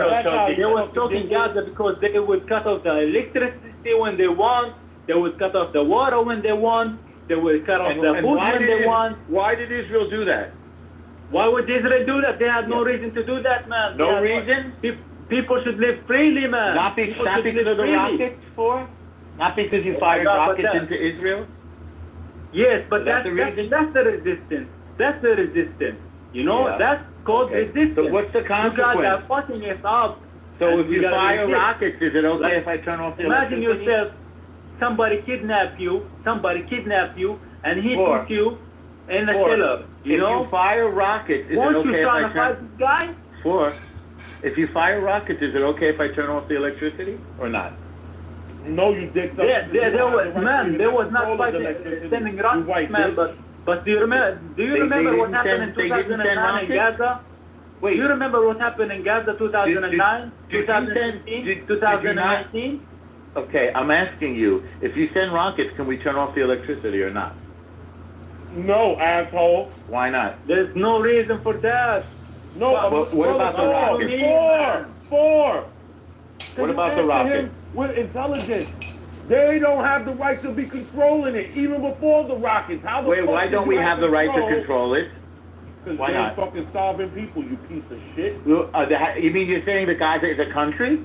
They were choking Gaza Gaza because they would cut off the electricity when they want. They would cut off the water when they want. They would cut off the food when they want. Why did Israel do that? Why would Israel do that? They had no reason to do that, man. No reason? People should live freely, man. Not because of the rockets, Not because you fired rockets into Israel? Yes, but That's that's the reason? that's the resistance. That's the resistance. You know, Yeah. that's called resistance. So what's the You guys consequence? are fucking us up. So and if we you gotta fire resist. rockets, is it okay if I turn off the Imagine electricity? yourself, somebody kidnap you, and he Four. put you in a Four. cellar. You If know? you fire rockets, is Won't it okay you if trying I to fight turn... this guy? Four. If you fire rockets, is it okay if I turn off the electricity or not? No, you dick. There was not fighting, sending rockets, man, but do you remember what happened in 2009 in Gaza? Wait. Do you remember what happened in Gaza 2009, Did you 2015, 2019? Okay, I'm asking you, if you send rockets, can we turn off the electricity or not? No, asshole. Why not? There's no reason for that. No, what about the rockets? Four. What about the rockets? With intelligence. They don't have the right to be controlling it, even before the rockets. How the Wait, fuck why did don't you we have the right to control? control it? Because Why they're not? fucking starving people, you piece of shit. You mean you're saying that Gaza is a country?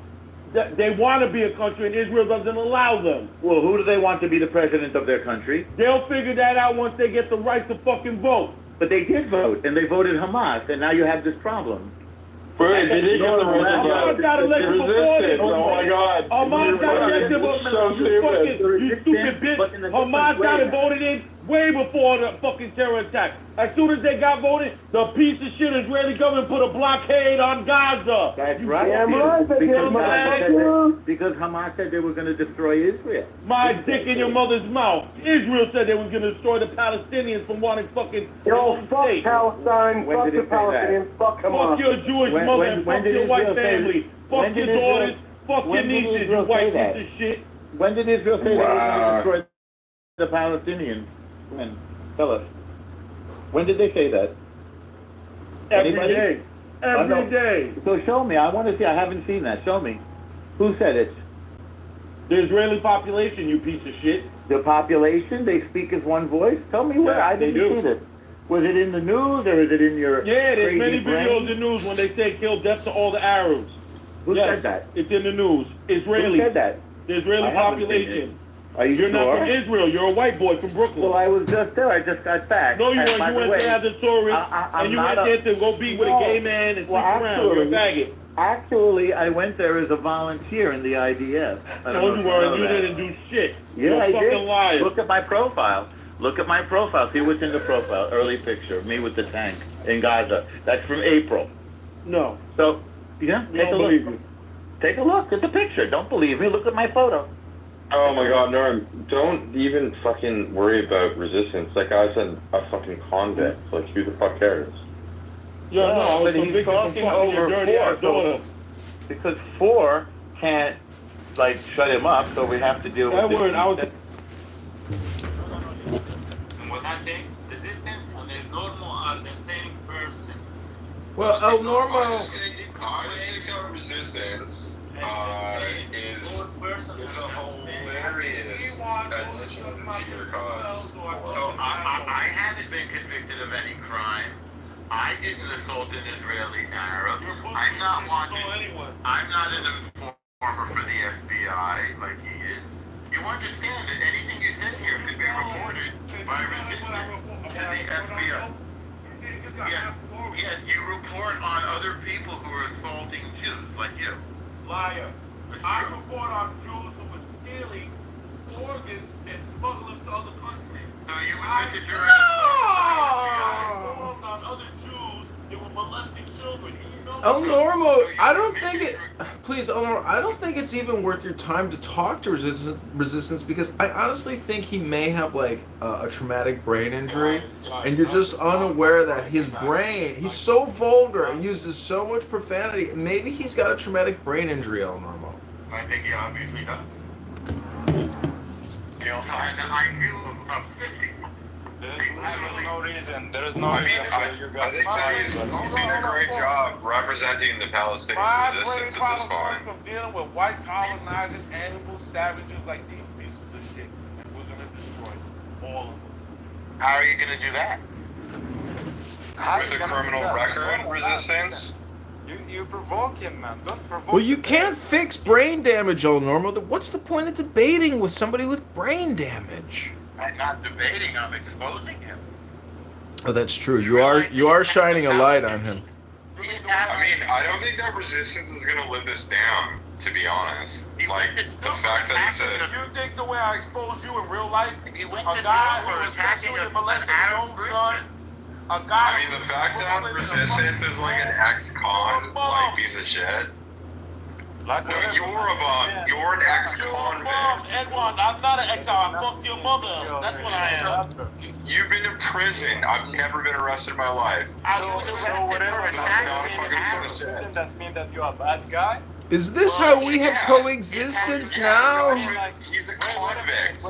They want to be a country and Israel doesn't allow them. Well, who do they want to be the president of their country? They'll figure that out once they get the right to fucking vote. But they did vote, and they voted Hamas, and now you have this problem. Hamas got elected before this. Oh my God. Hamas got elected You're so you stupid bitch. Hamas got it voted in way before the fucking terror attack. As soon as they got voted, the piece of shit Israeli government put a blockade on Gaza. That's right. Because Hamas said they were going to destroy Israel. My dick in your mother's mouth. Israel said they were going to destroy the Palestinians from wanting fucking... Yo, fuck Palestine, When fuck did the it say that? Palestinians, fuck Hamas. Fuck your Jewish mother and fuck your white family. Fuck your daughters, fuck your nieces, you white piece of shit. When did Israel say they were going to destroy the Palestinians? When? Tell us. When did they say that? Every Anybody? day. Every day. So show me. I want to see. I haven't seen that. Show me. Who said it? The Israeli population, you piece of shit. The population? They speak as one voice? Tell me where. Yeah, I they didn't do. see this. Was it in the news or is it in your Yeah, there's crazy many brain? videos in the news when they say kill death to all the Arabs. Who Yes, said that? It's in the news. Israeli. Who said that? The Israeli I haven't seen population. Are you You're sure? not from Israel. You're a white boy from Brooklyn. Well, I was just there. I just got back. No, you And weren't. by You the went way, there as a tourist, I'm and you not went there to go be with a gay man and sleep around. You're a faggot. Actually, I went there as a volunteer in the IDF. I don't No, know you if weren't. know You that. didn't do shit. Yeah, You're a I fucking did. liar. Look at my profile. Look at my profile. See what's in the profile. Early picture of me with the tank in Gaza. That's from April. No. So, yeah, We take a don't look. believe you. Take a look at the picture. Don't believe me. Look at my photo. Oh my God, Norm! Don't even fucking worry about resistance. That guy's a fucking convict. Like, who the fuck cares? Yeah, no, I was but he's convicted for talking fucking your over dirty ass four. daughter. Because 4 can't, like, shut him up, so we have to deal That with word, I was... What I think, resistance and the normal are the same person. Well, El Normo. I just think resistance is a hilarious addition to your cause. So I haven't been convicted of any crime. I didn't assault an Israeli Arab. I'm not wanted. I'm not an informer for the FBI like he is. You understand that anything you say here could be reported by resistance to the FBI. Yes, you report on other people who are assaulting Jews like you. Liar. I report on Jews who were stealing organs and smuggle them to other countries. So you would think that you're informed on other Jews that were molesting children. You know El Normo, I don't think it. Please, El Normo, I don't think it's even worth your time to talk to Resistance because I honestly think he may have like a traumatic brain injury, and you're just unaware that his brain. He's so vulgar and uses so much profanity. Maybe he's got a traumatic brain injury, El Normo. I think he obviously does. I knew from 50. There's no reason. There is no reason I think that he's doing a great job representing the Palestinian resistance at this point. From dealing with white colonizers, animals, savages like these pieces of shit, and we're gonna destroy all of them. How are you going to do that? With a criminal record, resistance? You provoke him, man. Don't provoke Well, you can't fix brain damage, El Normo. What's the point of debating with somebody with brain damage? I'm not debating, I'm exposing him. Oh, that's true. You are shining a light on him. I mean, I don't think that resistance is going to live this down, to be honest. Like, the fact that he's a... You think the way I exposed you in real life, He went a to guy jail for who was attacking sexually an molesting his Arab own person. son, a guy... I mean, the fact that resistance is like an ex-con, like, piece of shit. No, you're a bum. You're an ex-convict. Edward, I'm not an ex-con. I fucked your mother. That's what I am. You've been in prison. I've never been arrested in my life. I was So whatever That's not a fucking piece of shit. that means that you're a bad guy. Is this how we have coexistence now? He's a convict.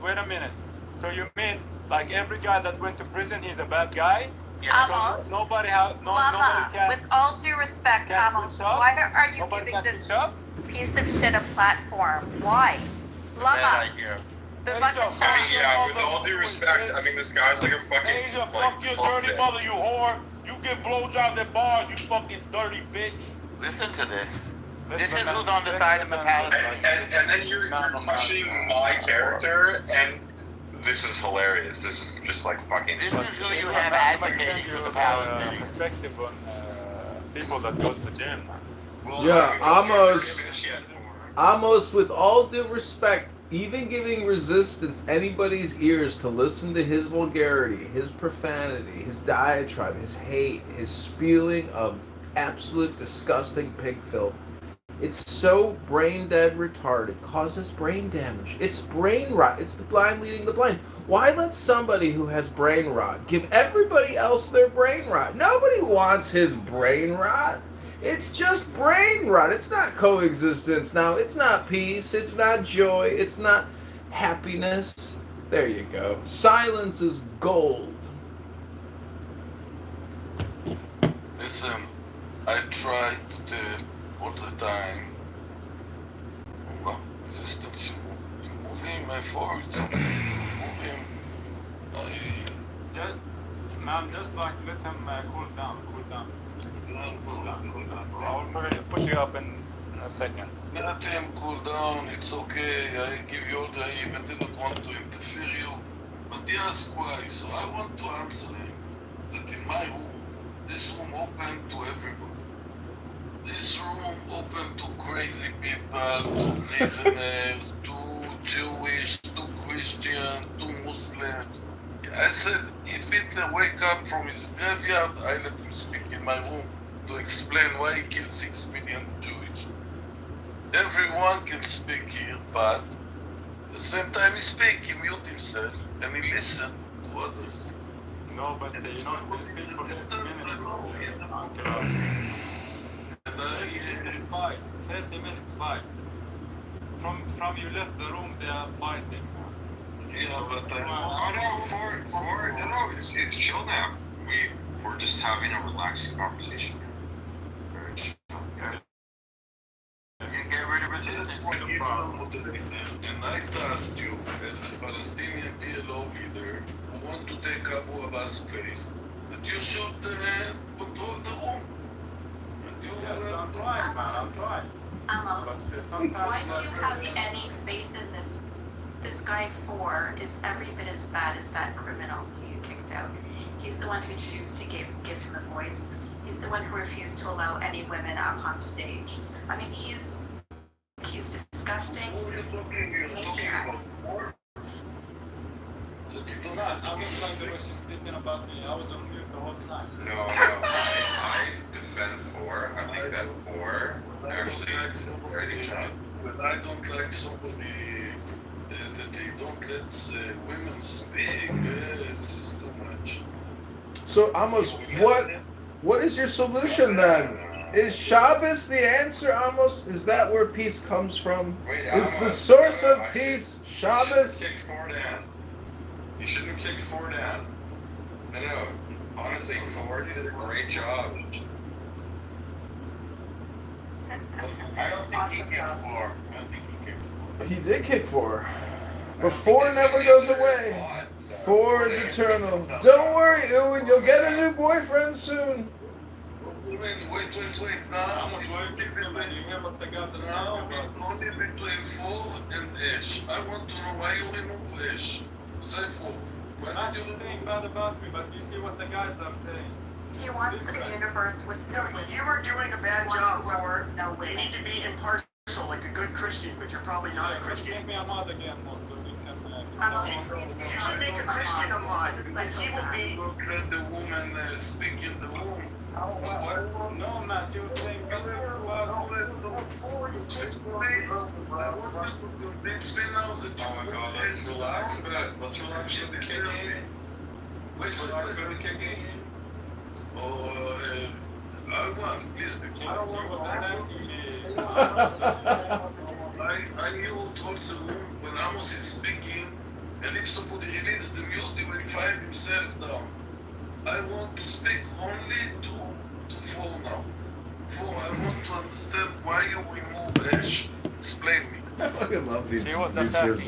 Wait a minute. So you mean like every guy that went to prison, he's a bad guy? Amos, So nobody can. with all due respect, Amos, why are you Nobody giving can this pitch up? piece of shit a platform? Why? Lama, the bunch of I mean, yeah, with all due respect, I mean, this guy's like a fucking, Asia, like, fuck your dirty mother, you whore. You get blowjobs at bars, you fucking dirty bitch. Listen to this. This is who's on the side of the Palestinians. And then you're questioning my character, and this is hilarious. This is just like fucking... This is who you have advocating for the Palestinians. Perspective on people that goes to jail. Yeah, Amos, with all due respect, even giving resistance anybody's ears to listen to his vulgarity, his profanity, his diatribe, his hate, his spewing of absolute disgusting pig filth. It's so brain dead retarded, causes brain damage. It's brain rot. It's the blind leading the blind. Why let somebody who has brain rot give everybody else their brain rot? Nobody wants his brain rot. It's just brain rot. It's not coexistence now. It's not peace. It's not joy. It's not happiness. There you go. Silence is gold. Listen, I try to do all the time. Well, resistance, you moving my forward, moving. Just like let him cool down. I'll push you up in a second. Let him cool down, it's okay. I give you all the I even didn't want to interfere you. But he asked why, so I want to answer him that in my room, this room open to everybody. This room open to crazy people, to prisoners, to Jewish, to Christian, to Muslims. I said, if Hitler wake up from his graveyard, I let him speak in my room to explain why he killed 6 million Jewish. Everyone can speak here, but at the same time he speak, he mute himself and he listen to others. No, but you know, they speak for 30 minutes. It's fine. 30 minutes, fine. From you left the room, they are fighting. Yeah, but it's chill now. We're just having a relaxing conversation. Very chill. You get rid of resistance for the problem. And I tasked you as a Palestinian PLO leader who want to take Abu Abbas' place, that you should control the room. Yes, I'm trying, man. I'm trying. Amos, why do you have any faith in this guy 4 is every bit as bad as that criminal who you kicked out. He's the one who chose to give him a voice. He's the one who refused to allow any women up on stage. I mean, he's disgusting. disgusting. He's maniac. I'm inside the way she's speaking about me. I was on mute the whole time. No, I defend four. I think that four actually very strong. But I don't like somebody that they don't let women speak. This is too much. So Amos, what is your solution then? Is Shabbos the answer, Amos? Is that where peace comes from? Is the source of peace Shabbos? You shouldn't have kicked four down. No. Honestly, four did a great job. I don't think he kicked four. He did kick four. But four never goes away. Four is eternal. Don't worry, Ewan, you'll get a new boyfriend soon. Wait. Now, only between 4 and Ish. I want to know why you remove Ish. Say 4. I'm not saying bad about me, but you see what the guys are saying. He wants a universe with no limits. You are doing a bad job, Howard. No way. You need to be impartial, like a good Christian, but you're probably not a Christian. Make me a mod again, so we can. You should make a Christian a mod, and he will be. Don't let the woman speak in the room. No, man, she was saying Let's relax a bit. Let's relax with the kicking. Let's relax with the kicking. I want, please, I don't want to I hear all talks in the room when Amos is speaking, and if somebody releases the mute, they will find themselves down. I want to speak only to 4 now. 4, I want to understand why you remove Ash. Explain me. I fucking love these words.